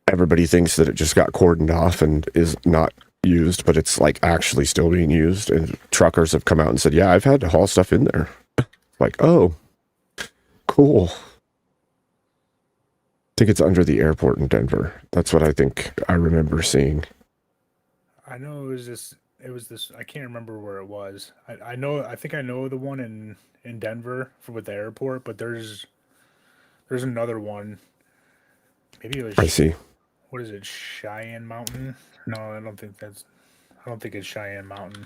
everybody thinks that it just got cordoned off and is not used, but it's like actually still being used. And truckers have come out and said, yeah, I've had to haul stuff in there. Like, oh, cool. I think it's under the airport in Denver. That's what I think I remember seeing. I know it was this. I can't remember where it was. I think I know the one in Denver with the airport, but there's another one. Maybe it was. I see. What is it? Cheyenne Mountain? No, I don't think it's Cheyenne Mountain.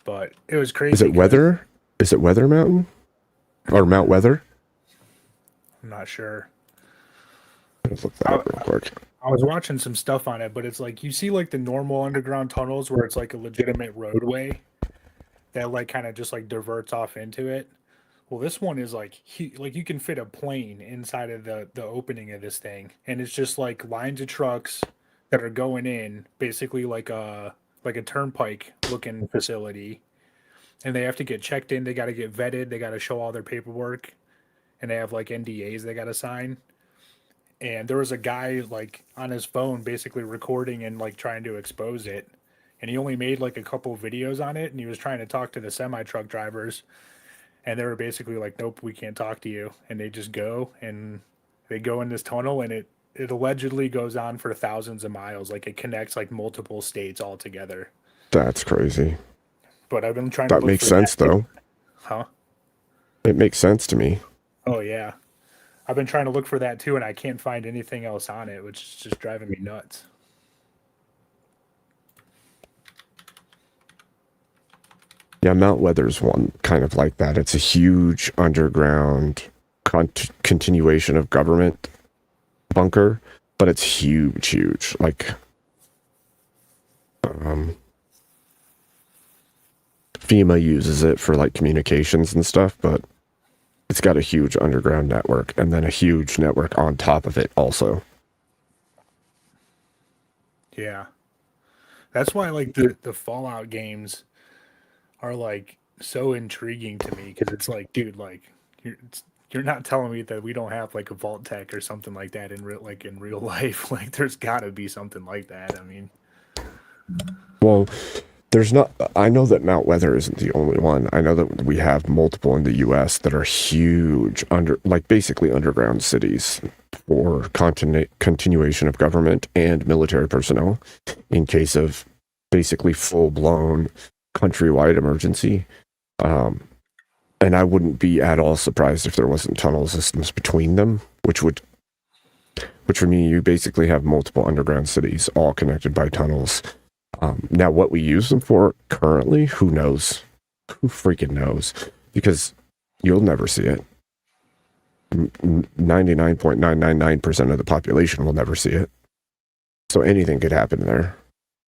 But it was crazy. Is it 'cause- Weather? Is it Weather Mountain? Or Mount Weather? I'm not sure. Let's look that up real quick. I was watching some stuff on it, but it's like you see like the normal underground tunnels where it's like a legitimate roadway that like kind of just like diverts off into it. Well, this one is like like you can fit a plane inside of the opening of this thing, and it's just like lines of trucks that are going in, basically like a turnpike looking facility, and they have to get checked in. They got to get vetted. They got to show all their paperwork, and they have like NDAs they got to sign. And there was a guy like on his phone basically recording and like trying to expose it. And he only made like a couple videos on it, and he was trying to talk to the semi truck drivers, and they were basically like, nope, we can't talk to you. And they just go and they go in this tunnel, and it allegedly goes on for thousands of miles. Like it connects like multiple states all together. That's crazy. But I've been trying to That look makes for sense, that. though. Huh? It makes sense to me. Oh yeah. I've been trying to look for that too, and I can't find anything else on it, which is just driving me nuts. Yeah, Mount Weather's one kind of like that. It's a huge underground continuation of government bunker, but it's huge. Like, FEMA uses it for like communications and stuff, but it's got a huge underground network and then a huge network on top of it also. Yeah. That's why like the Fallout games are like so intriguing to me because it's like, dude, like you're not telling me that we don't have like a vault tech or something like that in real life. Like there's got to be something like that. I mean, Well, there's not. I know that Mount Weather isn't the only one. I know that we have multiple in the U.S. that are huge, basically underground cities for continuation of government and military personnel in case of basically full-blown countrywide emergency. And I wouldn't be at all surprised if there wasn't tunnel systems between them, which for me, you basically have multiple underground cities all connected by tunnels. Now, what we use them for currently, who knows? Who freaking knows? Because you'll never see it. 99.999% of the population will never see it. So anything could happen there.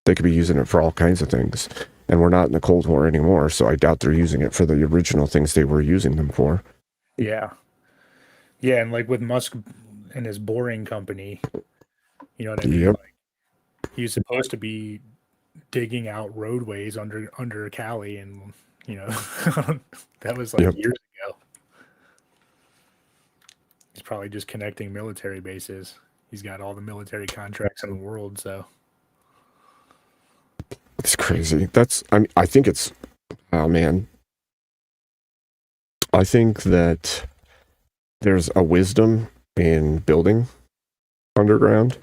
They could be using it for all kinds of things. And we're not in the Cold War anymore, so I doubt they're using it for the original things they were using them for. yeah. Yeah, and like with Musk and his boring company, you know what I mean? Yep. Like, he's supposed to be digging out roadways under Cali, and you know that was like Yep. years ago. He's probably just connecting military bases. He's got all the military contracts in the world, so It's crazy. I think it's, oh man. I think that there's a wisdom in building underground,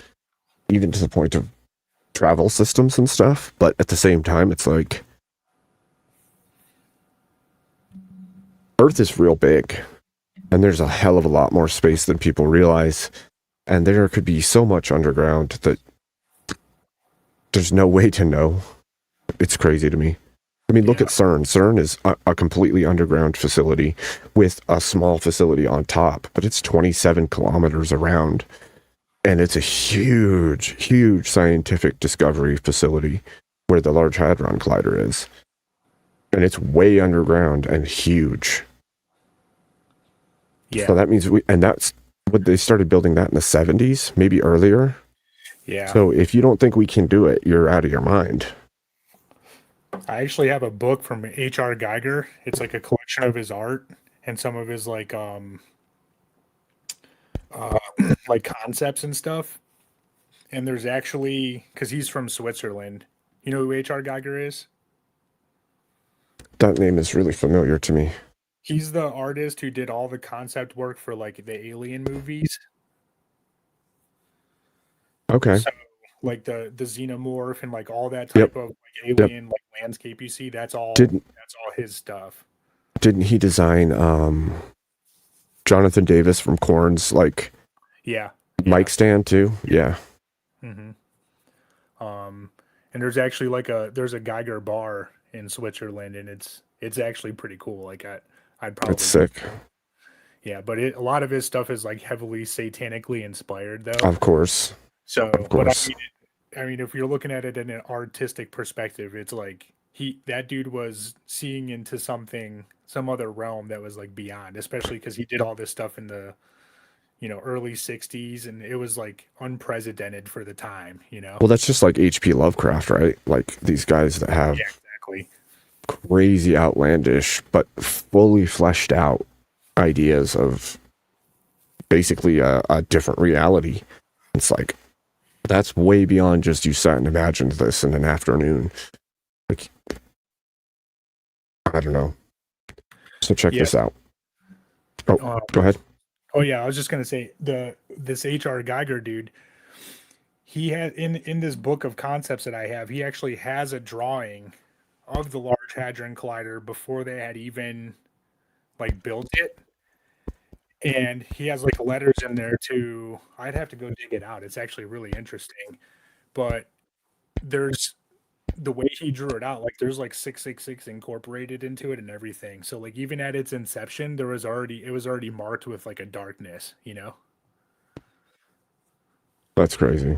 even to the point of travel systems and stuff. But at the same time, it's like, Earth is real big, and there's a hell of a lot more space than people realize. And there could be so much underground that there's no way to know. It's crazy to me. I mean, look at CERN. CERN is a completely underground facility with a small facility on top, but it's 27 kilometers around. And it's a huge, huge scientific discovery facility where the Large Hadron Collider is. And it's way underground and huge. yeah. So that means that's what they started building that in the 70s, maybe earlier. Yeah. So if you don't think we can do it, you're out of your mind. I actually have a book from H.R. Geiger. It's like a collection of his art and some of his like concepts and stuff. And there's actually, because he's from Switzerland. You know who H.R. Geiger is? That name is really familiar to me. He's the artist who did all the concept work for like the Alien movies. Okay. So, like the xenomorph and like all that type of like alien like landscape you see, that's all his stuff. Didn't he design Jonathan Davis from Korn's like mic stand too? Yeah. Mm-hmm. And there's actually like there's a Geiger bar in Switzerland, and it's actually pretty cool. Like I'd probably It's sick. Yeah, but a lot of his stuff is like heavily satanically inspired though. Of course. So, Of course. but I mean, if you're looking at it in an artistic perspective, it's like that dude was seeing into some other realm that was like beyond, especially because he did all this stuff in the, early 60s, and it was like unprecedented for the time, Well, that's just like H.P. Lovecraft, right? Like these guys that have exactly. crazy, outlandish, but fully fleshed out ideas of basically a different reality. It's like, that's way beyond just you sat and imagined this in an afternoon. Like, I don't know. So check this out. Oh, go ahead. Oh yeah, I was just gonna say this H.R. Geiger dude. He had in this book of concepts that I have, he actually has a drawing of the Large Hadron Collider before they had even like built it. And he has like letters in there to, I'd have to go dig it out. It's actually really interesting. But there's the way he drew it out, like there's like 666 incorporated into it and everything. So like even at its inception, it was already marked with like a darkness, That's crazy.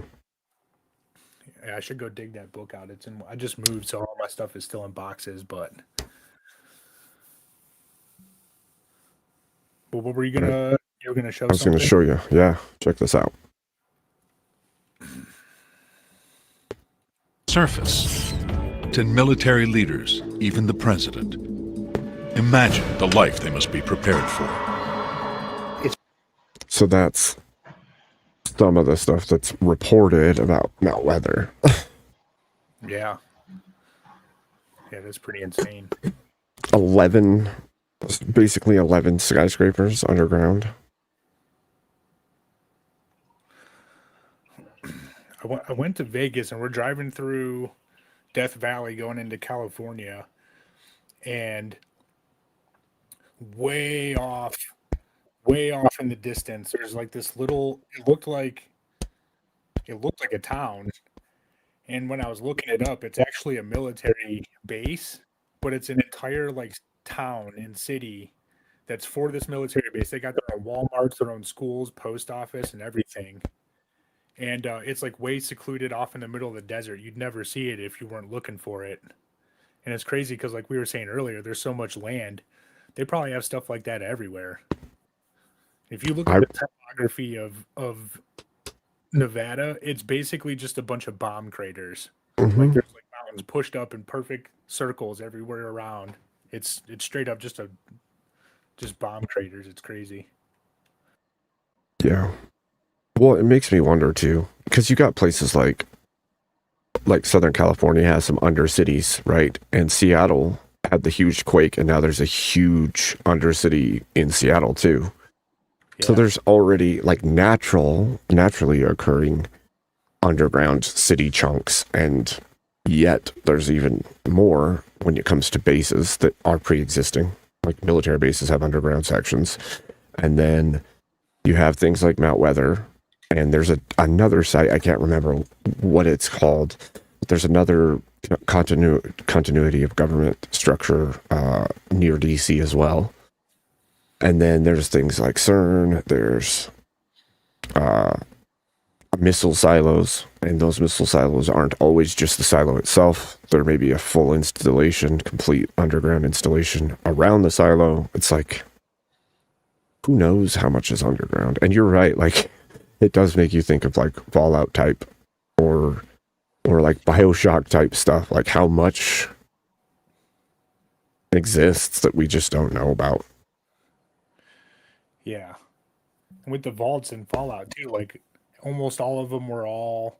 Yeah, I should go dig that book out. I just moved, so all my stuff is still in boxes, but what were you gonna show? I was going to show you. Yeah, check this out. surface, to military leaders, even the president. Imagine the life they must be prepared for. So that's some of the stuff that's reported about Mount Weather. Yeah. Yeah, that's pretty insane. 11 skyscrapers underground. I went to Vegas and we're driving through Death Valley going into California, and way off in the distance, there's like this little, it looked like a town. And when I was looking it up, it's actually a military base, but it's an entire like town and city that's for this military base. They got their own Walmarts, their own schools, post office, and everything. And it's like way secluded off in the middle of the desert. You'd never see it if you weren't looking for it. And it's crazy because, like we were saying earlier, there's so much land. They probably have stuff like that everywhere. If you look at the topography of Nevada, it's basically just a bunch of bomb craters. Mm-hmm. Like there's like mountains pushed up in perfect circles everywhere around. It's straight up just bomb craters. It's crazy. Yeah. Well, it makes me wonder too, because you got places like Southern California has some undercities, right? And Seattle had the huge quake, and now there's a huge undercity in Seattle too. Yeah. So there's already like naturally occurring underground city chunks, and yet there's even more when it comes to bases that are pre-existing. Like military bases have underground sections, and then you have things like Mount Weather. And there's another site, I can't remember what it's called. There's another continuity of government structure near DC as well. And then there's things like CERN. There's missile silos. And those missile silos aren't always just the silo itself. There may be a full installation, complete underground installation around the silo. It's like, who knows how much is underground? And you're right, like, it does make you think of like Fallout type or like BioShock type stuff, like how much exists that we just don't know about. Yeah. And with the vaults in Fallout too, like almost all of them were all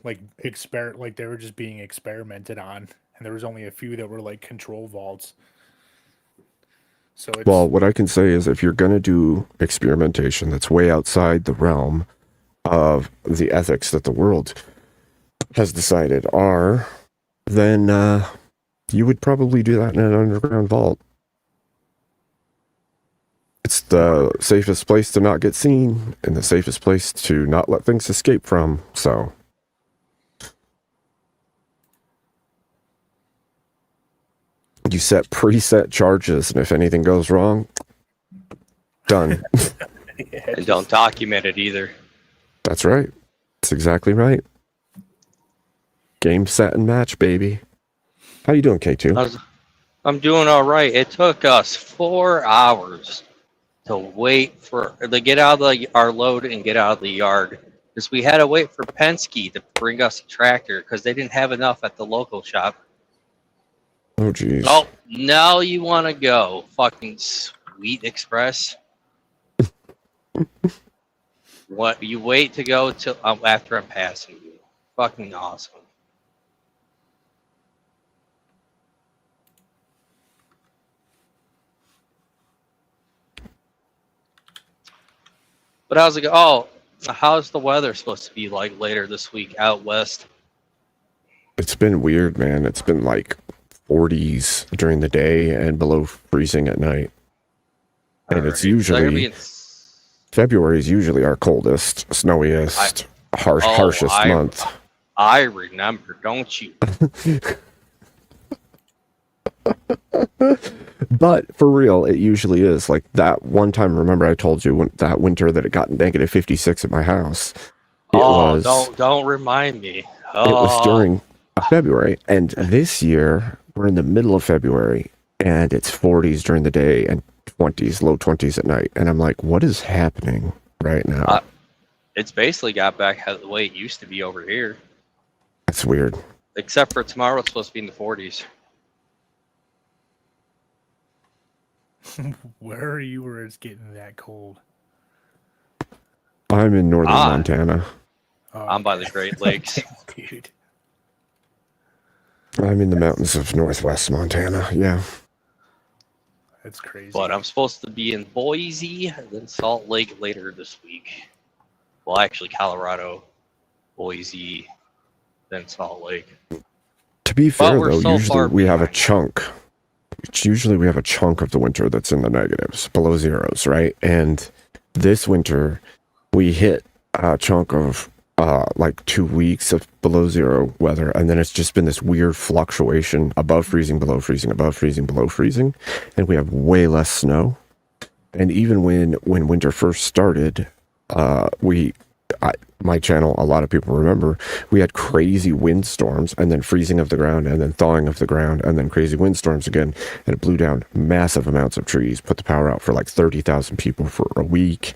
like they were just being experimented on, and there was only a few that were like control vaults. So well, what I can say is if you're going to do experimentation that's way outside the realm of the ethics that the world has decided are, then you would probably do that in an underground vault. It's the safest place to not get seen and the safest place to not let things escape from, so... You set preset charges, and if anything goes wrong, done. And don't document it either. That's right. That's exactly right. Game, set, and match, baby. How you doing, K2? I'm doing all right. It took us 4 hours to wait to get out of our load and get out of the yard, because we had to wait for Penske to bring us a tractor because they didn't have enough at the local shop. Oh, jeez. Oh, now you want to go. Fucking Sweet Express. What? You wait to go till after I'm passing you. Fucking awesome. But how's it go? Oh, how's the weather supposed to be like later this week out west? It's been weird, man. It's been like 40s during the day and below freezing at night. And it's usually February is usually our coldest, snowiest, harshest month. I remember, don't you? But for real, it usually is. Like that one time, remember I told you that winter that it got negative 56 at my house. Don't remind me. It was during February, and this year we're in the middle of February, and it's 40s during the day and 20s, low 20s at night. And I'm like, what is happening right now? It's basically got back the way it used to be over here. That's weird. Except for tomorrow, it's supposed to be in the 40s. Where are you where it's getting that cold? I'm in northern Montana. I'm by the Great Lakes. Dude. I'm in the mountains of northwest Montana. Yeah. That's crazy. But I'm supposed to be in Boise, then Salt Lake later this week. Well, actually, Colorado, Boise, then Salt Lake. To be fair, we're though, so usually far we have a chunk. Usually we have a chunk of the winter that's in the negatives, below zeros, right? And this winter, we hit a chunk of like 2 weeks of below zero weather, and then it's just been this weird fluctuation above freezing, below freezing, above freezing, below freezing, and we have way less snow. And even when winter first started, my channel, a lot of people remember, we had crazy windstorms and then freezing of the ground and then thawing of the ground and then crazy windstorms again, and it blew down massive amounts of trees, put the power out for like 30,000 people for a week.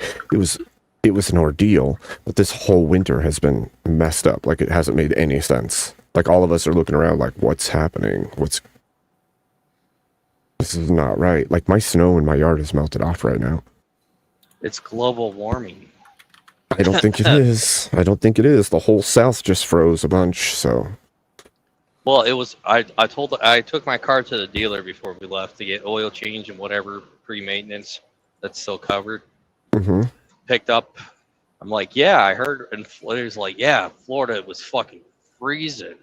It was an ordeal, but this whole winter has been messed up. Like, it hasn't made any sense. Like, all of us are looking around like, what's happening? This is not right. Like, my snow in my yard is melted off right now. It's global warming. I don't think it is. I don't think it is. The whole South just froze a bunch, so. Well, it was. I took my car to the dealer before we left to get oil change and whatever pre-maintenance that's still covered. Mm-hmm. Picked up. I'm like, yeah, I heard, and Florida's like, yeah, Florida was fucking freezing.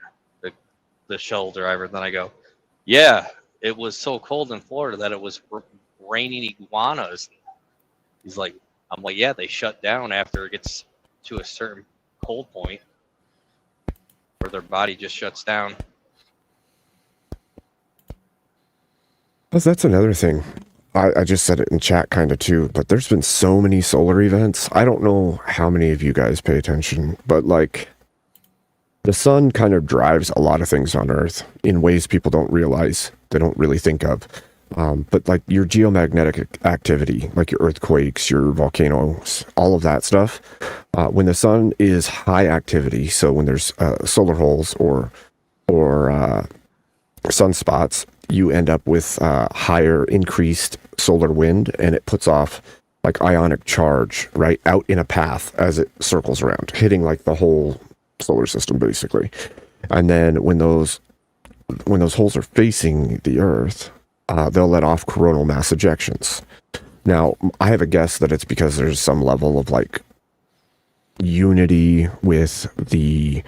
The shuttle driver. Then I go, yeah, it was so cold in Florida that it was raining iguanas. He's like, I'm like, yeah, they shut down after it gets to a certain cold point where their body just shuts down. That's another thing. I just said it in chat kind of too, but there's been so many solar events. I don't know how many of you guys pay attention, but like, the sun kind of drives a lot of things on Earth in ways people don't realize, they don't really think of. But like your geomagnetic activity, like your earthquakes, your volcanoes, all of that stuff, when the sun is high activity, so when there's solar holes or sunspots, you end up with higher increased solar wind, and it puts off like ionic charge right out in a path as it circles around, hitting like the whole solar system basically. And then when those holes are facing the Earth, they'll let off coronal mass ejections. Now, I have a guess that it's because there's some level of like unity with the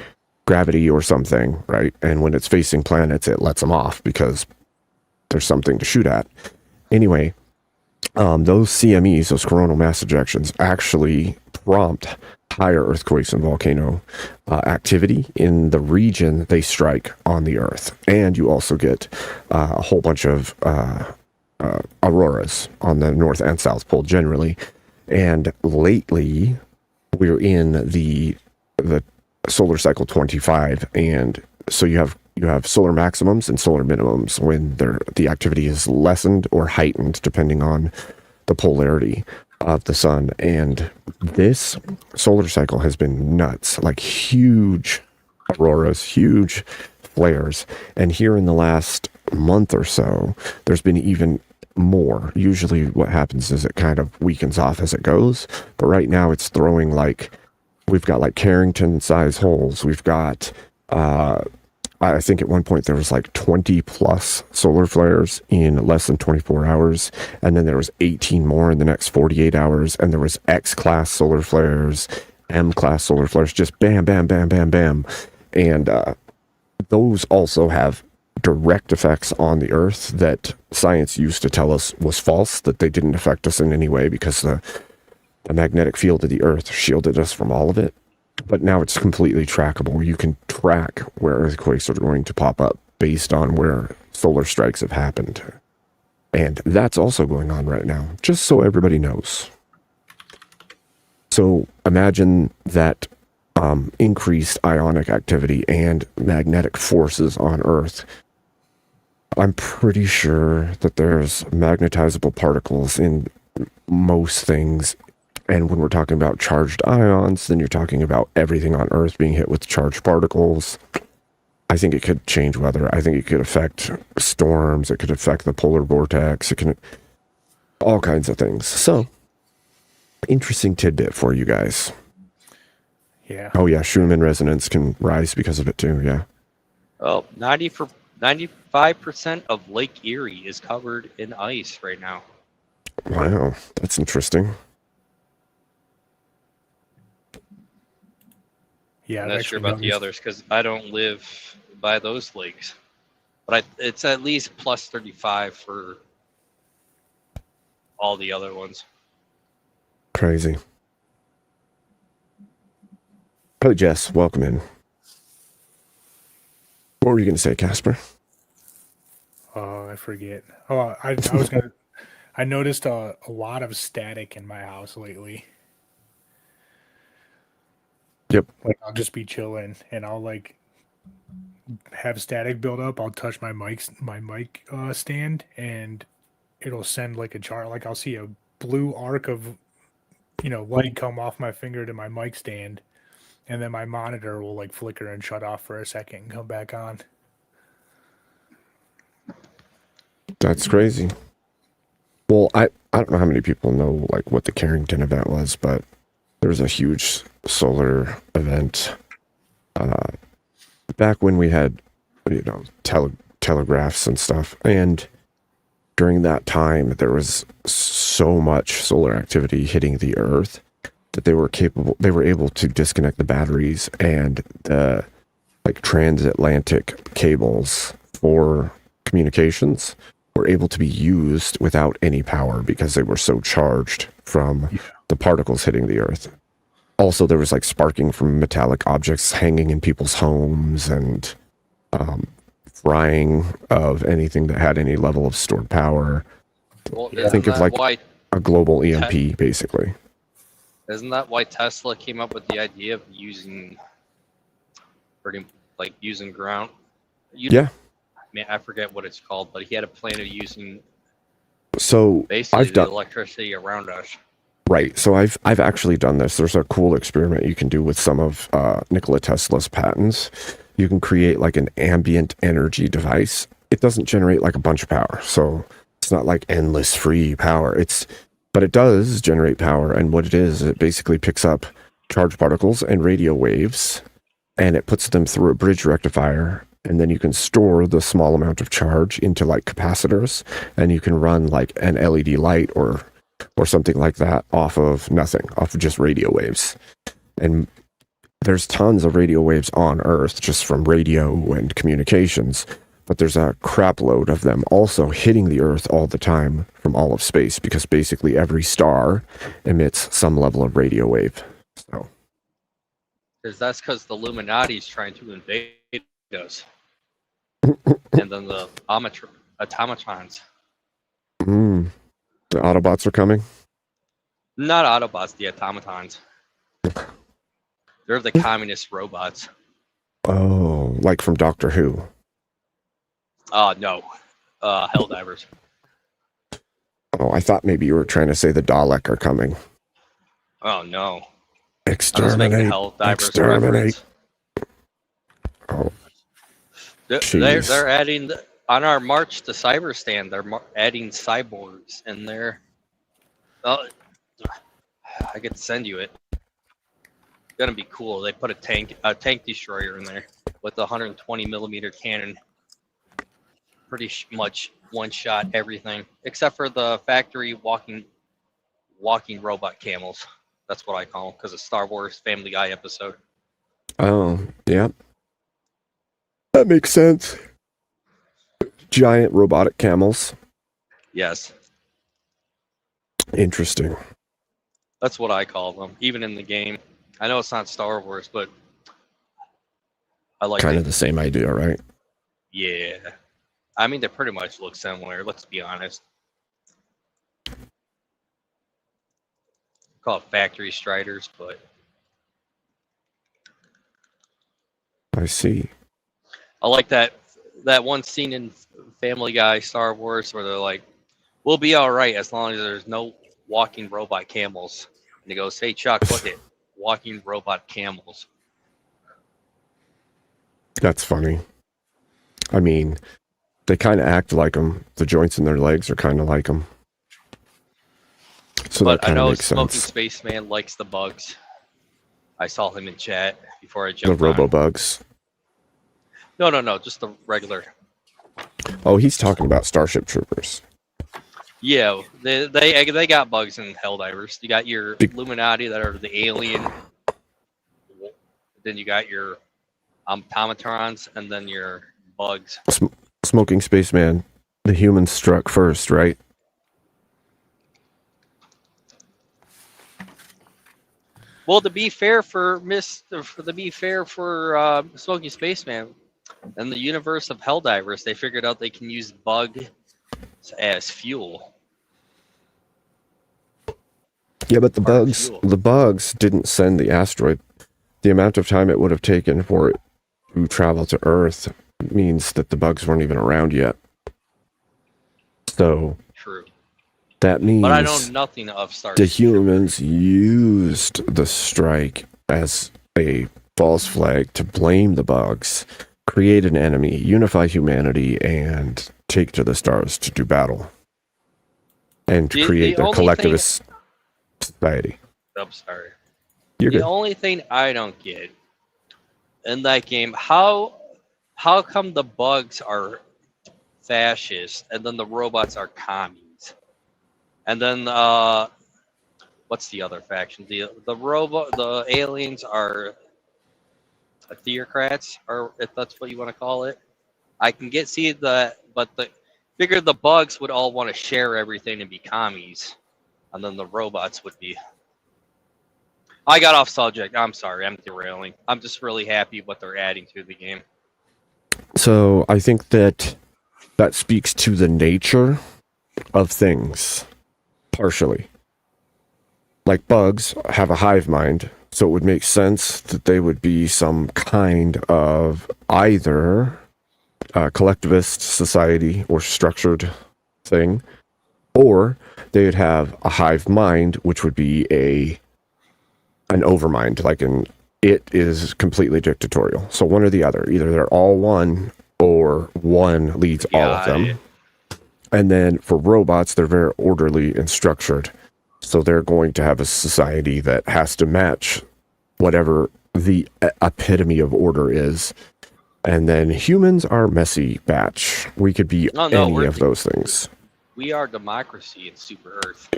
gravity or something, right? And when it's facing planets, it lets them off because there's something to shoot at. Anyway, those CMEs, those coronal mass ejections, actually prompt higher earthquakes and volcano activity in the region they strike on the Earth. And you also get a whole bunch of auroras on the North and South Pole generally. And lately, we're in the solar cycle 25, and so you have solar maximums and solar minimums when the activity is lessened or heightened depending on the polarity of the sun. And this solar cycle has been nuts, like huge auroras, huge flares. And here in the last month or so, there's been even more. Usually what happens is it kind of weakens off as it goes, but right now it's throwing like, we've got like Carrington size holes. We've got I think at one point there was like 20 plus solar flares in less than 24 hours. And then there was 18 more in the next 48 hours. And there was X-class solar flares, M-class solar flares, just bam, bam, bam, bam, bam. And those also have direct effects on the Earth that science used to tell us was false, that they didn't affect us in any way because the magnetic field of the Earth shielded us from all of it. But now it's completely trackable. You can track where earthquakes are going to pop up based on where solar strikes have happened. And that's also going on right now, just so everybody knows. So imagine that increased ionic activity and magnetic forces on Earth. I'm pretty sure that there's magnetizable particles in most things. And when we're talking about charged ions, then you're talking about everything on Earth being hit with charged particles. I think it could change weather. I think it could affect storms. It could affect the polar vortex. It can all kinds of things. So, interesting tidbit for you guys. Yeah. Oh yeah, Schumann resonance can rise because of it too. Yeah. Oh, 95% of Lake Erie is covered in ice right now. Wow, that's interesting. Yeah, I'm not sure about the others because I don't live by those lakes. But it's at least plus 35 for all the other ones. Crazy. Hello, Jess. Welcome in. What were you going to say, Casper? I forget. Oh, I was gonna. I noticed a lot of static in my house lately. Yep. Like I'll just be chilling and I'll like have static build up. I'll touch my mic stand and it'll send like a chart. Like I'll see a blue arc of light come off my finger to my mic stand, and then my monitor will like flicker and shut off for a second and come back on. That's crazy. Well, I don't know how many people know like what the Carrington event was, but there was a huge solar event back when we had telegraphs and stuff, and during that time there was so much solar activity hitting the Earth that they were able to disconnect the batteries, and the like transatlantic cables for communications were able to be used without any power because they were so charged from the particles hitting the Earth. Also, there was like sparking from metallic objects hanging in people's homes, and frying of anything that had any level of stored power. Well, Think of like a global EMP, basically. Isn't that why Tesla came up with the idea of using ground? Yeah. I forget what it's called, but he had a plan of using So basically I've the done electricity around us. right. So I've actually done this. There's a cool experiment you can do with some of Nikola Tesla's patents. You can create like an ambient energy device. It doesn't generate like a bunch of power, so it's not like endless free power. But it does generate power, and what it is, it basically picks up charged particles and radio waves, and it puts them through a bridge rectifier, and then you can store the small amount of charge into like capacitors, and you can run like an LED light or something like that off of nothing, off of just radio waves. And there's tons of radio waves on Earth just from radio and communications, but there's a crap load of them also hitting the Earth all the time from all of space, because basically every star emits some level of radio wave. So Because the Illuminati's trying to invade us. And then the automatons. the Autobots are coming. Not Autobots, the automatons. They're the communist robots. Oh, like from Doctor Who. No. Helldivers. Oh, I thought maybe you were trying to say the Dalek are coming. Oh, no. Exterminate. Exterminate. Oh. They're adding, on our March to Cyber Stand, they're adding cyborgs in there. I could send you it. It's gonna be cool. They put a tank destroyer in there with a 120 millimeter cannon. Pretty much one shot everything, except for the factory walking robot camels. That's what I call them, because of Star Wars Family Guy episode. Oh, yeah. That makes sense. Giant robotic camels. Yes, Interesting. that's what I call them, even in the game. I know it's not Star Wars, but I like Kind it. of the same idea, right? Yeah. I mean, they pretty much look similar, let's be honest. Call it factory striders, but I see. I like that one scene in Family Guy Star Wars where they're like, we'll be all right as long as there's no walking robot camels. And he goes, hey, Chuck, look at walking robot camels. That's funny. I mean, they kind of act like them. The joints in their legs are kind of like them. So But that I kind of know makes Smoking sense. Spaceman likes the bugs. I saw him in chat before I The jumped on. robo-bugs. No, just the regular. Oh, he's talking about Starship Troopers. Yeah, they got bugs in Helldivers. You got your Illuminati that are the alien. Then you got your automatrons, and then your bugs. Smoking Spaceman, the humans struck first, right? Well, to be fair for Smoking Spaceman, in the universe of Helldivers, they figured out they can use bugs as fuel. Yeah, but the bugs didn't send the asteroid. The amount of time it would have taken for it to travel to Earth means that the bugs weren't even around yet. So True. that means But I know nothing of Star. the humans used the strike as a false flag to blame the bugs, create an enemy, unify humanity, and take to the stars to do battle. And to create their only collectivist society. I'm sorry. You're The good. only thing I don't get in that game, how come the bugs are fascist and then the robots are commies? And then what's the other faction? The aliens are theocrats, or if that's what you want to call it. I can see that, but figure the bugs would all want to share everything and be commies, and then the robots would be. I got off subject. I'm sorry. I'm derailing. I'm just really happy what they're adding to the game. So I think that speaks to the nature of things, partially. Like bugs have a hive mind, so it would make sense that they would be some kind of either collectivist society or structured thing, or they would have a hive mind, which would be an overmind, like it is completely dictatorial. So one or the other. Either they're all one, or one leads all of them. And then for robots, they're very orderly and structured. So they're going to have a society that has to match whatever the epitome of order is. And then humans are messy batch. We could be any of those things. We are democracy in Super Earth.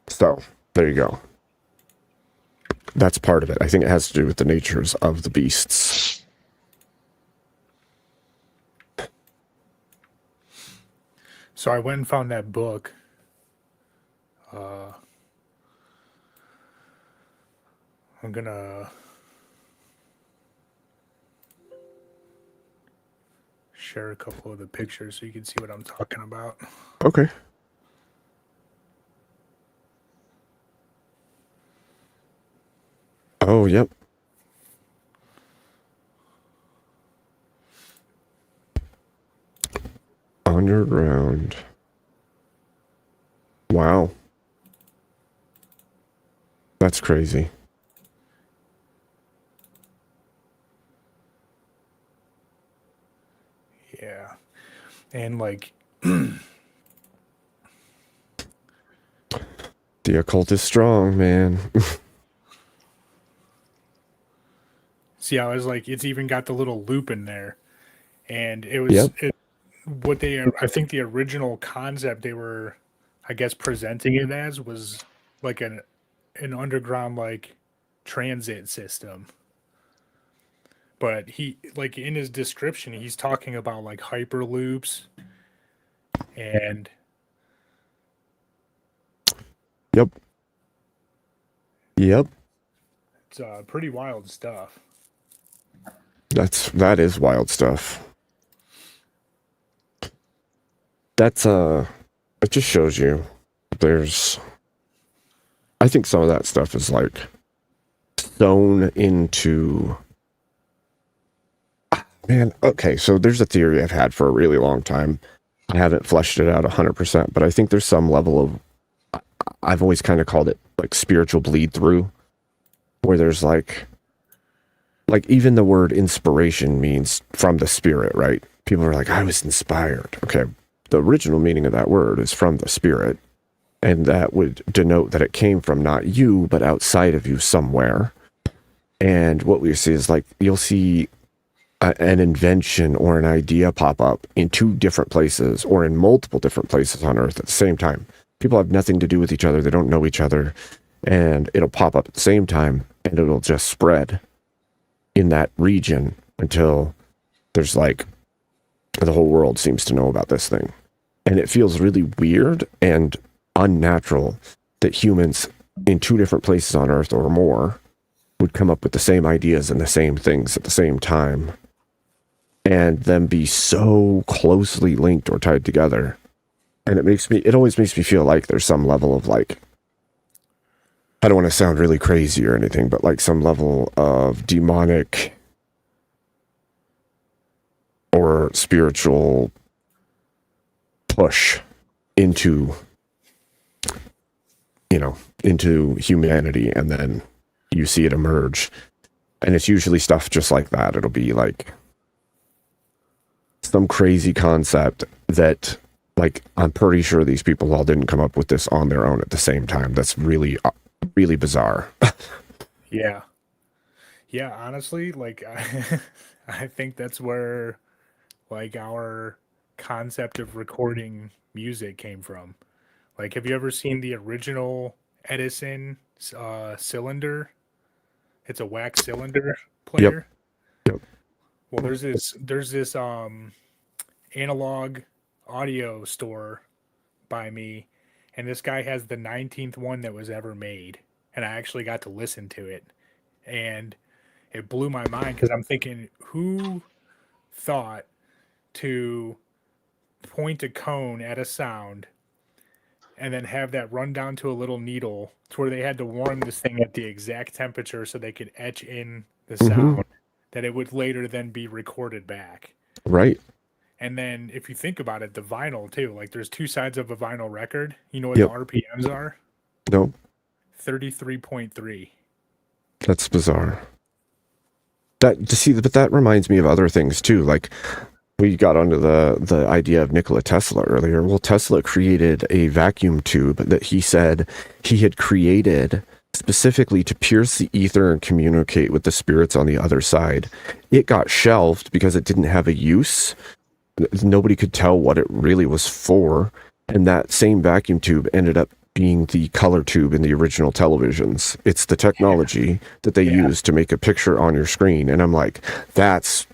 So there you go. That's part of it. I think it has to do with the natures of the beasts. So I went and found that book. I'm gonna share a couple of the pictures so you can see what I'm talking about. Okay. Oh, yep. Underground. Wow. That's crazy. Yeah. And like The occult is strong, man. see, I was like, it's even got the little loop in there. And it was I think the original concept they were, I guess, presenting it as was like an underground like transit system. But he, like, in his description, he's talking about like hyperloops and Yep. it's pretty wild stuff. That is wild stuff. That's it just shows you I think some of that stuff is like sewn into. Man, okay, so there's a theory I've had for a really long time. I haven't fleshed it out 100%, but I think there's some level of, I've always kind of called it like spiritual bleed through, where there's like like even the word inspiration means from the spirit, right? People are like, I was inspired. Okay. The original meaning of that word is from the spirit. And that would denote that it came from not you, but outside of you somewhere. And what we see is like, you'll see an invention or an idea pop up in two different places or in multiple different places on Earth at the same time. People have nothing to do with each other. They don't know each other. And it'll pop up at the same time and it'll just spread in that region until there's like, the whole world seems to know about this thing. And it feels really weird and unnatural that humans in two different places on Earth or more would come up with the same ideas and the same things at the same time and them be so closely linked or tied together. And it always makes me feel like there's some level of like, I don't want to sound really crazy or anything, but like some level of demonic or spiritual push into humanity, and then you see it emerge. And it's usually stuff just like that. It'll be like some crazy concept that, like, I'm pretty sure these people all didn't come up with this on their own at the same time. That's really, really bizarre. Yeah. Yeah, honestly, like, I think that's where, like, our concept of recording music came from. Like, have you ever seen the original Edison cylinder? It's a wax cylinder player. Yep. Well, there's this analog audio store by me, and this guy has the 19th one that was ever made, and I actually got to listen to it, and it blew my mind because I'm thinking, who thought to point a cone at a sound and then have that run down to a little needle to where they had to warm this thing at the exact temperature so they could etch in the sound that it would later then be recorded back. Right. And then if you think about it, the vinyl too, like there's two sides of a vinyl record. You know what Yep. the RPMs are? Nope. 33.3. That's bizarre. But that reminds me of other things too. Like, we got onto the idea of Nikola Tesla earlier. Well, Tesla created a vacuum tube that he said he had created specifically to pierce the ether and communicate with the spirits on the other side. It got shelved because it didn't have a use. Nobody could tell what it really was for. And that same vacuum tube ended up being the color tube in the original televisions. It's the technology that they use to make a picture on your screen. And I'm like, that's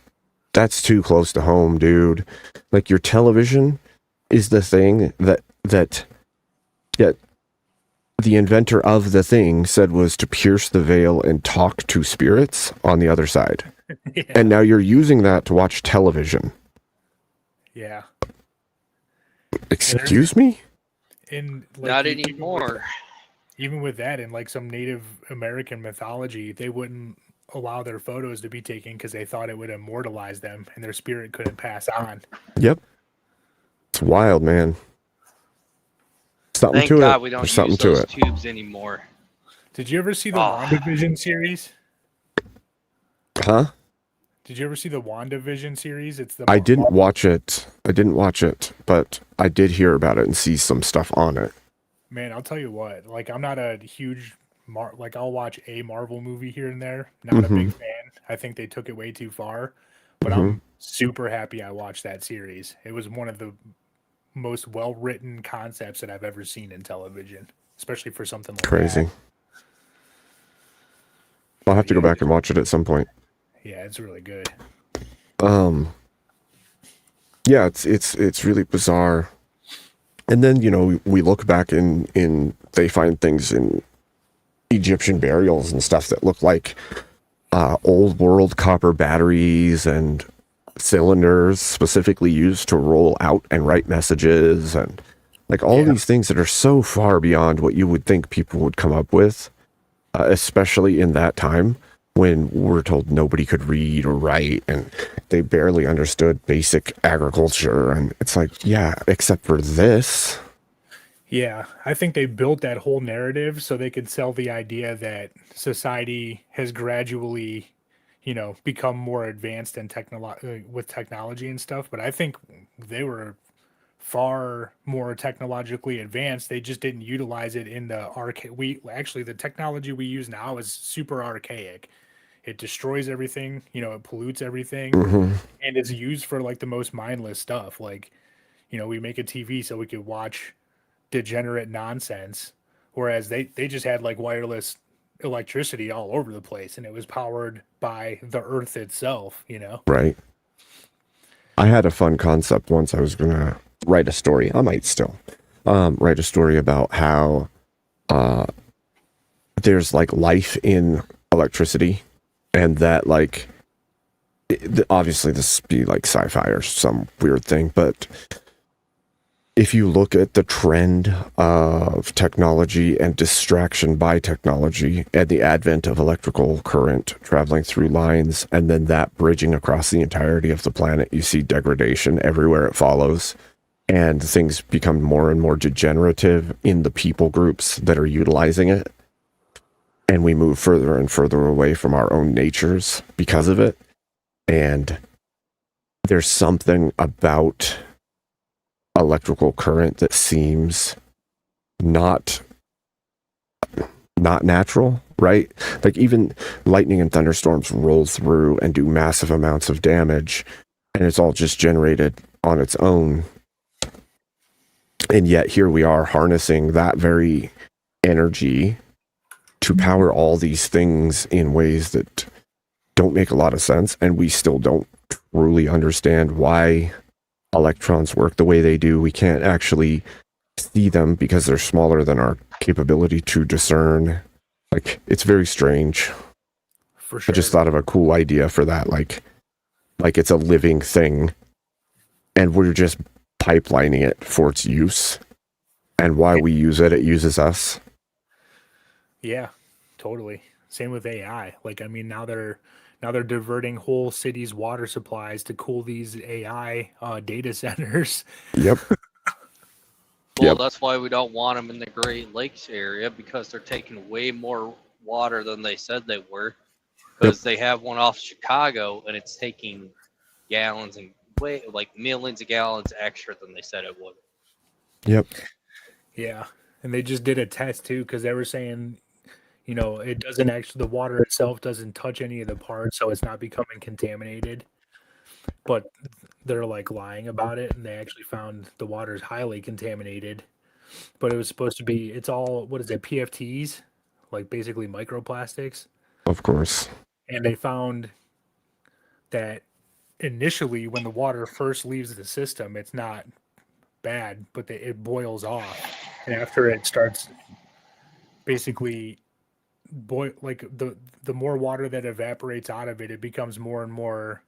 too close to home, dude. Like, your television is the thing that the inventor of the thing said was to pierce the veil and talk to spirits on the other side. And now you're using that to watch television. Yeah. Excuse me? In like, Not anymore. Even with that, in like some Native American mythology, they wouldn't allow their photos to be taken because they thought it would immortalize them and their spirit couldn't pass on. Yep. It's wild, man. Something Thank to God it. we don't There's use something to those it. tubes anymore. Did you ever see the WandaVision series? Huh? Did you ever see the WandaVision series? It's the I didn't watch it, but I did hear about it and see some stuff on it. Man, I'll tell you what. Like, I'm not a huge like, I'll watch a Marvel movie here and there. Not a big fan. I think they took it way too far. But I'm super happy I watched that series. It was one of the most well-written concepts that I've ever seen in television, especially for something like Crazy. that. I'll have to go back and watch it at some point. Yeah, it's really good. Yeah, it's really bizarre. And then, we look back in they find things in Egyptian burials and stuff that look like old world copper batteries and cylinders specifically used to roll out and write messages, and like all these things that are so far beyond what you would think people would come up with, especially in that time when we're told nobody could read or write and they barely understood basic agriculture. And it's like, yeah, except for this. Yeah, I think they built that whole narrative so they could sell the idea that society has gradually, become more advanced and with technology and stuff. But I think they were far more technologically advanced. They just didn't utilize it in the the technology we use now is super archaic. It destroys everything, it pollutes everything, and it's used for like the most mindless stuff. Like, we make a TV so we could watch degenerate nonsense, whereas they just had like wireless electricity all over the place, and it was powered by the earth itself. Right. I had a fun concept once. I was gonna write a story. I might still write a story about how there's like life in electricity, and that like obviously this be like sci-fi or some weird thing, but if you look at the trend of technology and distraction by technology and the advent of electrical current traveling through lines, and then that bridging across the entirety of the planet, you see degradation everywhere it follows, and things become more and more degenerative in the people groups that are utilizing it. And we move further and further away from our own natures because of it. And there's something about electrical current that seems not natural, right? Like even lightning and thunderstorms roll through and do massive amounts of damage, and it's all just generated on its own. And yet here we are harnessing that very energy to power all these things in ways that don't make a lot of sense, and we still don't truly understand why electrons work the way they do. We can't actually see them because they're smaller than our capability to discern. Like, it's very strange. For sure. I just thought of a cool idea for that, like it's a living thing, and we're just pipelining it for its use, and why we use it, it uses us. Yeah, totally. Same with AI. Like, I mean, now they're diverting whole cities' water supplies to cool these AI data centers. Yep. Well, that's why we don't want them in the Great Lakes area, because they're taking way more water than they said they were. Because they have one off Chicago, and it's taking gallons and millions of gallons extra than they said it would. Yep. Yeah, and they just did a test too, because they were saying, it doesn't actually, the water itself doesn't touch any of the parts, so it's not becoming contaminated. But they're like lying about it, and they actually found the water is highly contaminated. But it was supposed to be, it's all, what is it, PFTs? Like basically microplastics. Of course. And they found that initially when the water first leaves the system, it's not bad, but it boils off. And after it starts basically like the more water that evaporates out of it, it becomes more and more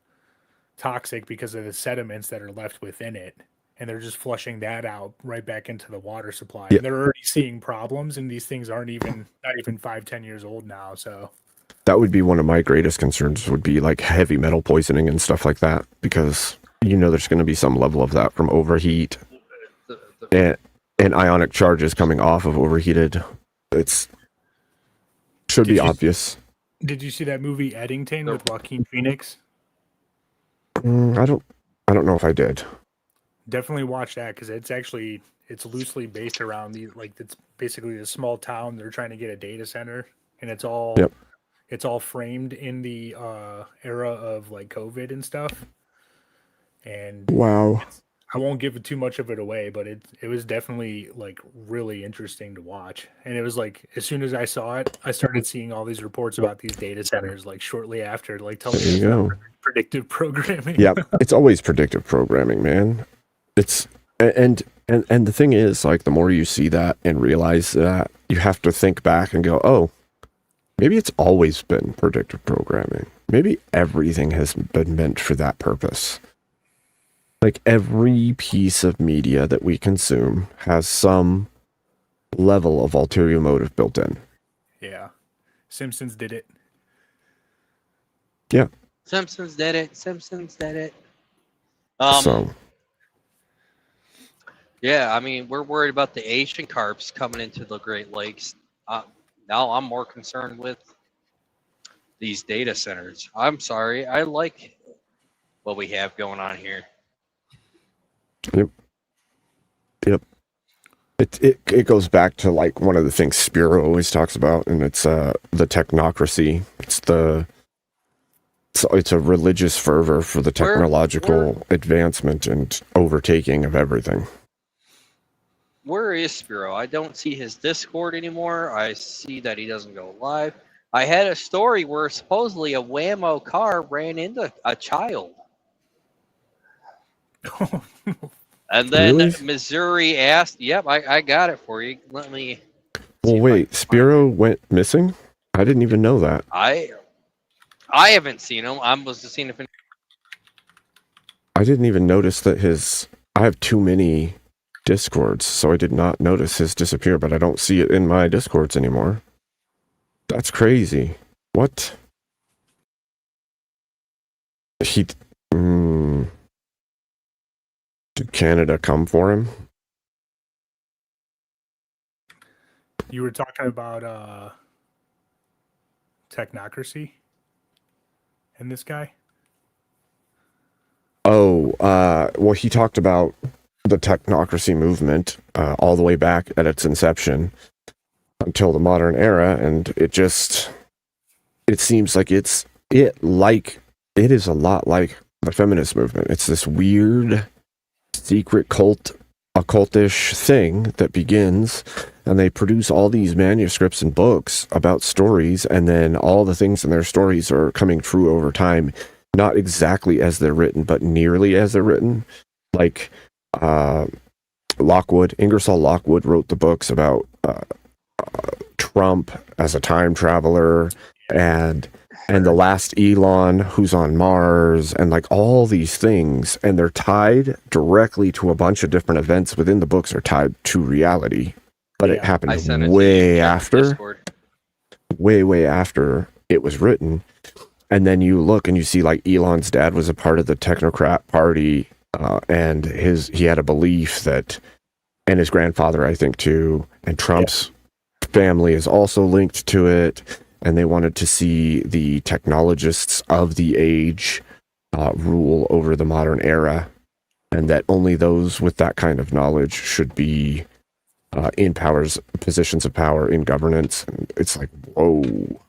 toxic because of the sediments that are left within it, and they're just flushing that out right back into the water supply. Yeah. And they're already seeing problems, and these things aren't even not even 5-10 years old now. So that would be one of my greatest concerns, would be like heavy metal poisoning and stuff like that, because there's going to be some level of that from overheat and ionic charges coming off of overheated. Should be obvious. Did you see that movie Eddington with Joaquin Phoenix? I don't know if I did. Definitely watch that, because it's loosely based around it's basically a small town. They're trying to get a data center, and it's all framed in the era of like COVID and stuff. And wow, I won't give too much of it away, but it was definitely like really interesting to watch. And it was like, as soon as I saw it, I started seeing all these reports about these data centers like shortly after, like telling me about predictive programming. Yeah, it's always predictive programming, man. It's and the thing is, like, the more you see that and realize that, you have to think back and go, oh, maybe it's always been predictive programming. Maybe everything has been meant for that purpose. Like, every piece of media that we consume has some level of ulterior motive built in. Yeah. Simpsons did it. Yeah. Simpsons did it. Yeah, I mean, we're worried about the Asian carps coming into the Great Lakes. Now I'm more concerned with these data centers. I'm sorry. I like what we have going on here. Yep. It goes back to like one of the things Spiro always talks about, and it's the technocracy. It's a religious fervor for the technological advancement and overtaking of everything. Where is Spiro? I don't see his Discord anymore. I see that he doesn't go live. I had a story where supposedly a Waymo car ran into a child. And then Really? Missouri asked, yep, I got it for you. Let me. Well, wait, Spiro went missing? I didn't even know that. I haven't seen him. I was just seeing if. I didn't even notice that I have too many Discords, so I did not notice his disappear, but I don't see it in my Discords anymore. That's crazy. What? Did Canada come for him? You were talking about technocracy and this guy? Oh, well, he talked about the technocracy movement all the way back at its inception until the modern era, and it seems like it is a lot like the feminist movement. It's this weird secret occultish thing that begins, and they produce all these manuscripts and books about stories, and then all the things in their stories are coming true over time, not exactly as they're written, but nearly as they're written. Like Ingersoll Lockwood wrote the books about Trump as a time traveler, and the last Elon who's on Mars, and like all these things, and they're tied directly to a bunch of different events within the books are tied to reality, but it happened way after it was written. And then you look and you see like Elon's dad was a part of the technocrat party, and he had a belief that, and his grandfather I think too, and Trump's family is also linked to it. And they wanted to see the technologists of the age rule over the modern era, and that only those with that kind of knowledge should be in positions of power in governance. And it's like, whoa.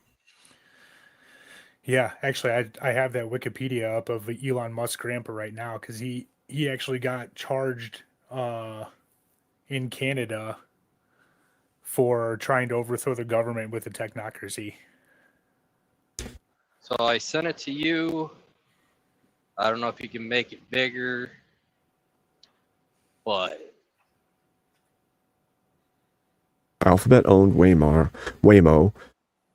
Yeah, actually, I have that Wikipedia up of Elon Musk's grandpa right now, because he actually got charged in Canada for trying to overthrow the government with the technocracy. So I sent it to you. I don't know if you can make it bigger, but Alphabet-owned Waymo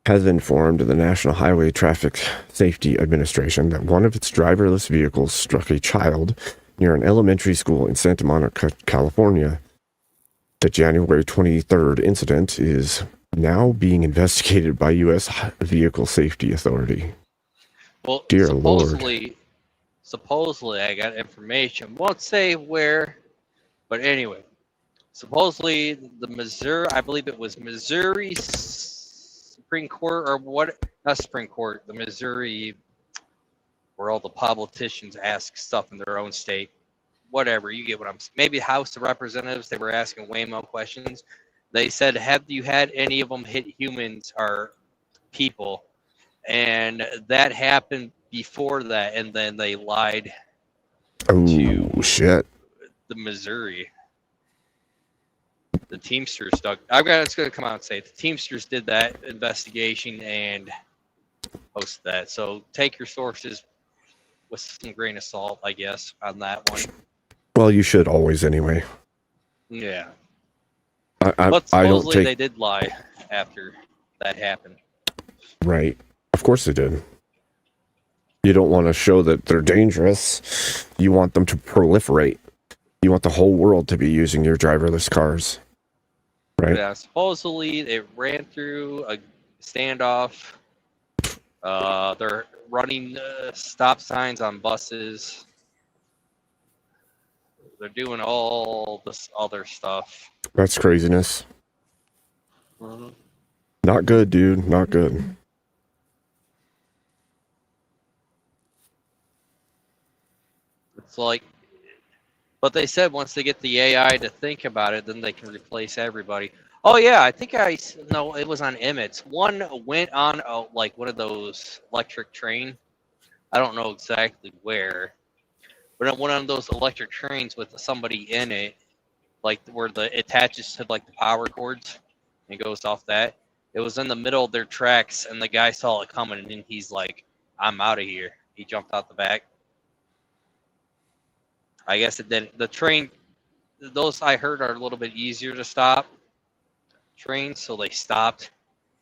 has informed the National Highway Traffic Safety Administration that one of its driverless vehicles struck a child near an elementary school in Santa Monica, California. The January 23rd incident is now being investigated by U.S. Vehicle Safety Authority. well, Dear Lord. supposedly I got information. Won't say where, but anyway, supposedly the Missouri, I believe it was Missouri Supreme Court, or what? Not Supreme Court, the Missouri, where all the politicians ask stuff in their own state. Whatever, you get what I'm saying. Maybe House of Representatives, they were asking Waymo questions. They said, have you had any of them hit humans or people? And that happened before that, and then they lied Oh, shit. the Missouri. The Teamsters dug. It's going to come out and say it. The Teamsters did that investigation and posted that. So take your sources with some grain of salt, I guess, on that one. Well, you should always anyway. Yeah. But But I don't supposedly take... they did lie after that happened. Right. Of course they did. You don't want to show that they're dangerous. You want them to proliferate. You want the whole world to be using your driverless cars. Right? Yeah, supposedly they ran through a standoff. They're running stop signs on buses. They're doing all this other stuff. That's craziness. Mhm. Not good, dude. Not good. So like, but they said once they get the AI to think about it, then they can replace everybody. Oh yeah, I think no, it was on Emmett's. One went on like one of those electric train. I don't know exactly where, but it went on those electric trains with somebody in it, like where it attaches to like the power cords and goes off that. It was in the middle of their tracks, and the guy saw it coming, and then he's like, "I'm out of here." He jumped out the back. I guess it didn't. The train, those I heard are a little bit easier to stop trains, so they stopped,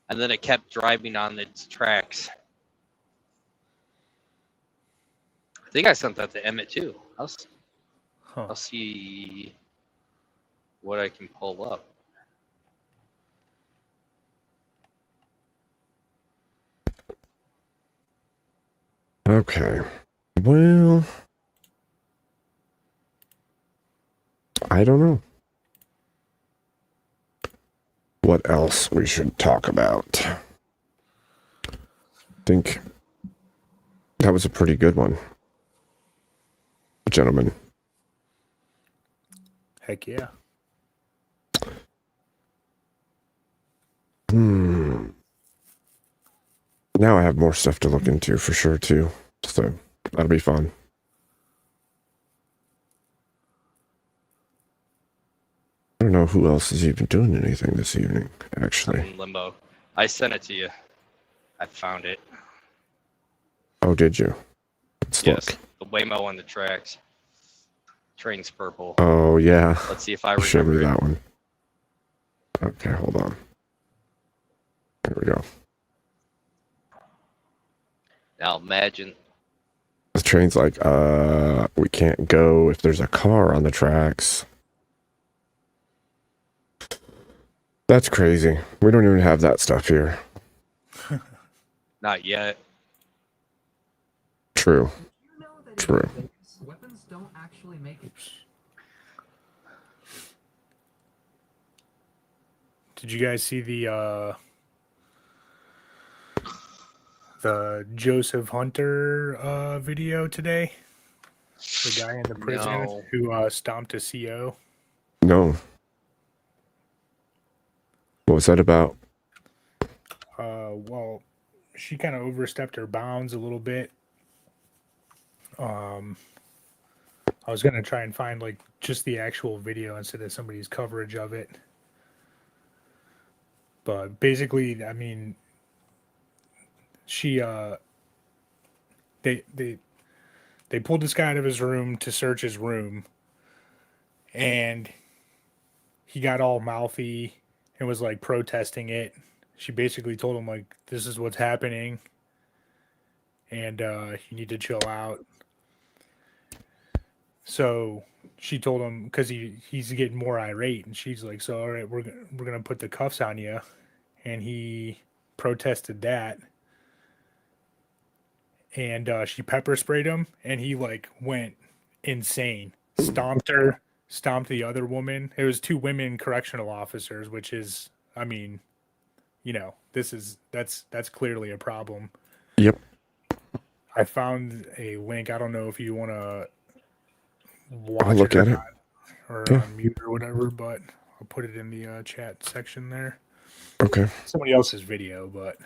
and then it kept driving on its tracks. I think I sent that to Emmett too. I'll see what I can pull up. Okay. Well, I don't know what else we should talk about. I think that was a pretty good one, gentlemen. Heck yeah. Now I have more stuff to look into for sure too, so that'll be fun. I don't know who else is even doing anything this evening, actually. In limbo. I sent it to you. I found it. Oh, did you? Let's Yes, look. the Waymo on the tracks. Train's purple. Oh, yeah. Let's see if I You showed me remember that one. Okay, hold on. There we go. Now imagine. The train's like, we can't go if there's a car on the tracks. That's crazy. We don't even have that stuff here. Not yet. True. True. Weapons don't actually make it. Did you guys see the Joseph Hunter video today? The guy in the prison No. who stomped a CO. No. What was that about? Well, she kind of overstepped her bounds a little bit. I was gonna try and find like just the actual video instead of somebody's coverage of it. But basically, I mean, she they pulled this guy out of his room to search his room, and he got all mouthy and was like protesting it. She basically told him like, "This is what's happening, and you need to chill out." So she told him, because he's getting more irate, and she's like, "So all right, we're gonna put the cuffs on you," and he protested that, and she pepper sprayed him, and he like went insane, stomped her, stomped the other woman. It was 2 women correctional officers, which is, I mean, you know, that's clearly a problem. Yep. I found a link. I don't know if you want to I'll look at it. or Yeah. on mute or whatever, but I'll put it in the chat section there. Okay. Somebody else's video, but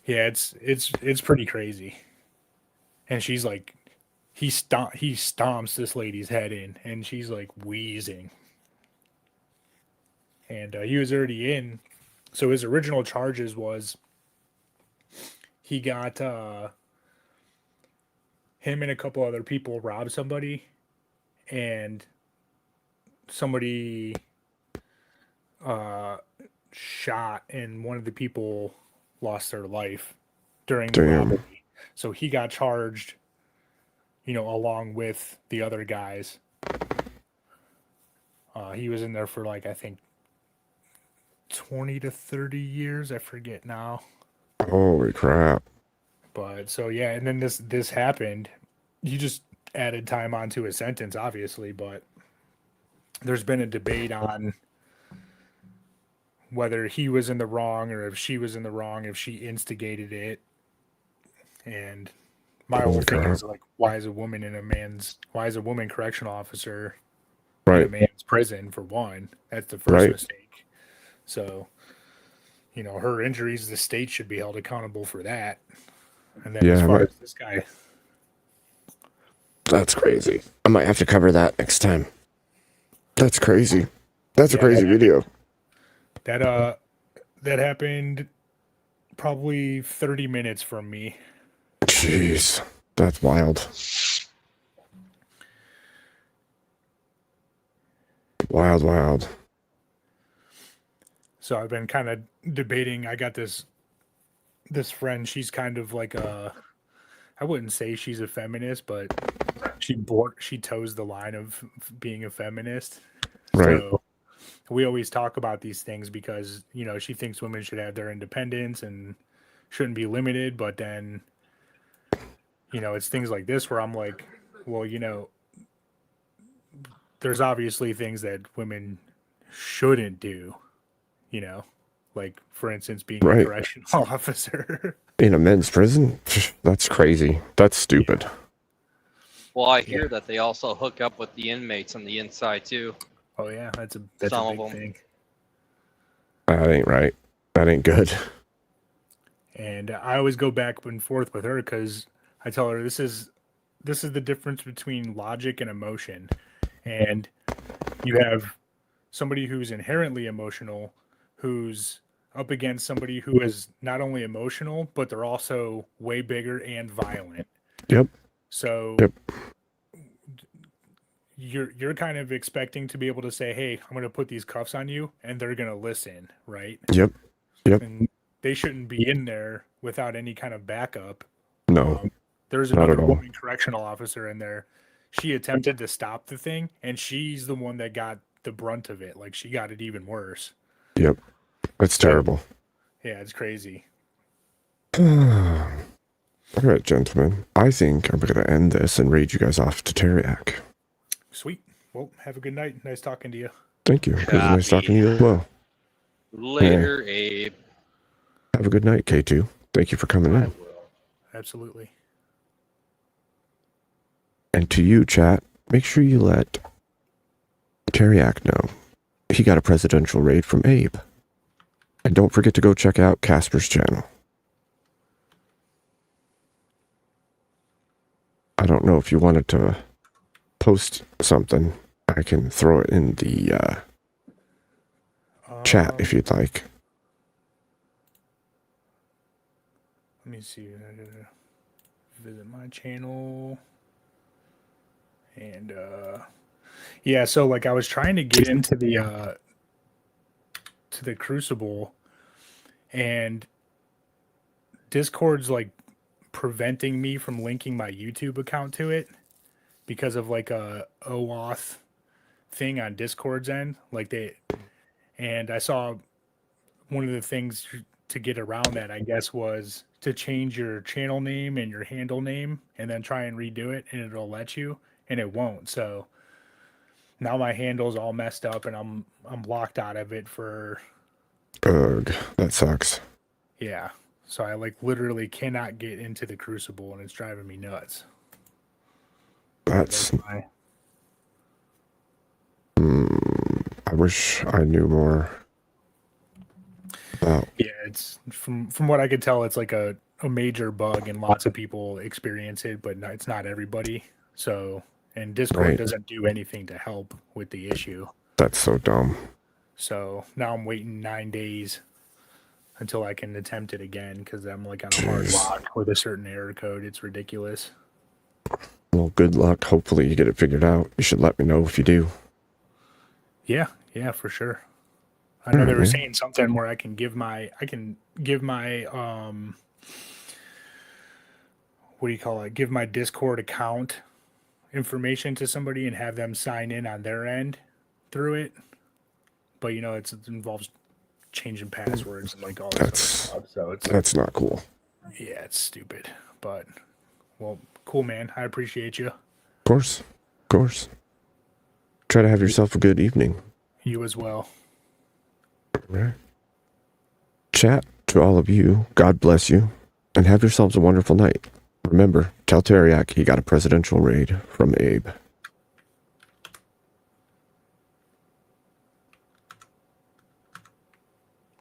yeah, it's pretty crazy. And she's like, he stomps this lady's head in, and she's like wheezing. And he was already in. So his original charges was he got him and a couple other people robbed somebody, and somebody shot, and one of the people lost their life during the Damn. robbery. So he got charged, you know, along with the other guys. He was in there for like, I think 20 to 30 years. I forget now. Holy crap. But so yeah, and then this happened. He just added time onto his sentence, obviously, but there's been a debate on whether he was in the wrong or if she was in the wrong, if she instigated it. And My whole Holy thing crap. is like, why is a woman correctional officer Right. in a man's prison for one? That's the first Right. mistake. So, her injuries, the state should be held accountable for that. And then as Yeah, far right. as this guy, That's crazy. I might have to cover that next time. That's crazy. That's a crazy video. that happened probably 30 minutes from me. Jeez. That's wild. Wild. So I've been kind of debating. I got this friend. She's kind of like I wouldn't say she's a feminist, but she toes the line of being a feminist. Right. So we always talk about these things because she thinks women should have their independence and shouldn't be limited. But then it's things like this where I'm like, well, there's obviously things that women shouldn't do. Like for instance, being Right. a correctional officer. In a men's prison? That's crazy. That's stupid. Well, I hear that they also hook up with the inmates on the inside too. Oh yeah, that's a Some big of 'em. thing. That ain't right. That ain't good. And I always go back and forth with her because I tell her this is the difference between logic and emotion. And you have somebody who's inherently emotional, who's up against somebody who is not only emotional, but they're also way bigger and violent. Yep. So Yep. you're kind of expecting to be able to say, "Hey, I'm going to put these cuffs on you," and they're going to listen, right? Yep. And they shouldn't be in there without any kind of backup. No. There's Not another at all. woman correctional officer in there. She attempted to stop the thing, and she's the one that got the brunt of it. Like she got it even worse. Yep. That's terrible. Yeah, it's crazy. All right, gentlemen. I think I'm going to end this and read you guys off to Teriak. Sweet. Well, have a good night. Nice talking to you. Thank you. It was nice talking to you as well. Later, Abe. Have a good night, K2. Thank you for coming in. Absolutely. And to you, chat, make sure you let Teriak know he got a presidential raid from Abe. And don't forget to go check out Casper's channel. I don't know if you wanted to post something. I can throw it in the chat if you'd like. Let me see. I gotta visit my channel. And yeah, so like I was trying to get into the Crucible, and Discord's like preventing me from linking my YouTube account to it because of like a OAuth thing on Discord's end. And I saw one of the things to get around that, I guess, was to change your channel name and your handle name and then try and redo it, and it'll let you, and it won't. So now my handle's all messed up and I'm locked out of it for Ugh, that sucks. yeah. So I like literally cannot get into the Crucible, and it's driving me nuts. That's. my- I wish I knew more. About. Yeah, it's from what I could tell, it's like a major bug, and lots of people experience it, but it's not everybody. So, and Discord Right. doesn't do anything to help with the issue. That's so dumb. So now I'm waiting 9 days until I can attempt it again because I'm like on a hard lock with a certain error code. It's ridiculous. Well, good luck. Hopefully you get it figured out. You should let me know if you do. Yeah, for sure. I know they were Alright. saying something where I can give my what do you call it? Give my Discord account information to somebody and have them sign in on their end through it. But it involves changing passwords and like all this other stuff. So it's That's not cool. yeah, it's stupid. But well, cool, man. I appreciate you. Of course. Of course. Try to have yourself a good evening. You as well. Right. Chat to all of you. God bless you. And have yourselves a wonderful night. Remember, tell Teriak he got a presidential raid from Abe.